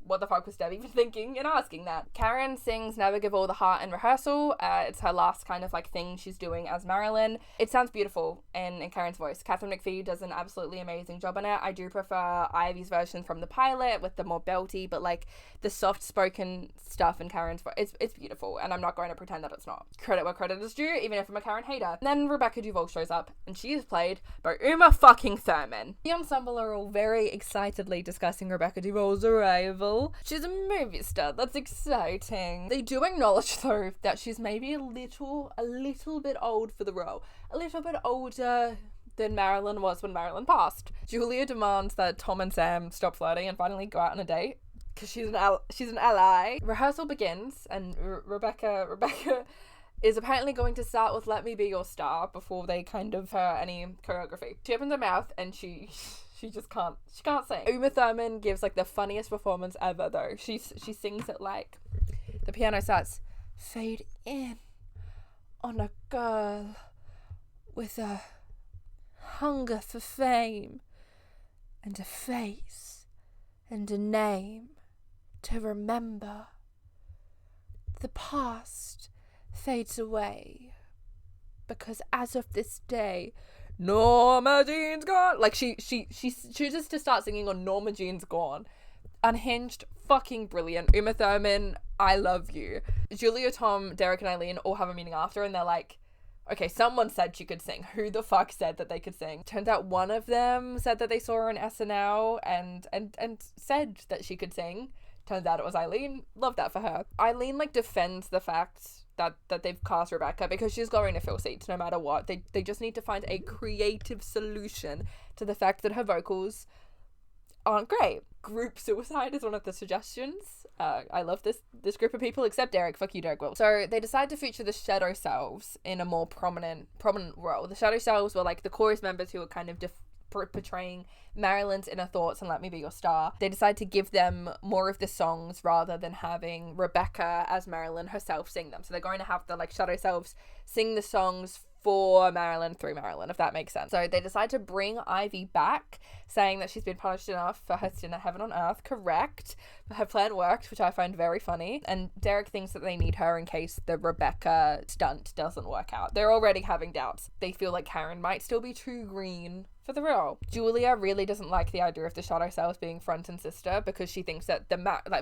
what the fuck was Deb even thinking in asking that? Karen sings Never Give All the Heart in rehearsal. It's her last kind of like thing she's doing as Marilyn. It sounds beautiful in Karen's voice. Catherine McPhee does an absolutely amazing job on it. I do prefer Ivy's version from the pilot with the more belty, but like the soft spoken stuff in Karen's voice. It's beautiful, and I'm not going to pretend that it's not. Credit where credit is due, even if I'm a Karen hater. And then Rebecca Duvall shows up, and she is played by Uma fucking Thurman. The ensemble are all very excitedly discussing Rebecca Duvall's arrival. She's a movie star. That's exciting. They do acknowledge, though, that she's maybe a little bit old for the role. A little bit older than Marilyn was when Marilyn passed. Julia demands that Tom and Sam stop flirting and finally go out on a date, because she's an ally. Rehearsal begins, and Rebecca is apparently going to start with Let Me Be Your Star before they kind of any choreography. She opens her mouth and she just can't sing. Uma Thurman gives like the funniest performance ever, though. She sings it like, the piano starts, fade in on a girl with a hunger for fame and a face and a name to remember. The past fades away because as of this day, Norma Jean's gone. Like she chooses to start singing on Norma Jean's Gone. Unhinged, fucking brilliant. Uma Thurman, I love you. Julia, Tom, Derek, and Eileen all have a meeting after, and they're like, okay, someone said she could sing. Who the fuck said that they could sing? Turns out one of them said that they saw her on SNL and said that she could sing. Turns out it was Eileen. Love that for her. Eileen like defends the fact that they've cast Rebecca because she's going to fill seats no matter what. They just need to find a creative solution to the fact that her vocals aren't great. Group suicide is one of the suggestions. I love this group of people, except Derek. Fuck you, Derek Will. So they decide to feature the Shadow Selves in a more prominent role. The Shadow Selves were like the chorus members who were kind of portraying Marilyn's inner thoughts and Let Me Be Your Star. They decide to give them more of the songs rather than having Rebecca as Marilyn herself sing them. So they're going to have the like Shadow Selves sing the songs for Marilyn through Marilyn, if that makes sense. So they decide to bring Ivy back, saying that she's been punished enough for her stint at Heaven on Earth. Correct. Her plan worked, which I find very funny. And Derek thinks that they need her in case the Rebecca stunt doesn't work out. They're already having doubts. They feel like Karen might still be too green for the role. Julia really doesn't like the idea of the Shadow Selves being front and sister because she thinks that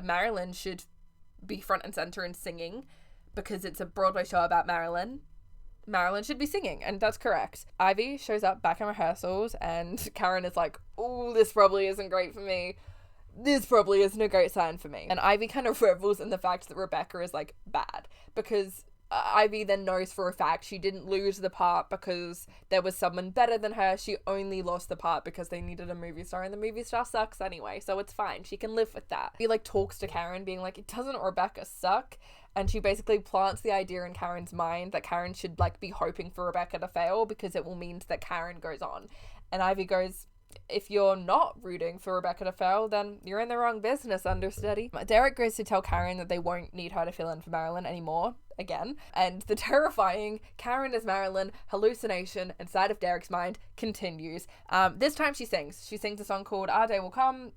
Marilyn should be front and center in singing because it's a Broadway show about Marilyn. Marilyn should be singing, and that's correct. Ivy shows up back in rehearsals, and Karen is like, oh, this probably isn't great for me. This probably isn't a great sign for me. And Ivy kind of revels in the fact that Rebecca is, like, bad, because Ivy then knows for a fact she didn't lose the part because there was someone better than her. She only lost the part because they needed a movie star, and the movie star sucks anyway, so it's fine. She can live with that. He, like, talks to Karen, being like, doesn't Rebecca suck? And she basically plants the idea in Karen's mind that Karen should, like, be hoping for Rebecca to fail because it will mean that Karen goes on. And Ivy goes, if you're not rooting for Rebecca to fail, then you're in the wrong business, understudy. Derek goes to tell Karen that they won't need her to fill in for Marilyn anymore, again. And the terrifying Karen as Marilyn hallucination inside of Derek's mind continues. This time she sings. She sings a song called Our Day Will Come.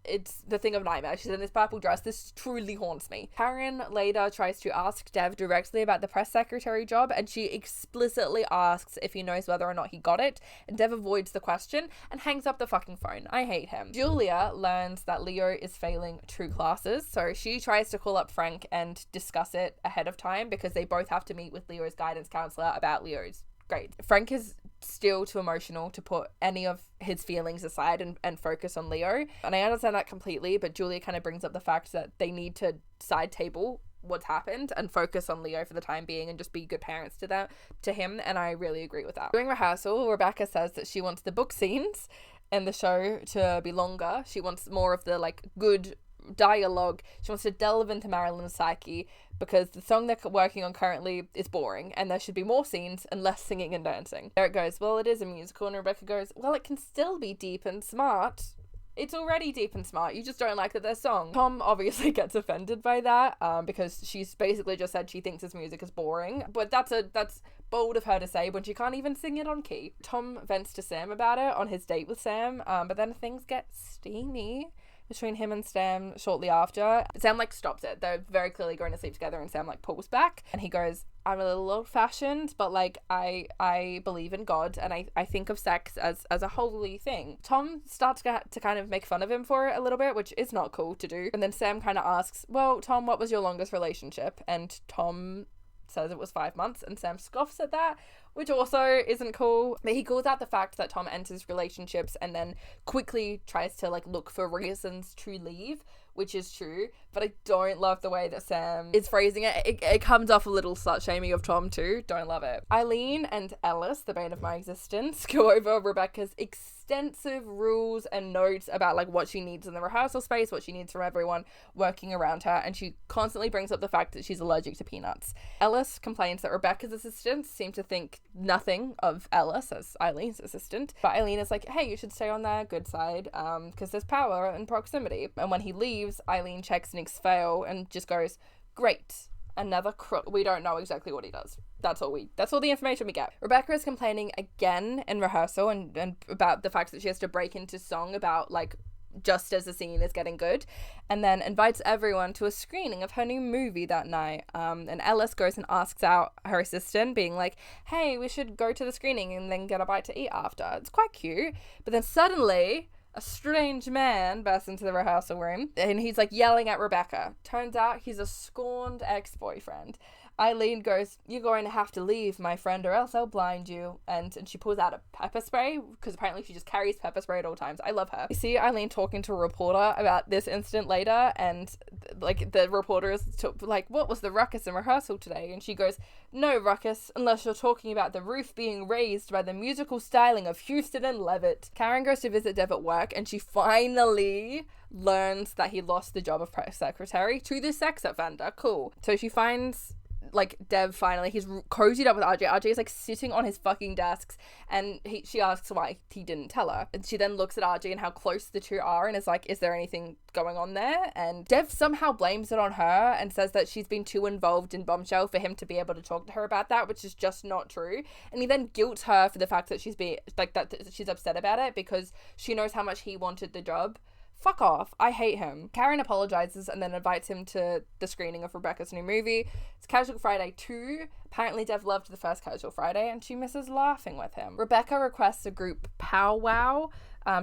It's the thing of nightmare. She's in this purple dress. This truly haunts me. Karen later tries to ask Dev directly about the press secretary job, and she explicitly asks if he knows whether or not he got it, and Dev avoids the question and hangs up the fucking phone. I hate him. Julia learns that Leo is failing 2 classes, so she tries to call up Frank and discuss it ahead of time because they both have to meet with Leo's guidance counselor about Leo's grade. Frank is still too emotional to put any of his feelings aside and focus on Leo. And I understand that completely, but Julia kind of brings up the fact that they need to side table what's happened and focus on Leo for the time being and just be good parents to him, and I really agree with that. During rehearsal, Rebecca says that she wants the book scenes in the show to be longer. She wants more of the, like, good dialogue. She wants to delve into Marilyn's psyche because the song they're working on currently is boring and there should be more scenes and less singing and dancing. Derek goes, well, it is a musical, and Rebecca goes, well, it can still be deep and smart It's already deep and smart. You just don't like that their song. Tom obviously gets offended by that, because she's basically just said she thinks his music is boring. But that's bold of her to say when she can't even sing it on key. Tom vents to Sam about it on his date with Sam, but then things get steamy between him and Sam shortly after. Sam stops it. They're very clearly going to sleep together, and Sam pulls back, and he goes, I'm a little old-fashioned, but I believe in God, and I think of sex as a holy thing. Tom starts to kind of make fun of him for it a little bit, which is not cool to do. And then Sam kind of asks, well, Tom, what was your longest relationship? And Tom says it was 5 months, and Sam scoffs at that, which also isn't cool. But he calls out the fact that Tom enters relationships and then quickly tries to look for reasons to leave, which is true, but I don't love the way that Sam is phrasing it. It comes off a little slut-shaming of Tom too. Don't love it. Eileen and Ellis, the bane of my existence, go over Rebecca's extensive rules and notes about what she needs in the rehearsal space, what she needs from everyone working around her, and she constantly brings up the fact that she's allergic to peanuts. Ellis complains that Rebecca's assistants seem to think nothing of Ellis as Eileen's assistant, but Eileen is like, hey, you should stay on their good side, because there's power in proximity. And when he leaves, Eileen checks Nick's fail and just goes, great, another crook. We don't know exactly what he does. That's all the information we get. Rebecca is complaining again in rehearsal and about the fact that she has to break into song about just as the scene is getting good, and then invites everyone to a screening of her new movie that night. And Ellis goes and asks out her assistant, being like, hey, we should go to the screening and then get a bite to eat after. It's quite cute. But then suddenly a strange man bursts into the rehearsal room, and he's yelling at Rebecca. Turns out he's a scorned ex-boyfriend. Eileen goes, you're going to have to leave, my friend, or else I'll blind you. And she pulls out a pepper spray, because apparently she just carries pepper spray at all times. I love her. You see Eileen talking to a reporter about this incident later, and the reporter is what was the ruckus in rehearsal today? And she goes, no ruckus, unless you're talking about the roof being raised by the musical styling of Houston and Levitt. Karen goes to visit Dev at work, and she finally learns that he lost the job of press secretary to the sex offender. Cool. So she finds Dev finally, he's cozied up with RJ. RJ is sitting on his fucking desks, and she asks why he didn't tell her. And she then looks at RJ and how close the two are and is like, is there anything going on there? And Dev somehow blames it on her and says that she's been too involved in Bombshell for him to be able to talk to her about that, which is just not true. And he then guilts her for the fact that she's she's upset about it because she knows how much he wanted the job. Fuck off. I hate him. Karen apologizes and then invites him to the screening of Rebecca's new movie. It's Casual Friday 2. Apparently Dev loved the first Casual Friday and she misses laughing with him. Rebecca requests a group powwow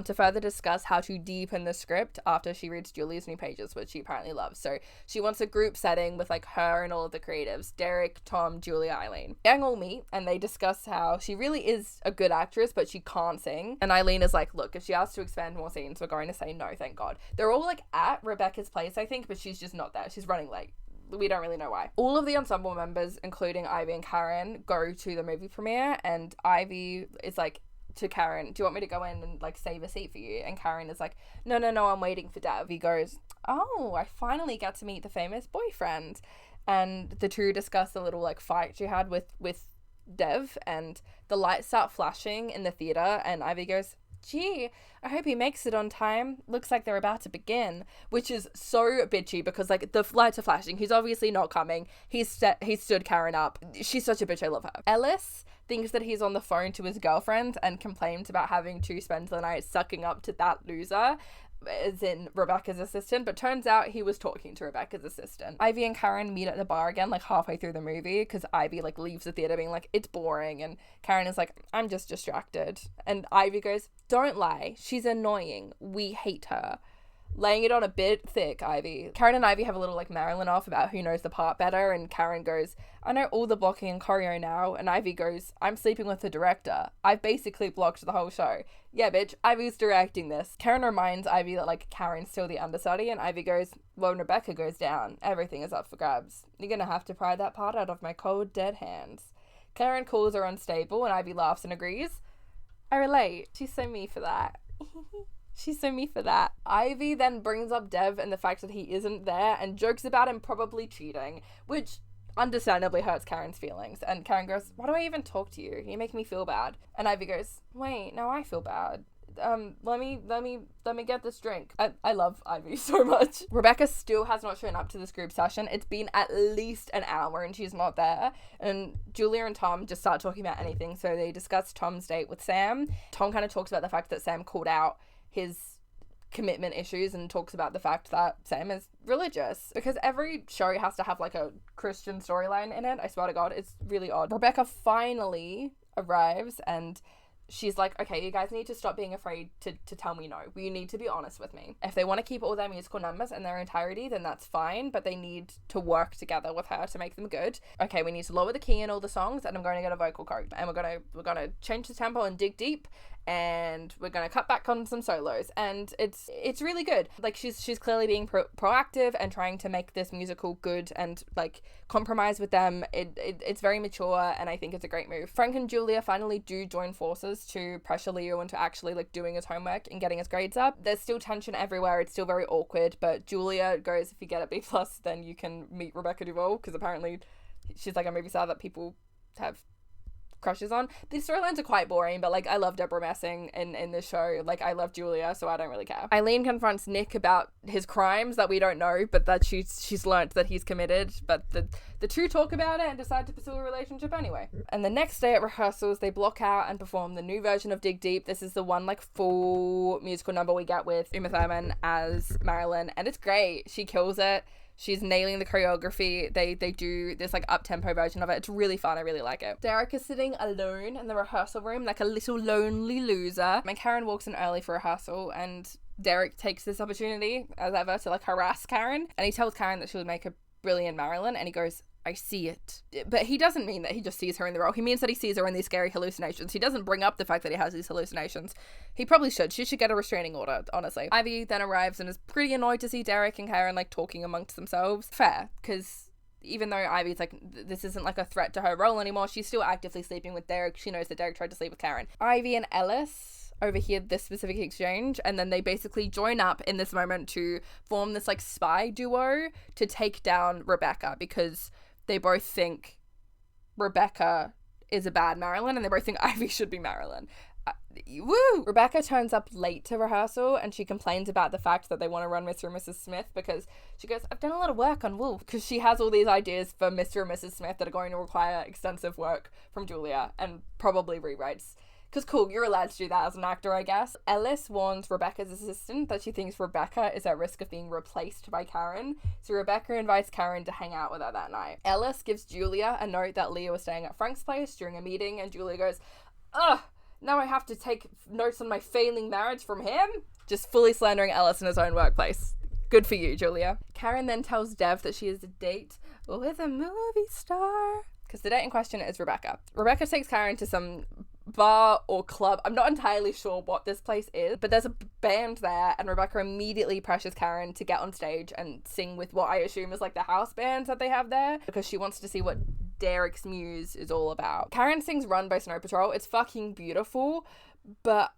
to further discuss how to deepen the script after she reads Julie's new pages, which she apparently loves. So she wants a group setting with her and all of the creatives, Derek, Tom, Julia, Eileen. Gang all meet and they discuss how she really is a good actress, but she can't sing. And Eileen is like, look, if she asks to expand more scenes, we're going to say no, thank God. They're all at Rebecca's place, I think, but she's just not there. She's running late. We don't really know why. All of the ensemble members, including Ivy and Karen, go to the movie premiere, and Ivy is to Karen, do you want me to go in and save a seat for you? And Karen is like, no, I'm waiting for Dev. He goes, oh, I finally got to meet the famous boyfriend. And the two discuss the little fight she had with Dev, and the lights start flashing in the theater, and Ivy goes, gee, I hope he makes it on time. Looks like they're about to begin. Which is so bitchy because the lights are flashing. He's obviously not coming. He stood Karen up. She's such a bitch. I love her. Ellis thinks that he's on the phone to his girlfriend and complains about having to spend the night sucking up to that loser, as in Rebecca's assistant, but turns out he was talking to Rebecca's assistant. Ivy and Karen meet at the bar again halfway through the movie because Ivy leaves the theater being it's boring, and Karen is I'm just distracted. And Ivy goes, don't lie, she's annoying, we hate her. Laying it on a bit thick, Ivy. Karen and Ivy have a little Marilyn off about who knows the part better, and Karen goes, I know all the blocking and choreo now, and Ivy goes, I'm sleeping with the director. I've basically blocked the whole show. Yeah, bitch, Ivy's directing this. Karen reminds Ivy that Karen's still the understudy, and Ivy goes, well, when Rebecca goes down, everything is up for grabs. You're gonna have to pry that part out of my cold, dead hands. Karen calls her unstable, and Ivy laughs and agrees. I relate. She's so me for that. She's so me for that. Ivy then brings up Dev and the fact that he isn't there and jokes about him probably cheating, which understandably hurts Karen's feelings. And Karen goes, why do I even talk to you? You make me feel bad. And Ivy goes, wait, now I feel bad. let me get this drink. I love Ivy so much. Rebecca still has not shown up to this group session. It's been at least an hour and she's not there. And Julia and Tom just start talking about anything. So they discuss Tom's date with Sam. Tom kind of talks about the fact that Sam called out his commitment issues and talks about the fact that Sam is religious, because every show has to have like a Christian storyline in it. I swear to God, it's really odd. Rebecca finally arrives and she's like, okay, you guys need to stop being afraid to tell me no. You need to be honest with me. If they want to keep all their musical numbers in their entirety, then that's fine, but they need to work together with her to make them good. Okay, we need to lower the key in all the songs, and I'm going to get a vocal coach, and we're gonna change the tempo and dig deep, and we're gonna cut back on some solos, and it's really good. Like, she's clearly being proactive and trying to make this musical good and like compromise with them. It's very mature, and I think it's a great move. Frank and Julia finally do join forces to pressure Leo into actually like doing his homework and getting his grades up. There's still tension everywhere. It's still very awkward, but Julia goes, if you get a B+, then you can meet Rebecca Duvall, because apparently she's like a movie star that people have crushes on. These storylines are quite boring, but like I love Deborah Messing in this show. Like, I love Julia, so I don't really care. Eileen confronts Nick about his crimes that we don't know, but that she's learnt that he's committed, but the two talk about it and decide to pursue a relationship anyway. And the next day at rehearsals, they block out and perform the new version of Dig Deep. This is the one like full musical number we get with Uma Thurman as Marilyn, and it's great. She kills it. She's nailing the choreography. They do this like up-tempo version of it. It's really fun. I really like it. Derek is sitting alone in the rehearsal room like a little lonely loser. And Karen walks in early for rehearsal, and Derek takes this opportunity, as ever, to like harass Karen. And he tells Karen that she'll make a brilliant Marilyn, and he goes, I see it. But he doesn't mean that he just sees her in the role. He means that he sees her in these scary hallucinations. He doesn't bring up the fact that he has these hallucinations. He probably should. She should get a restraining order, honestly. Ivy then arrives and is pretty annoyed to see Derek and Karen like talking amongst themselves. Fair, because even though Ivy's like, this isn't like a threat to her role anymore, she's still actively sleeping with Derek. She knows that Derek tried to sleep with Karen. Ivy and Ellis overheard this specific exchange, and then they basically join up in this moment to form this like spy duo to take down Rebecca, because they both think Rebecca is a bad Marilyn, and they both think Ivy should be Marilyn. Woo! Rebecca turns up late to rehearsal, and she complains about the fact that they want to run Mr. and Mrs. Smith, because she goes, I've done a lot of work on Wolf, because she has all these ideas for Mr. and Mrs. Smith that are going to require extensive work from Julia and probably rewrites. Because cool, you're allowed to do that as an actor, I guess. Ellis warns Rebecca's assistant that she thinks Rebecca is at risk of being replaced by Karen, so Rebecca invites Karen to hang out with her that night. Ellis gives Julia a note that Leo was staying at Frank's place during a meeting, and Julia goes, ugh, now I have to take notes on my failing marriage from him? Just fully slandering Ellis in his own workplace. Good for you, Julia. Karen then tells Dev that she has a date with a movie star, because the date in question is Rebecca. Rebecca takes Karen to some bar or club. I'm not entirely sure what this place is, but there's a band there, and Rebecca immediately pressures Karen to get on stage and sing with what I assume is like the house bands that they have there, because she wants to see what Derek's muse is all about. Karen sings Run by Snow Patrol. It's fucking beautiful, but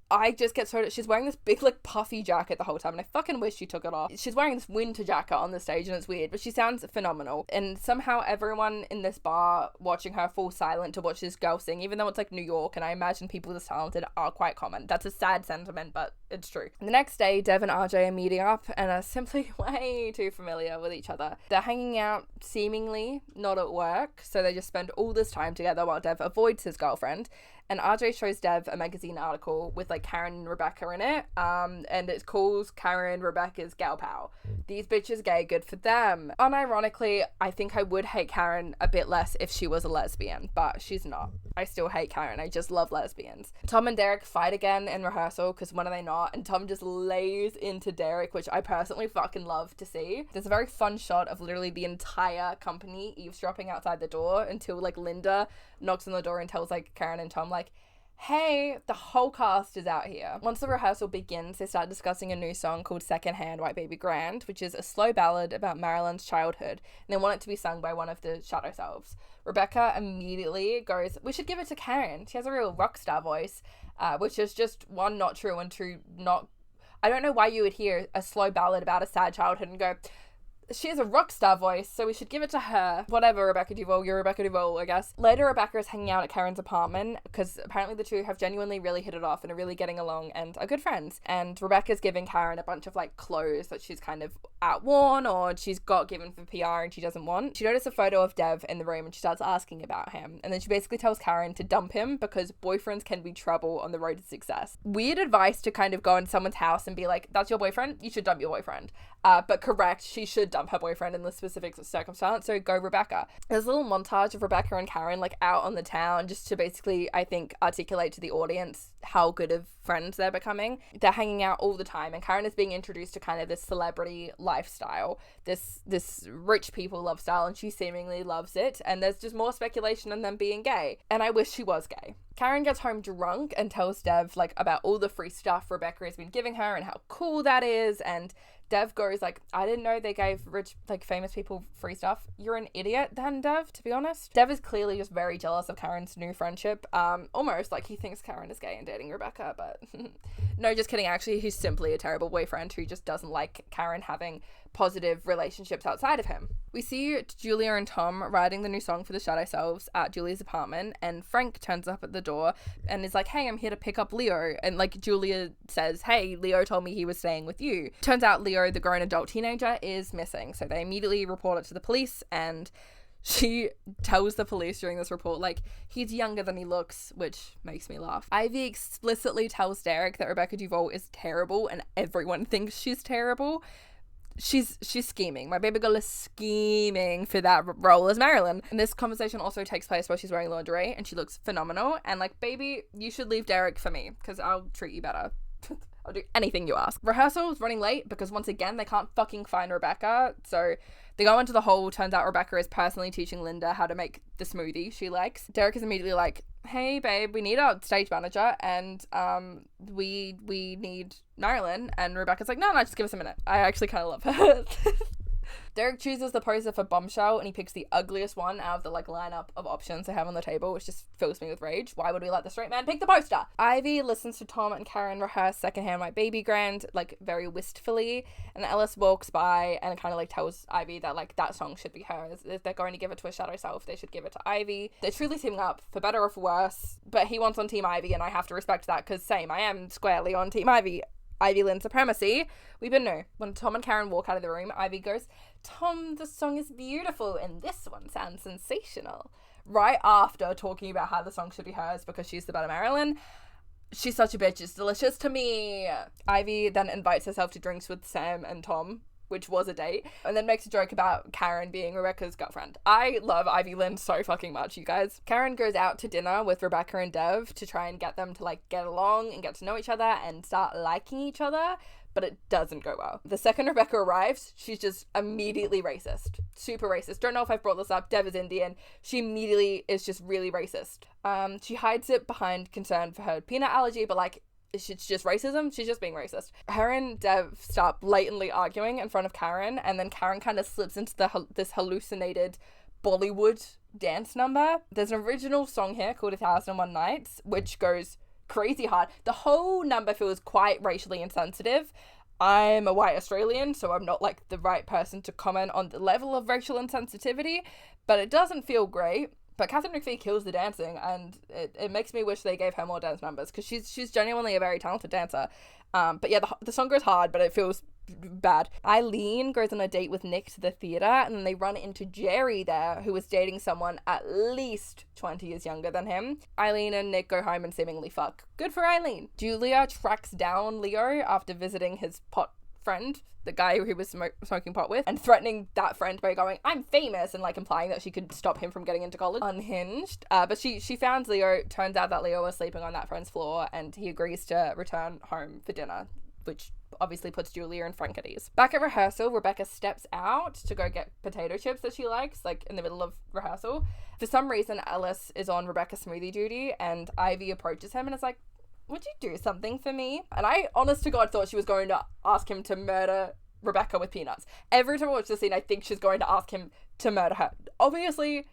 I just get so... She's wearing this big, like, puffy jacket the whole time, and I fucking wish she took it off. She's wearing this winter jacket on the stage, and it's weird, but she sounds phenomenal. And somehow everyone in this bar watching her fall silent to watch this girl sing, even though it's, like, New York, and I imagine people this talented are quite common. That's a sad sentiment, but it's true. The next day, Dev and RJ are meeting up and are simply way too familiar with each other. They're hanging out seemingly not at work, so they just spend all this time together while Dev avoids his girlfriend. And RJ shows Dev a magazine article with like Karen and Rebecca in it, and it calls Karen Rebecca's gal pal. These bitches gay, good for them. Unironically, I think I would hate Karen a bit less if she was a lesbian, but she's not. I still hate Karen. I just love lesbians. Tom and Derek fight again in rehearsal, because when are they not? And Tom just lays into Derek, which I personally fucking love to see. There's a very fun shot of literally the entire company eavesdropping outside the door until like Linda knocks on the door and tells like Karen and Tom like, hey, the whole cast is out here. Once the rehearsal begins, they start discussing a new song called Secondhand White Baby Grand, which is a slow ballad about Marilyn's childhood, and they want it to be sung by one of the Shadow Selves. Rebecca immediately goes, we should give it to Karen. She has a real rock star voice, which is just, one, not true, and two, not... I don't know why you would hear a slow ballad about a sad childhood and go, She has a rock star voice, so we should give it to her. Whatever, Rebecca Duvall, you're Rebecca Duvall, I guess. Later, Rebecca is hanging out at Karen's apartment because apparently the two have genuinely really hit it off and are really getting along and are good friends. And Rebecca's giving Karen a bunch of like clothes that she's kind of outworn or she's got given for PR and she doesn't want. She noticed a photo of Dev in the room and she starts asking about him. And then she basically tells Karen to dump him because boyfriends can be trouble on the road to success. Weird advice to kind of go in someone's house and be like, that's your boyfriend? You should dump your boyfriend. But correct, she should dump her boyfriend in this specific circumstance, so go Rebecca. There's a little montage of Rebecca and Karen like out on the town just to basically, I think, articulate to the audience how good of friends they're becoming. They're hanging out all the time and Karen is being introduced to kind of this celebrity lifestyle, this rich people lifestyle, and she seemingly loves it, and there's just more speculation on them being gay, and I wish she was gay. Karen gets home drunk and tells Dev like about all the free stuff Rebecca has been giving her and how cool that is, and Dev goes like, I didn't know they gave rich, like famous people free stuff. You're an idiot then, Dev, to be honest. Dev is clearly just very jealous of Karen's new friendship. Almost like he thinks Karen is gay and dating Rebecca, but no, just kidding. Actually, he's simply a terrible boyfriend who just doesn't like Karen having positive relationships outside of him. We see Julia and Tom writing the new song for the Shadow Selves at Julia's apartment, and Frank turns up at the door and is like, hey, I'm here to pick up Leo. And like Julia says, hey, Leo told me he was staying with you. Turns out Leo, the grown adult teenager, is missing. So they immediately report it to the police, and she tells the police during this report, like, he's younger than he looks, which makes me laugh. Ivy explicitly tells Derek that Rebecca Duvall is terrible and everyone thinks she's terrible. She's scheming. My baby girl is scheming for that role as Marilyn. And this conversation also takes place while she's wearing lingerie and she looks phenomenal. And like, baby, you should leave Derek for me because I'll treat you better. I'll do anything you ask. Rehearsal's running late because once again, they can't fucking find Rebecca. So they go into the hall. Turns out Rebecca is personally teaching Linda how to make the smoothie she likes. Derek is immediately like, hey babe, we need a stage manager and we need Marilyn. And Rebecca's like, no, just give us a minute. I actually kind of love her. Derek chooses the poster for Bombshell and he picks the ugliest one out of the like lineup of options they have on the table, which just fills me with rage. Why would we let the straight man pick the poster? Ivy listens to Tom and Karen rehearse Secondhand My Baby Grand like very wistfully, and Ellis walks by and kind of like tells Ivy that like that song should be hers. If they're going to give it to a shadow self, they should give it to Ivy. They're truly teaming up for better or for worse, but he wants on Team Ivy and I have to respect that because same, I am squarely on Team Ivy. Ivy Lynn supremacy. We been know. When Tom and Karen walk out of the room, Ivy goes, Tom, the song is beautiful and this one sounds sensational. Right after talking about how the song should be hers because she's the better Marilyn. She's such a bitch, it's delicious to me. Ivy then invites herself to drinks with Sam and Tom, which was a date, and then makes a joke about Karen being Rebecca's girlfriend. I love Ivy Lynn so fucking much, you guys. Karen goes out to dinner with Rebecca and Dev to try and get them to like get along and get to know each other and start liking each other, but it doesn't go well. The second Rebecca arrives, she's just immediately racist. Super racist. Don't know if I've brought this up. Dev is Indian. She immediately is just really racist. She hides it behind concern for her peanut allergy, but like, it's just racism. She's just being racist. Her and Dev start blatantly arguing in front of Karen, and then Karen kind of slips into this hallucinated Bollywood dance number. There's an original song here called 1001 Nights, which goes crazy hard. The whole number feels quite racially insensitive. I'm a white Australian, so I'm not like the right person to comment on the level of racial insensitivity, but it doesn't feel great. But Catherine McPhee kills the dancing, and it makes me wish they gave her more dance numbers, because she's genuinely a very talented dancer. But yeah, the song goes hard, but it feels bad. Eileen goes on a date with Nick to the theatre, and then they run into Jerry there, who was dating someone at least 20 years younger than him. Eileen and Nick go home and seemingly fuck. Good for Eileen. Julia tracks down Leo after visiting his pot friend, the guy who was smoking pot with, and threatening that friend by going, I'm famous, and like implying that she could stop him from getting into college. Unhinged. But she found Leo. Turns out that Leo was sleeping on that friend's floor, and he agrees to return home for dinner, which obviously puts Julia and Frank at ease. Back at rehearsal, Rebecca steps out to go get potato chips that she likes, like in the middle of rehearsal. For some reason, Ellis is on Rebecca's smoothie duty, and Ivy approaches him and is like, would you do something for me? And I, honest to God, thought she was going to ask him to murder Rebecca with peanuts. Every time I watch the scene, I think she's going to ask him to murder her. Obviously,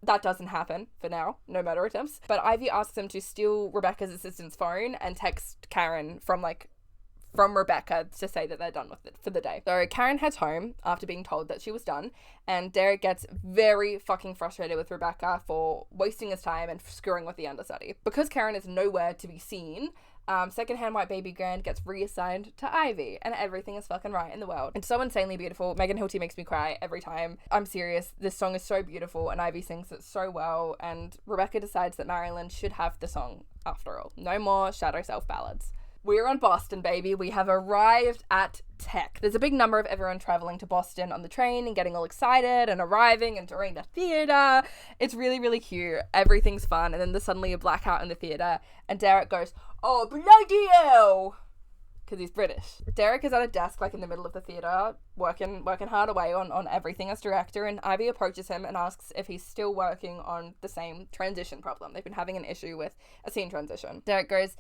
that doesn't happen for now. No murder attempts. But Ivy asks him to steal Rebecca's assistant's phone and text Karen from, like, from Rebecca to say that they're done with it for the day. So Karen heads home after being told that she was done, and Derek gets very fucking frustrated with Rebecca for wasting his time and screwing with the understudy. Because Karen is nowhere to be seen, secondhand white baby Grand gets reassigned to Ivy, and everything is fucking right in the world. It's so insanely beautiful. Megan Hilty makes me cry every time. I'm serious. This song is so beautiful, and Ivy sings it so well, and Rebecca decides that Marilyn should have the song after all. No more shadow self ballads. We're on Boston, baby. We have arrived at Tech. There's a big number of everyone traveling to Boston on the train and getting all excited and arriving and touring the theater. It's really, really cute. Everything's fun. And then there's suddenly a blackout in the theater, and Derek goes, "Oh, bloody hell!" Because he's British. Derek is at a desk, like, in the middle of the theater, working hard away on everything as director, and Ivy approaches him and asks if he's still working on the same transition problem. They've been having an issue with a scene transition. Derek goes,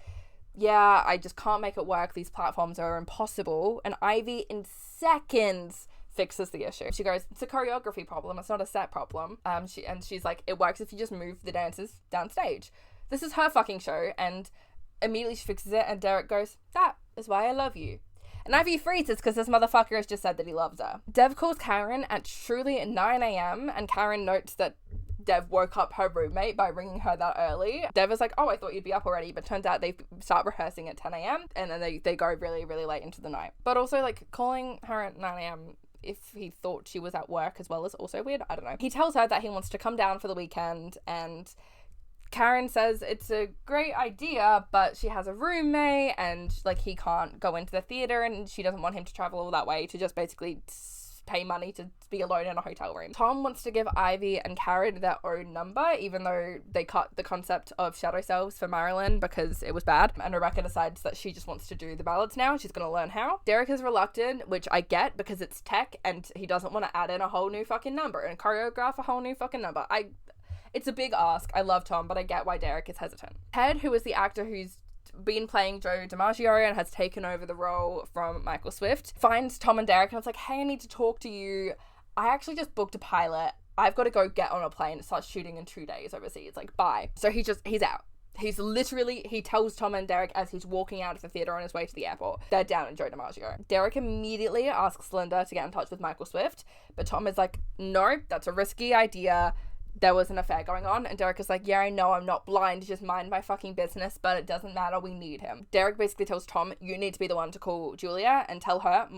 "Yeah, I just can't make it work. These platforms are impossible." And Ivy, in seconds, fixes the issue. She goes, "It's a choreography problem. It's not a set problem." She's like, "It works if you just move the dancers downstage." This is her fucking show, and immediately she fixes it, and Derek goes, "That is why I love you." And Ivy freezes because this motherfucker has just said that he loves her. Dev calls Karen at truly 9 a.m. and Karen notes that Dev woke up her roommate by ringing her that early. Dev is like, "Oh, I thought you'd be up already," but turns out they start rehearsing at 10 a.m. and then they go really, really late into the night. But also, like, calling her at 9 a.m. if he thought she was at work as well is also weird. I don't know. He tells her that he wants to come down for the weekend, and Karen says it's a great idea, but she has a roommate and, like, he can't go into the theater, and she doesn't want him to travel all that way to just basically pay money to be alone in a hotel room. Tom wants to give Ivy and Karen their own number, even though they cut the concept of shadow selves for Marilyn because it was bad. And Rebecca decides that she just wants to do the ballads now. She's going to learn how. Derek is reluctant, which I get because it's Tech and he doesn't want to add in a whole new fucking number and choreograph a whole new fucking number. It's a big ask. I love Tom, but I get why Derek is hesitant. Ted, who is the actor who's been playing Joe DiMaggio and has taken over the role from Michael Swift, finds Tom and Derek and it's like, "Hey, I need to talk to you. I actually just booked a pilot. I've got to go get on a plane and start shooting in 2 days overseas. Like, bye." So he's out. He tells Tom and Derek as he's walking out of the theater on his way to the airport. They're down in Joe DiMaggio. Derek immediately asks Linda to get in touch with Michael Swift, but Tom is like, "No, that's a risky idea. There was an affair going on." And Derek is like, "Yeah, I know, I'm not blind, just mind my fucking business, but it doesn't matter, we need him." Derek basically tells Tom, "You need to be the one to call Julia and tell her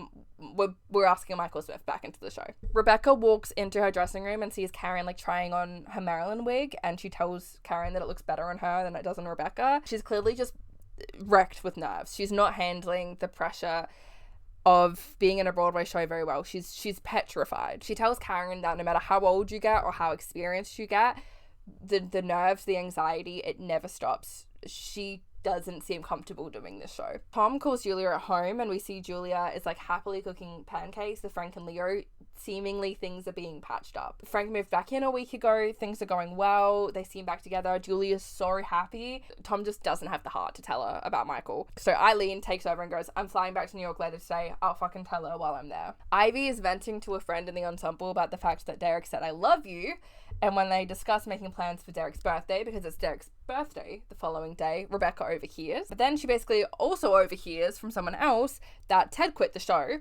we're asking Michael Swift back into the show." Rebecca walks into her dressing room and sees Karen, like, trying on her Marilyn wig, and she tells Karen that it looks better on her than it does on Rebecca. She's clearly just wrecked with nerves. She's not handling the pressure of being in a Broadway show very well. She's petrified. She tells Karen that no matter how old you get or how experienced you get, the nerves, the anxiety, it never stops. She doesn't seem comfortable doing this show. Tom calls Julia at home and we see Julia is, like, happily cooking pancakes with Frank and Leo. Seemingly things are being patched up. Frank moved back in a week ago. Things are going well. They seem back together. Julia's so happy. Tom just doesn't have the heart to tell her about Michael. So Eileen takes over and goes, "I'm flying back to New York later today. I'll fucking tell her while I'm there." Ivy is venting to a friend in the ensemble about the fact that Derek said, "I love you." And when they discuss making plans for Derek's birthday, because it's Derek's birthday the following day, Rebecca overhears. But then she basically also overhears from someone else that Ted quit the show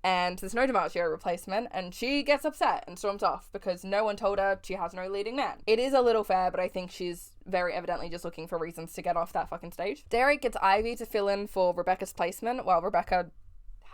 and there's no DiMaggio replacement, and she gets upset and storms off because no one told her she has no leading man. It is a little fair, but I think she's very evidently just looking for reasons to get off that fucking stage. Derek gets Ivy to fill in for Rebecca's placement while Rebecca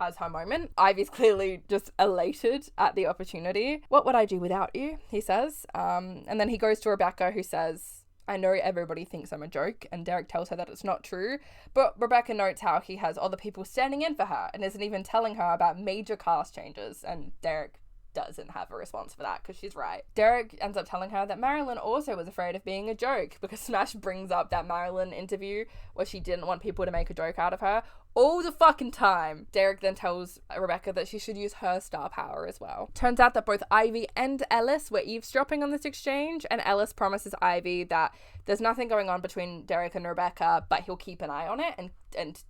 has her moment. Ivy's clearly just elated at the opportunity. "What would I do without you?" he says. And then he goes to Rebecca, who says, "I know everybody thinks I'm a joke," and Derek tells her that it's not true, but Rebecca notes how he has other people standing in for her and isn't even telling her about major cast changes, and Derek doesn't have a response for that because she's right. Derek ends up telling her that Marilyn also was afraid of being a joke because Smash brings up that Marilyn interview where she didn't want people to make a joke out of her all the fucking time. Derek then tells Rebecca that she should use her star power as well. Turns out that both Ivy and Ellis were eavesdropping on this exchange, and Ellis promises Ivy that there's nothing going on between Derek and Rebecca, but he'll keep an eye on it and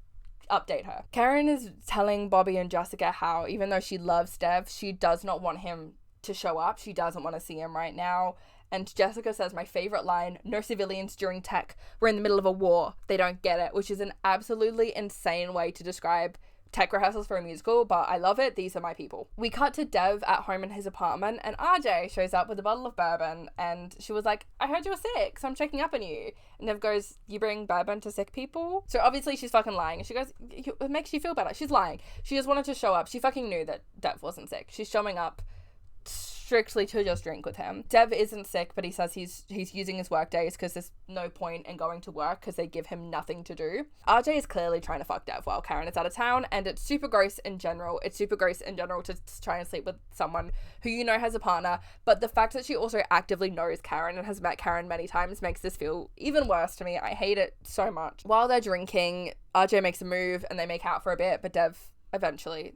update her. Karen is telling Bobby and Jessica how even though she loves Dev, she does not want him to show up. She doesn't want to see him right now. And Jessica says my favorite line, "No civilians during Tech. We're in the middle of a war. They don't get it," which is an absolutely insane way to describe tech rehearsals for a musical, but I love it. These are my people. We cut to Dev at home in his apartment, and RJ shows up with a bottle of bourbon, and she was like, I heard you were sick, so I'm checking up on you. And Dev goes, you bring bourbon to sick people? So obviously she's fucking lying, and she goes, it makes you feel better. She's lying. She just wanted to show up. She fucking knew that Dev wasn't sick. She's showing up strictly to just drink with him. Dev isn't sick, but he says he's using his work days because there's no point in going to work because they give him nothing to do. RJ is clearly trying to fuck Dev while Karen is out of town, and it's super gross in general. It's super gross in general to try and sleep with someone who you know has a partner, but the fact that she also actively knows Karen and has met Karen many times makes this feel even worse to me. I hate it so much. While they're drinking, RJ makes a move and they make out for a bit, but Dev eventually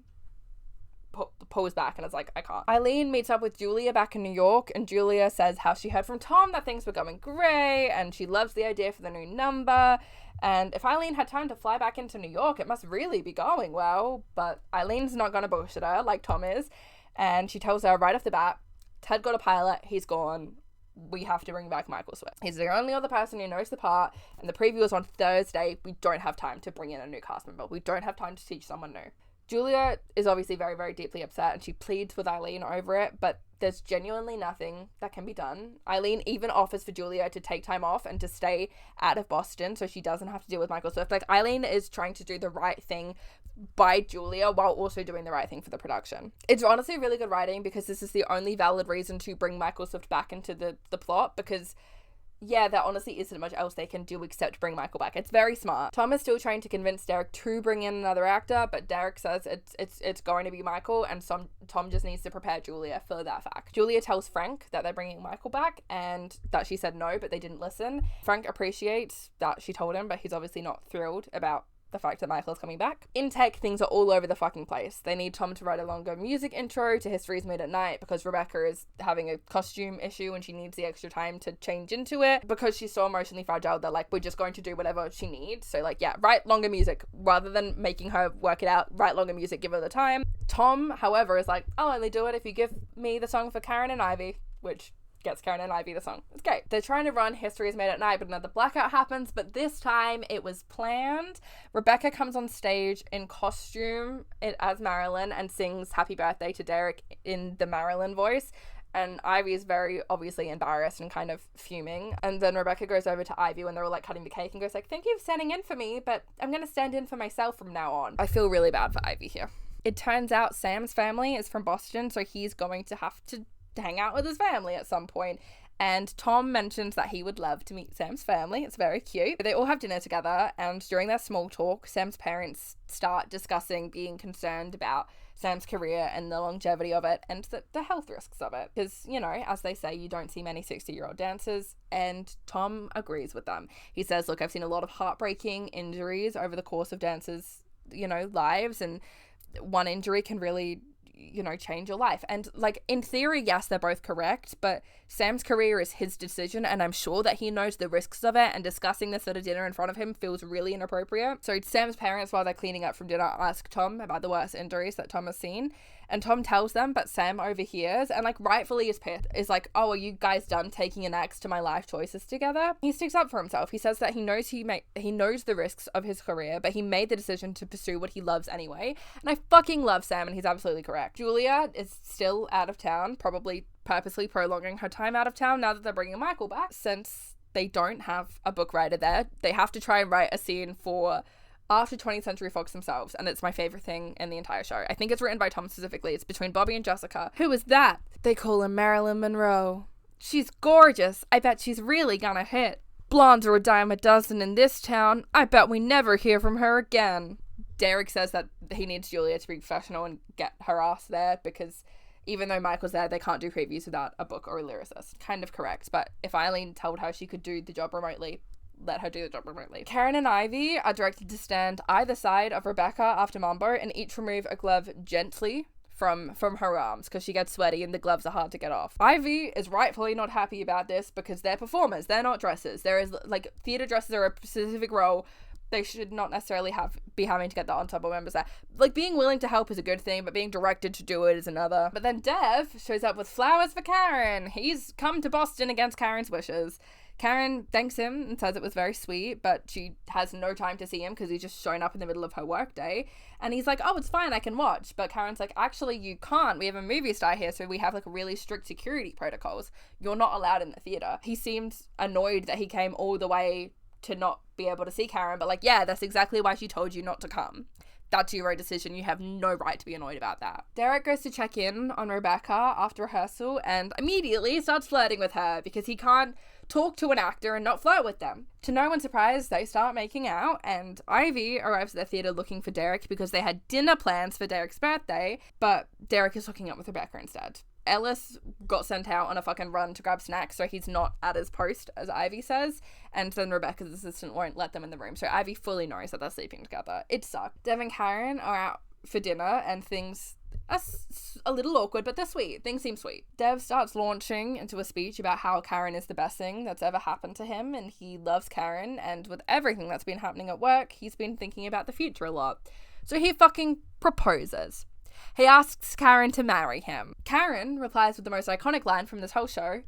pulls back and is like, I can't. Eileen meets up with Julia back in New York, and Julia says how she heard from Tom that things were going great and she loves the idea for the new number, and if Eileen had time to fly back into New York, it must really be going well. But Eileen's not gonna bullshit her like Tom is, and she tells her right off the bat, Ted got a pilot, he's gone, we have to bring back Michael Swift. He's the only other person who knows the part, and the preview is on Thursday. We don't have time to bring in a new cast member. We don't have time to teach someone new. Julia is obviously very, very deeply upset, and she pleads with Eileen over it, but there's genuinely nothing that can be done. Eileen even offers for Julia to take time off and to stay out of Boston so she doesn't have to deal with Michael Swift. Like, Eileen is trying to do the right thing by Julia while also doing the right thing for the production. It's honestly really good writing because this is the only valid reason to bring Michael Swift back into the plot, because yeah, there honestly isn't much else they can do except bring Michael back. It's very smart. Tom is still trying to convince Derek to bring in another actor, but Derek says it's going to be Michael, and Tom just needs to prepare Julia for that fact. Julia tells Frank that they're bringing Michael back and that she said no, but they didn't listen. Frank appreciates that she told him, but he's obviously not thrilled about the fact that Michael's coming back. In tech, things are all over the fucking place. They need Tom to write a longer music intro to History's Made at Night because Rebecca is having a costume issue and she needs the extra time to change into it. Because she's so emotionally fragile, they're like, we're just going to do whatever she needs. So like, yeah, write longer music. Rather than making her work it out, write longer music, give her the time. Tom, however, is like, I'll only do it if you give me the song for Karen and Ivy, which gets Karen and Ivy the song. It's great. They're trying to run History is Made at Night, but another blackout happens, but this time it was planned. Rebecca comes on stage in costume as Marilyn and sings Happy Birthday to Derek in the Marilyn voice, and Ivy is very obviously embarrassed and kind of fuming. And then Rebecca goes over to Ivy when they're all like cutting the cake and goes like, thank you for standing in for me, but I'm gonna stand in for myself from now on. I feel really bad for Ivy here. It turns out Sam's family is from Boston, so he's going to have to hang out with his family at some point, and Tom mentions that he would love to meet Sam's family. It's very cute. They all have dinner together, and during their small talk, Sam's parents start discussing being concerned about Sam's career and the longevity of it and the health risks of it, because, you know, as they say, you don't see many 60-year-old dancers, and Tom agrees with them. He says, look, I've seen a lot of heartbreaking injuries over the course of dancers, you know, lives, and one injury can really, you know, change your life. And like, in theory, yes, they're both correct, but Sam's career is his decision, and I'm sure that he knows the risks of it, and discussing this at a dinner in front of him feels really inappropriate. So Sam's parents, while they're cleaning up from dinner, ask Tom about the worst injuries that Tom has seen, and Tom tells them, but Sam overhears and like rightfully is pissed, is like, oh, are you guys done taking an axe to my life choices together? He sticks up for himself. He says that he knows he knows the risks of his career, but he made the decision to pursue what he loves anyway, and I fucking love Sam, and he's absolutely correct. Julia is still out of town, probably purposely prolonging her time out of town now that they're bringing Michael back. Since they don't have a book writer there, they have to try and write a scene for after 20th Century Fox themselves, and it's my favorite thing in the entire show. I think it's written by Tom specifically. It's between Bobby and Jessica. Who is that? They call her Marilyn Monroe. She's gorgeous. I bet she's really gonna hit. Blondes are a dime a dozen in this town. I bet we never hear from her again. Derek says that he needs Julia to be professional and get her ass there, because even though Michael's there, they can't do previews without a book or a lyricist. Kind of correct, but if Eileen told her she could do the job remotely, let her do the job remotely. Karen and Ivy are directed to stand either side of Rebecca after Mambo and each remove a glove gently from her arms, because she gets sweaty and the gloves are hard to get off. Ivy is rightfully not happy about this because they're performers, they're not dressers. There is, like, theatre dresses are a specific role. They should not necessarily be having to get the ensemble members there. Like, being willing to help is a good thing, but being directed to do it is another. But then Dev shows up with flowers for Karen. He's come to Boston against Karen's wishes. Karen thanks him and says it was very sweet, but she has no time to see him because he's just shown up in the middle of her workday. And he's like, oh, it's fine, I can watch. But Karen's like, actually, you can't. We have a movie star here, so we have like really strict security protocols. You're not allowed in the theater. He seemed annoyed that he came all the way to not be able to see Karen, but like, yeah, that's exactly why she told you not to come. That's your own decision. You have no right to be annoyed about that. Derek goes to check in on Rebecca after rehearsal and immediately starts flirting with her because he can't talk to an actor and not flirt with them. To no one's surprise, they start making out, and Ivy arrives at the theater looking for Derek because they had dinner plans for Derek's birthday, but Derek is hooking up with Rebecca instead. Ellis got sent out on a fucking run to grab snacks, so he's not at his post, as Ivy says, and then Rebecca's assistant won't let them in the room, so Ivy fully knows that they're sleeping together. It sucked. Dev and Karen are out for dinner, and things are a little awkward, but they're sweet. Things seem sweet. Dev starts launching into a speech about how Karen is the best thing that's ever happened to him, and he loves Karen, and with everything that's been happening at work, he's been thinking about the future a lot. So he fucking proposes. He asks Karen to marry him. Karen replies with the most iconic line from this whole show,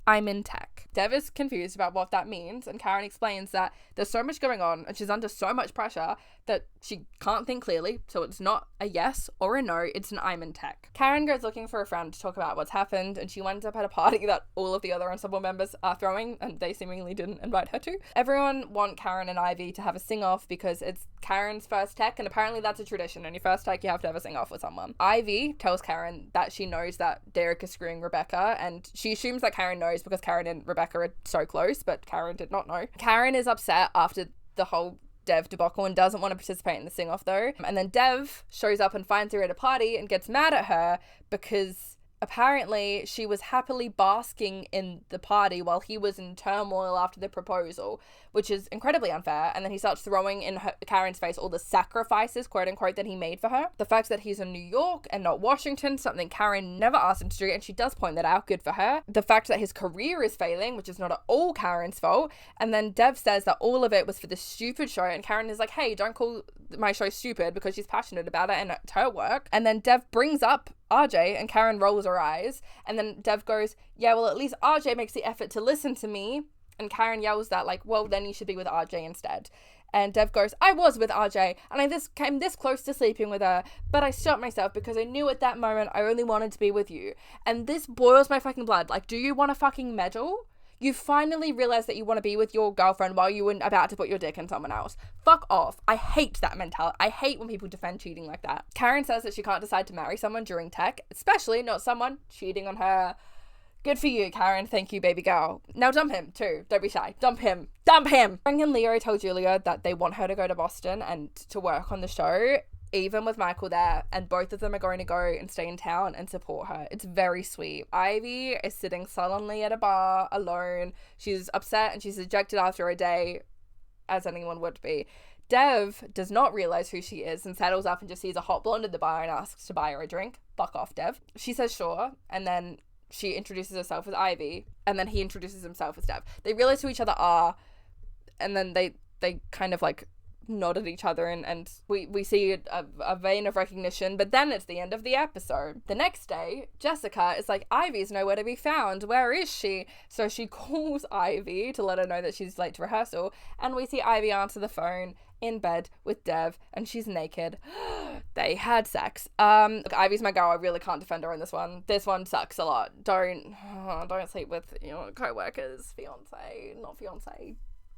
I'm in tech. Dev is confused about what that means, and Karen explains that there's so much going on and she's under so much pressure that she can't think clearly, so it's not a yes or a no, it's an I'm in tech. Karen goes looking for a friend to talk about what's happened, and she winds up at a party that all of the other ensemble members are throwing, and they seemingly didn't invite her to. Everyone want Karen and Ivy to have a sing-off because it's Karen's first tech, and apparently that's a tradition. On your first tech, you have to have a sing-off with someone. Ivy tells Karen that she knows that Derek is screwing Rebecca, and she assumes that Karen knows because Karen and Rebecca are so close, but Karen did not know. Karen is upset after the whole Dev debacle and doesn't want to participate in the sing-off though. And then Dev shows up and finds her at a party and gets mad at her because apparently she was happily basking in the party while he was in turmoil after the proposal, which is incredibly unfair. And then he starts throwing in Karen's face all the sacrifices, quote unquote, that he made for her. The fact that he's in New York and not Washington, something Karen never asked him to do, and she does point that out, good for her. The fact that his career is failing, which is not at all Karen's fault. And then Dev says that all of it was for the stupid show, and Karen is like, hey, don't call my show stupid, because she's passionate about it and it's her work. And then Dev brings up RJ and Karen rolls her eyes, and then Dev goes, yeah, well, at least RJ makes the effort to listen to me. And Karen yells that, like, well, then you should be with RJ instead. And Dev goes, I was with RJ and I came this close to sleeping with her, but I stopped myself because I knew at that moment I only wanted to be with you. And this boils my fucking blood. Like, do you want a fucking medal? You finally realize that you want to be with your girlfriend while you were about to put your dick in someone else. Fuck off. I hate that mentality. I hate when people defend cheating like that. Karen says that she can't decide to marry someone during tech, especially not someone cheating on her. Good for you, Karen. Thank you, baby girl. Now dump him, too. Don't be shy. Dump him. Dump him! Frank and Leo tell Julia that they want her to go to Boston and to work on the show, even with Michael there, and both of them are going to go and stay in town and support her. It's very sweet. Ivy is sitting sullenly at a bar alone. She's upset and she's dejected after a day, as anyone would be. Dev does not realize who she is and settles up and just sees a hot blonde at the bar and asks to buy her a drink. Fuck off, Dev. She says sure, and then she introduces herself as Ivy, and then he introduces himself as Dev. They realize who each other are, and then they kind of like nod at each other, and we see a vein of recognition, but then it's the end of the episode. The next day, Jessica is like, Ivy's nowhere to be found. Where is she? So she calls Ivy to let her know that she's late to rehearsal, and we see Ivy answer the phone in bed with Dev, and she's naked. They had sex. Look, Ivy's my girl. I really can't defend her in this one. This one sucks a lot. Don't sleep with your co-workers,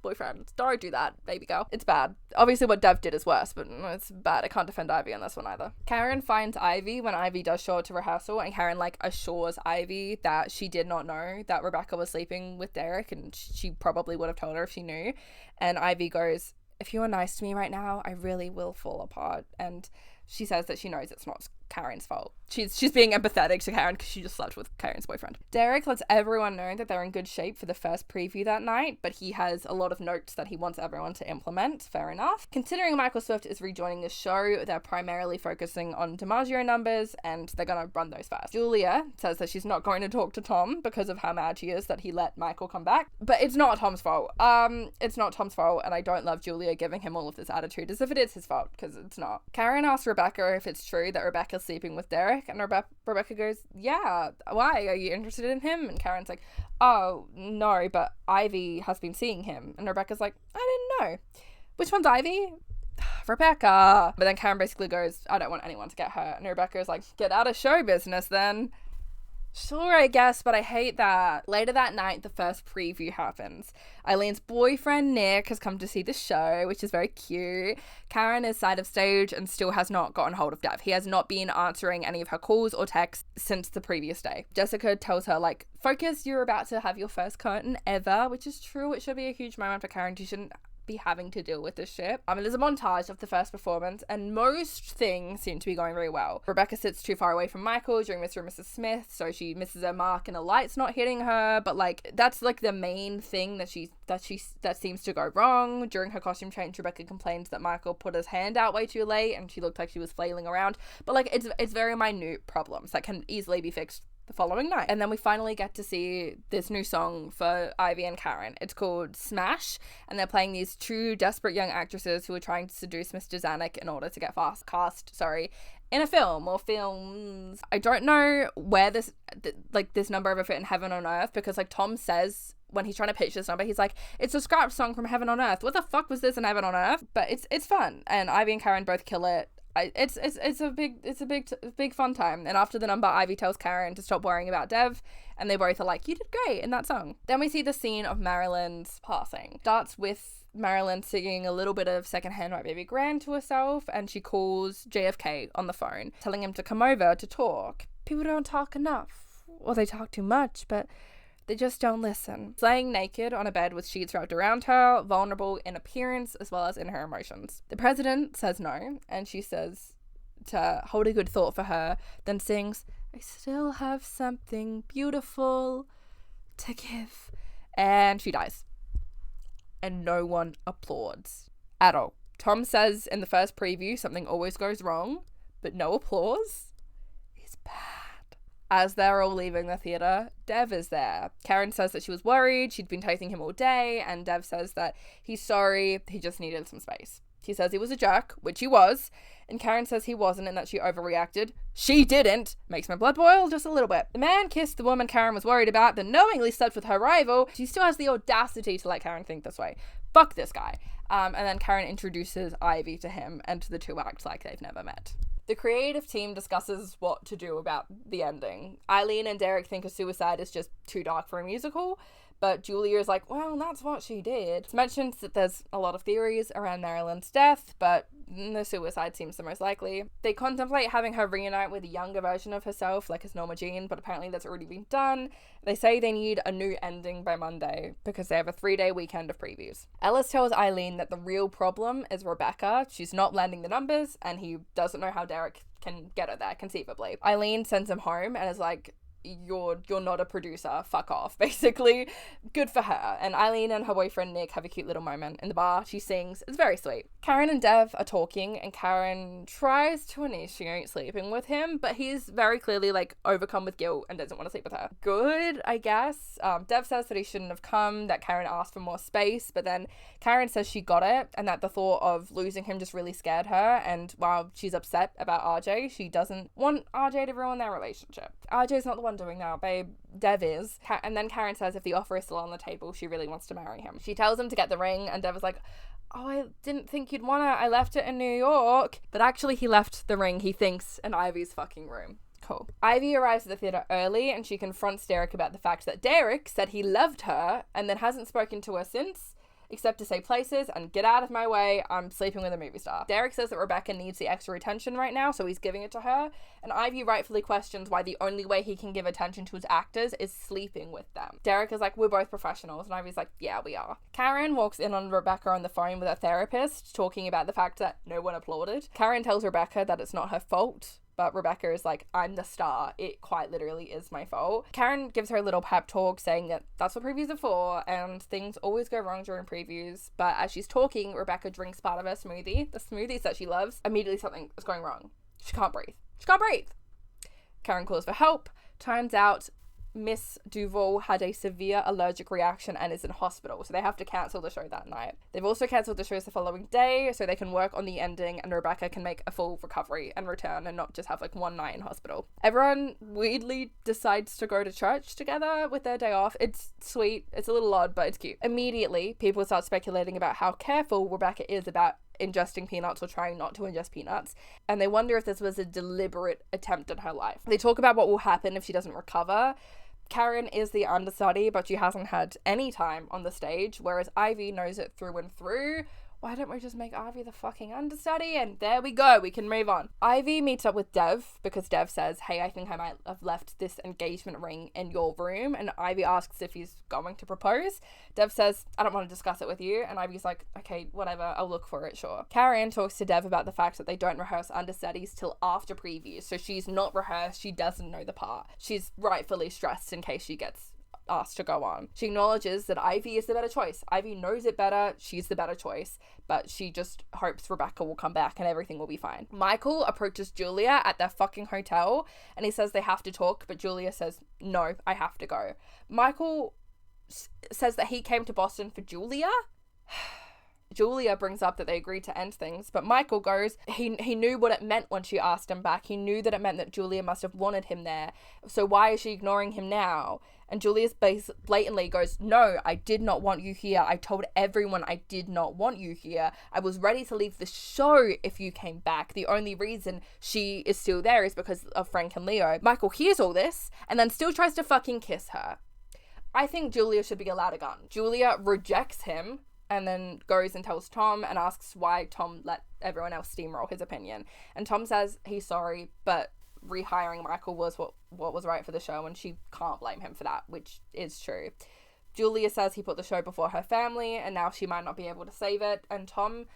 boyfriend. Don't do that, baby girl. It's bad. Obviously what Dev did is worse, but it's bad. I can't defend Ivy on this one either. Karen finds Ivy when Ivy does show up to rehearsal, and Karen like assures Ivy that she did not know that Rebecca was sleeping with Derek, and she probably would have told her if she knew. And Ivy goes, if you are nice to me right now, I really will fall apart. And she says that she knows it's not Karen's fault. She's being empathetic to Karen because she just slept with Karen's boyfriend. Derek lets everyone know that they're in good shape for the first preview that night, but he has a lot of notes that he wants everyone to implement. Fair enough. Considering Michael Swift is rejoining the show, they're primarily focusing on DiMaggio numbers, and they're going to run those first. Julia says that she's not going to talk to Tom because of how mad she is that he let Michael come back, but it's not Tom's fault. It's not Tom's fault, and I don't love Julia giving him all of this attitude as if it is his fault, because it's not. Karen asks Rebecca if it's true that Rebecca Rebecca's sleeping with Derek, and Rebecca goes, yeah, why? Are you interested in him? And Karen's like, oh, no, but Ivy has been seeing him. And Rebecca's like, I didn't know. Which one's Ivy? Rebecca. But then Karen basically goes, I don't want anyone to get hurt. And Rebecca's like, get out of show business then. Sure, I guess, but I hate that. Later that night, the first preview happens. Eileen's boyfriend, Nick, has come to see the show, which is very cute. Karen is side of stage and still has not gotten hold of Dev. He has not been answering any of her calls or texts since the previous day. Jessica tells her, like, focus, you're about to have your first curtain ever, which is true. It should be a huge moment for Karen. She shouldn't be having to deal with this shit. There's a montage of the first performance, and most things seem to be going very well. Rebecca sits too far away from Michael during Mr. and Mrs. Smith, so she misses her mark and the light's not hitting her, but like that's like the main thing that seems to go wrong. During her costume change, Rebecca complains that Michael put his hand out way too late and she looked like she was flailing around, but like it's very minute problems that can easily be fixed the following night. And then we finally get to see this new song for Ivy and Karen. It's called Smash, and they're playing these two desperate young actresses who are trying to seduce Mr. Zanuck in order to get cast in a film or films. I don't know where this number ever fit in Heaven on Earth, because like Tom says when he's trying to pitch this number, he's like, it's a scratch song from Heaven on Earth. What the fuck was this in Heaven on Earth? But it's fun, and Ivy and Karen both kill it. It's a big fun time. And after the number, Ivy tells Karen to stop worrying about Dev, and they both are like, you did great in that song. Then we see the scene of Marilyn's passing. Starts with Marilyn singing a little bit of Secondhand White Baby Grand to herself, and she calls JFK on the phone, telling him to come over to talk. People don't talk enough, or they talk too much, but they just don't listen. Laying naked on a bed with sheets wrapped around her, vulnerable in appearance as well as in her emotions. The president says no, and she says to hold a good thought for her, then sings, I still have something beautiful to give. And she dies. And no one applauds at all. Tom says in the first preview, something always goes wrong, but no applause is bad. As they're all leaving the theatre, Dev is there. Karen says that she was worried, she'd been chasing him all day, and Dev says that he's sorry, he just needed some space. He says he was a jerk, which he was, and Karen says he wasn't and that she overreacted. She didn't. Makes my blood boil just a little bit. The man kissed the woman Karen was worried about, then knowingly slept with her rival. She still has the audacity to let Karen think this way. Fuck this guy. And then Karen introduces Ivy to him, and the two act like they've never met. The creative team discusses what to do about the ending. Eileen and Derek think a suicide is just too dark for a musical, but Julia is like, well, that's what she did. It's mentioned that there's a lot of theories around Marilyn's death, but the suicide seems the most likely. They contemplate having her reunite with a younger version of herself, like as Norma Jean, but apparently that's already been done. They say they need a new ending by Monday because they have a 3-day weekend of previews. Ellis tells Eileen that the real problem is Rebecca. She's not landing the numbers, and he doesn't know how Derek can get her there, conceivably. Eileen sends him home and is like, you're not a producer, fuck off, basically. Good for her. And Eileen and her boyfriend Nick have a cute little moment in the bar. She sings. It's very sweet. Karen and Dev are talking, and Karen tries to initiate sleeping with him, but he's very clearly like overcome with guilt and doesn't want to sleep with her. Good, I guess. Dev says that he shouldn't have come, that Karen asked for more space, but then Karen says she got it, and that the thought of losing him just really scared her, and while she's upset about RJ, she doesn't want RJ to ruin their relationship. RJ's not the one doing that, babe. Dev is. And then Karen says if the offer is still on the table, she really wants to marry him. She tells him to get the ring, and Dev is like, oh, I didn't think you'd want it. I left it in New York. But actually he left the ring, he thinks, in Ivy's fucking room. Cool. Ivy arrives at the theatre early, and she confronts Derek about the fact that Derek said he loved her and then hasn't spoken to her since, except to say places and get out of my way, I'm sleeping with a movie star. Derek says that Rebecca needs the extra attention right now, so he's giving it to her, and Ivy rightfully questions why the only way he can give attention to his actors is sleeping with them. Derek is like, we're both professionals, and Ivy's like, yeah, we are. Karen walks in on Rebecca on the phone with a therapist, talking about the fact that no one applauded. Karen tells Rebecca that it's not her fault, but Rebecca is like, I'm the star. It quite literally is my fault. Karen gives her a little pep talk saying that that's what previews are for, and things always go wrong during previews. But as she's talking, Rebecca drinks part of her smoothie, the smoothies that she loves. Immediately something is going wrong. She can't breathe. She can't breathe. Karen calls for help. Turns out Miss Duval had a severe allergic reaction and is in hospital, so they have to cancel the show that night. They've also cancelled the shows the following day so they can work on the ending and Rebecca can make a full recovery and return and not just have like one night in hospital. Everyone weirdly decides to go to church together with their day off. It's sweet, it's a little odd, but it's cute. Immediately, people start speculating about how careful Rebecca is about ingesting peanuts or trying not to ingest peanuts, and they wonder if this was a deliberate attempt on her life. They talk about what will happen if she doesn't recover. Karen is the understudy, but she hasn't had any time on the stage, whereas Ivy knows it through and through. Why don't we just make Ivy the fucking understudy? And there we go, we can move on. Ivy meets up with Dev because Dev says, hey, I think I might have left this engagement ring in your room. And Ivy asks if he's going to propose. Dev says, I don't want to discuss it with you. And Ivy's like, okay, whatever, I'll look for it, sure. Karen talks to Dev about the fact that they don't rehearse understudies till after previews. So she's not rehearsed, she doesn't know the part. She's rightfully stressed in case she gets asked to go on. She acknowledges that Ivy is the better choice. Ivy knows it better, she's the better choice, but she just hopes Rebecca will come back and everything will be fine. Michael approaches Julia at their fucking hotel and he says they have to talk, but Julia says, no, I have to go. Michael says that he came to Boston for Julia. Julia brings up that they agreed to end things, but Michael goes, he knew what it meant when she asked him back. He knew that it meant that Julia must have wanted him there. So why is she ignoring him now? And Julia blatantly goes, no, I did not want you here. I told everyone I did not want you here. I was ready to leave the show if you came back. The only reason she is still there is because of Frank and Leo. Michael hears all this and then still tries to fucking kiss her. I think Julia should be allowed a gun. Julia rejects him and then goes and tells Tom and asks why Tom let everyone else steamroll his opinion. And Tom says he's sorry, but rehiring Michael was what was right for the show, and she can't blame him for that, which is true. Julia says he put the show before her family, and now she might not be able to save it. And Tom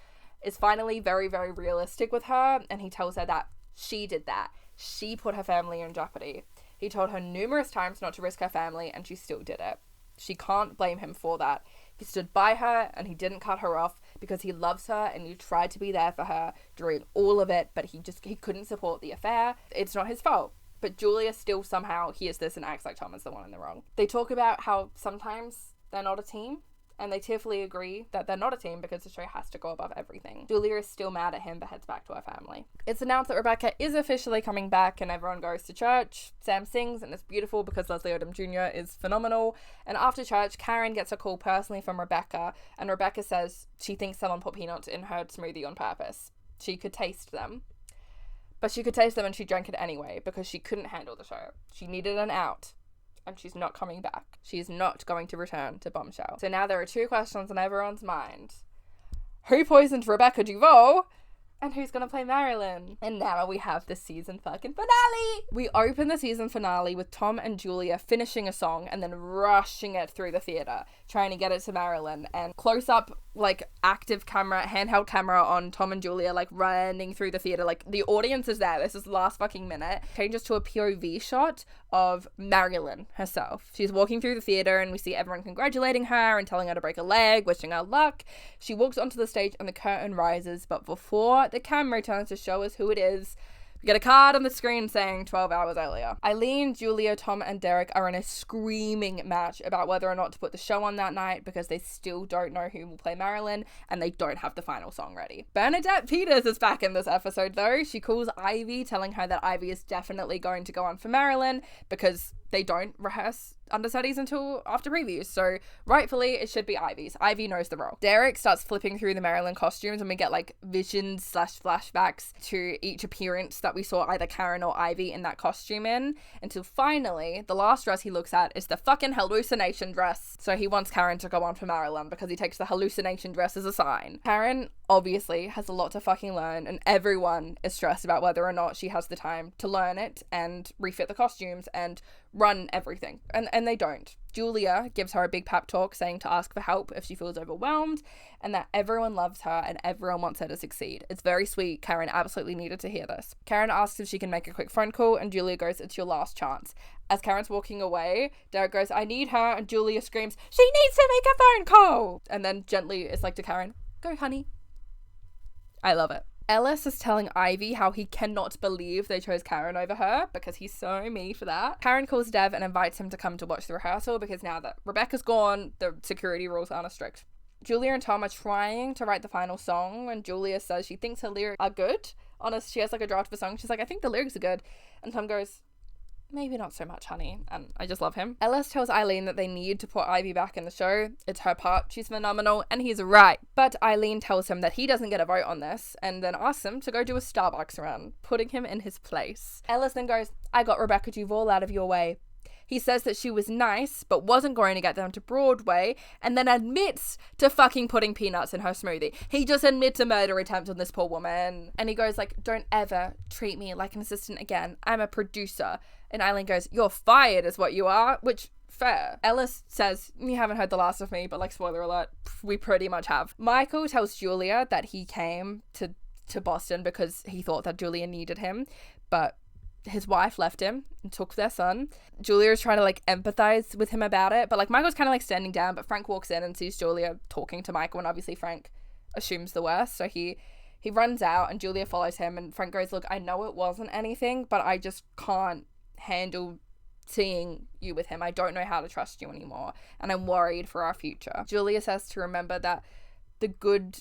is finally very, very realistic with her, and he tells her that she did that. She put her family in jeopardy. He told her numerous times not to risk her family, and she still did it. She can't blame him for that. He stood by her and he didn't cut her off because he loves her and he tried to be there for her during all of it, but he couldn't support the affair. It's not his fault. But Julia still somehow hears this and acts like Tom is the one in the wrong. They talk about how sometimes they're not a team, and they tearfully agree that they're not a team because the show has to go above everything. Julia is still mad at him but heads back to her family. It's announced that Rebecca is officially coming back and everyone goes to church. Sam sings and it's beautiful because Leslie Odom Jr. is phenomenal. And after church, Karen gets a call personally from Rebecca, and Rebecca says she thinks someone put peanuts in her smoothie on purpose. She could taste them. But she could taste them and she drank it anyway because she couldn't handle the show. She needed an out. And she's not coming back. She's not going to return to Bombshell. So now there are two questions on everyone's mind. Who poisoned Rebecca Duval? And who's gonna play Marilyn? And now we have the season fucking finale! We open the season finale with Tom and Julia finishing a song and then rushing it through the theatre, trying to get it to Marilyn. And close up, like, active camera, handheld camera on Tom and Julia, like, running through the theatre. Like, the audience is there. This is the last fucking minute. Changes to a POV shot of Marilyn herself. She's walking through the theatre and we see everyone congratulating her and telling her to break a leg, wishing her luck. She walks onto the stage and the curtain rises, but before the camera turns to show us who it is, we get a card on the screen saying 12 hours earlier. Eileen, Julia, Tom, and Derek are in a screaming match about whether or not to put the show on that night because they still don't know who will play Marilyn and they don't have the final song ready. Bernadette Peters is back in this episode though. She calls Ivy, telling her that Ivy is definitely going to go on for Marilyn because they don't rehearse understudies until after previews, so rightfully it should be Ivy's. Ivy knows the role. Derek starts flipping through the Marilyn costumes and we get like visions / flashbacks to each appearance that we saw either Karen or Ivy in that costume in, until finally the last dress he looks at is the fucking hallucination dress. So he wants Karen to go on for Marilyn because he takes the hallucination dress as a sign. Karen obviously has a lot to fucking learn and everyone is stressed about whether or not she has the time to learn it and refit the costumes and run everything. And they don't. Julia gives her a big pep talk saying to ask for help if she feels overwhelmed and that everyone loves her and everyone wants her to succeed. It's very sweet. Karen absolutely needed to hear this. Karen asks if she can make a quick phone call and Julia goes, it's your last chance. As Karen's walking away, Derek goes, I need her, and Julia screams, she needs to make a phone call! And then gently it's like to Karen, go honey. I love it. Ellis is telling Ivy how he cannot believe they chose Karen over her because he's so me for that. Karen calls Dev and invites him to come to watch the rehearsal because now that Rebecca's gone, the security rules aren't as strict. Julia and Tom are trying to write the final song, and Julia says she thinks her lyrics are good. Honest, she has like a draft of a song. She's like, I think the lyrics are good. And Tom goes, maybe not so much, honey. And I just love him. Ellis tells Eileen that they need to put Ivy back in the show. It's her part. She's phenomenal. And he's right. But Eileen tells him that he doesn't get a vote on this and then asks him to go do a Starbucks run, putting him in his place. Ellis then goes, I got Rebecca Duvall out of your way. He says that she was nice, but wasn't going to get them to Broadway, and then admits to fucking putting peanuts in her smoothie. He just admits a murder attempt on this poor woman. And he goes like, don't ever treat me like an assistant again. I'm a producer. And Eileen goes, you're fired is what you are, which, fair. Ellis says, you haven't heard the last of me, but like, spoiler alert, we pretty much have. Michael tells Julia that he came to Boston because he thought that Julia needed him, but his wife left him and took their son. Julia is trying to like empathize with him about it, but like Michael's kind of like standing down, but Frank walks in and sees Julia talking to Michael, and obviously Frank assumes the worst, so he runs out and Julia follows him, and Frank goes, look, I know it wasn't anything, but I just can't handle seeing you with him. I don't know how to trust you anymore, and I'm worried for our future. Julia says to remember that the good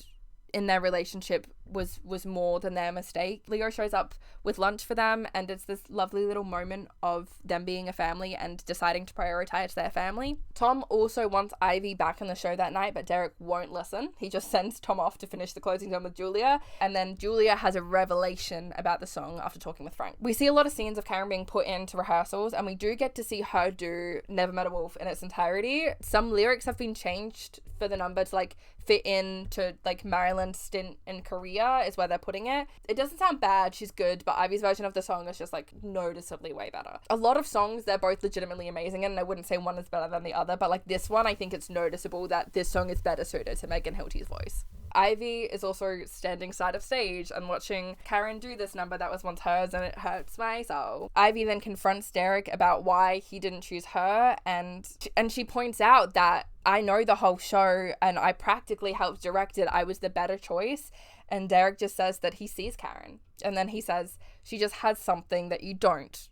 in their relationship was more than their mistake. Leo shows up with lunch for them, and it's this lovely little moment of them being a family and deciding to prioritize their family. Tom also wants Ivy back in the show that night, but Derek won't listen. He just sends Tom off to finish the closing time with Julia, and then Julia has a revelation about the song after talking with Frank. We see a lot of scenes of Karen being put into rehearsals, and we do get to see her do Never Met a Wolf in its entirety. Some lyrics have been changed for the number to like fit into like Marilyn's stint in Korea is where they're putting it. It doesn't sound bad, she's good, but Ivy's version of the song is just like noticeably way better. A lot of songs they're both legitimately amazing in, and I wouldn't say one is better than the other, but like this one, I think it's noticeable that this song is better suited to Megan Hilty's voice. Ivy is also standing side of stage and watching Karen do this number that was once hers, and it hurts my soul. Ivy then confronts Derek about why he didn't choose her, and she points out that I know the whole show and I practically helped direct it. I was the better choice. And Derek just says that he sees Karen. And then he says, she just has something that you don't.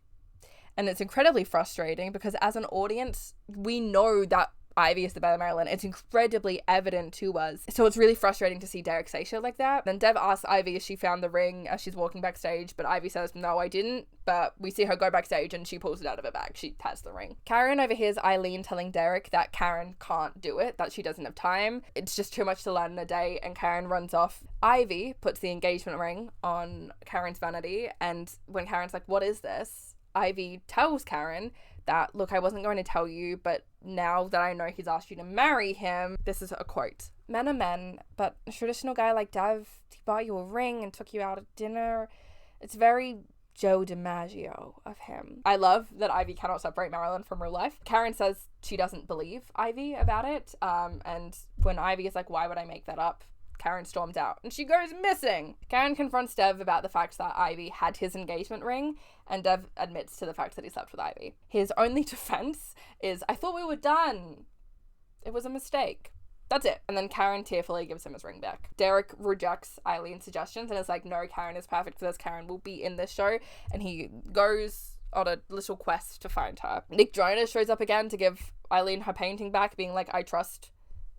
And it's incredibly frustrating because as an audience, we know that Ivy is the better Marilyn. It's incredibly evident to us. So it's really frustrating to see Derek say shit like that. Then Dev asks Ivy if she found the ring as she's walking backstage, but Ivy says, no, I didn't. But we see her go backstage and she pulls it out of her bag. She has the ring. Karen overhears Eileen telling Derek that Karen can't do it, that she doesn't have time. It's just too much to learn in a day, and Karen runs off. Ivy puts the engagement ring on Karen's vanity, and when Karen's like, what is this? Ivy tells Karen that, look, I wasn't going to tell you, but now that I know he's asked you to marry him, this is a quote. Men are men, but a traditional guy like Dev, he bought you a ring and took you out to dinner. It's very Joe DiMaggio of him. I love that Ivy cannot separate Marilyn from real life. Karen says she doesn't believe Ivy about it, and when Ivy is like, why would I make that up? Karen storms out and she goes missing. Karen confronts Dev about the fact that Ivy had his engagement ring, and Dev admits to the fact that he slept with Ivy. His only defense is, I thought we were done. It was a mistake. That's it. And then Karen tearfully gives him his ring back. Derek rejects Eileen's suggestions and is like, no, Karen is perfect for this. Karen will be in this show. And he goes on a little quest to find her. Nick Jonas shows up again to give Eileen her painting back, being like, I trust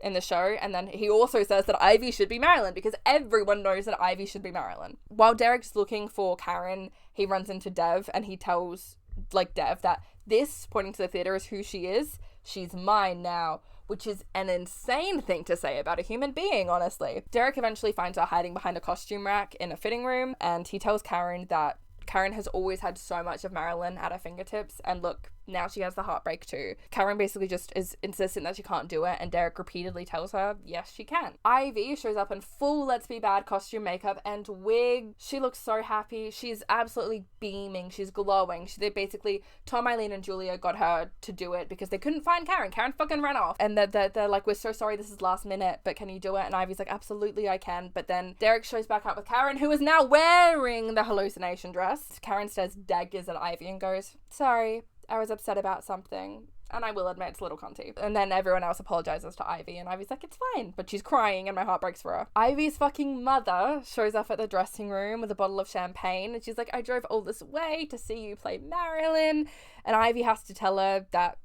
in the show. And then he also says that Ivy should be Marilyn because everyone knows that Ivy should be Marilyn. While Derek's looking for Karen, he runs into Dev and he tells like Dev that this, pointing to the theater, is who she is. She's mine now, which is an insane thing to say about a human being, honestly. Derek eventually finds her hiding behind a costume rack in a fitting room, and he tells Karen that Karen has always had so much of Marilyn at her fingertips, and look, now she has the heartbreak too. Karen basically just is insistent that she can't do it, and Derek repeatedly tells her, yes, she can. Ivy shows up in full Let's Be Bad costume, makeup, and wig. She looks so happy. She's absolutely beaming. She's glowing. They basically, Tom, Eileen, and Julia got her to do it because they couldn't find Karen. Karen fucking ran off. And they're like, we're so sorry, this is last minute, but can you do it? And Ivy's like, absolutely, I can. But then Derek shows back up with Karen, who is now wearing the hallucination dress. Karen stares daggers at Ivy and goes, sorry, I was upset about something. And I will admit it's a little cunty. And then everyone else apologizes to Ivy, and Ivy's like, it's fine. But she's crying and my heart breaks for her. Ivy's fucking mother shows up at the dressing room with a bottle of champagne, and she's like, I drove all this way to see you play Marilyn. And Ivy has to tell her that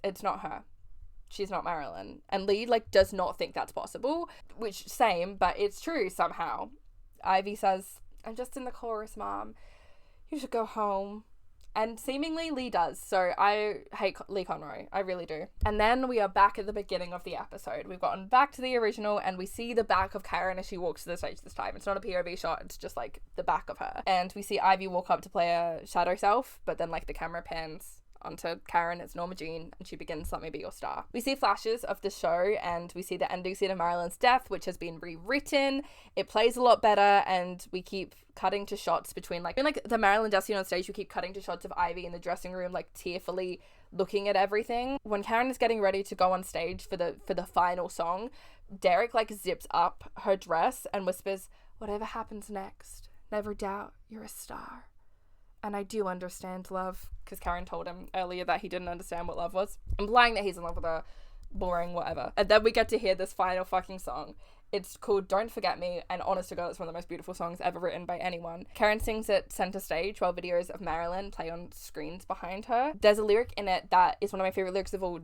it's not her. She's not Marilyn. And Lee, like, does not think that's possible, which, same, but it's true somehow. Ivy says, I'm just in the chorus, Mom. You should go home. And seemingly Lee does. So I hate Lee Conroy. I really do. And then we are back at the beginning of the episode. We've gotten back to the original and we see the back of Karen as she walks to the stage this time. It's not a POV shot. It's just like the back of her. And we see Ivy walk up to play a shadow self, but then like the camera pans onto Karen, it's Norma Jean, and she begins Let Me Be Your Star. We see flashes of the show and we see the ending scene of Marilyn's death, which has been rewritten. It plays a lot better, and we keep cutting to shots between like the Marilyn death scene on stage. We keep cutting to shots of Ivy in the dressing room, like tearfully looking at everything. When Karen is getting ready to go on stage for the final song, Derek like zips up her dress and whispers, whatever happens next, never doubt you're a star. And I do understand love, because Karen told him earlier that he didn't understand what love was, implying that he's in love with her. Boring, whatever. And then we get to hear this final fucking song. It's called Don't Forget Me, and honest to God, it's one of the most beautiful songs ever written by anyone. Karen sings it center stage while videos of Marilyn play on screens behind her. There's a lyric in it that is one of my favorite lyrics of all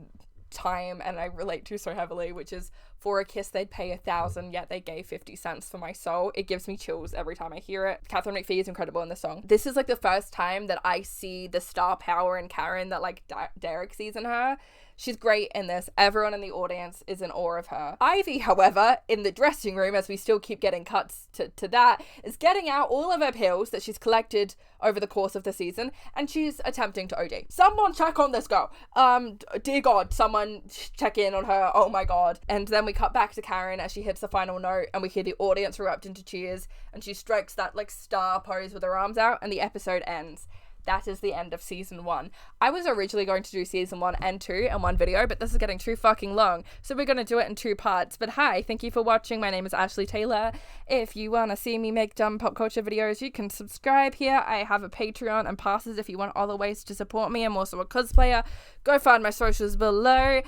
time, and I relate to so heavily, which is, for a kiss they'd pay 1,000, yet they gave 50 cents for my soul. It gives me chills every time I hear it. Catherine McPhee is incredible in this song. This is like the first time that I see the star power in Karen that like Derek sees in her. She's great in this. Everyone in the audience is in awe of her. Ivy, however, in the dressing room, as we still keep getting cuts to that, is getting out all of her pills that she's collected over the course of the season, and she's attempting to OD. Someone check on this girl. Dear God, someone check in on her. Oh my God. And then we cut back to Karen as she hits the final note, and we hear the audience erupt into cheers, and she strikes that like star pose with her arms out, and the episode ends. That is the end of season 1. I was originally going to do season 1 and 2 in one video, but this is getting too fucking long, so we're going to do it in 2 parts. But hi, thank you for watching. My name is Ashlee Tayla. If you want to see me make dumb pop culture videos, you can subscribe here. I have a Patreon and passes if you want other ways to support me. I'm also a cosplayer. Go find my socials below.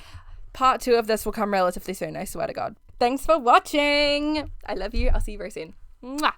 Part 2 of this will come relatively soon, I swear to God. Thanks for watching. I love you. I'll see you very soon. Mwah.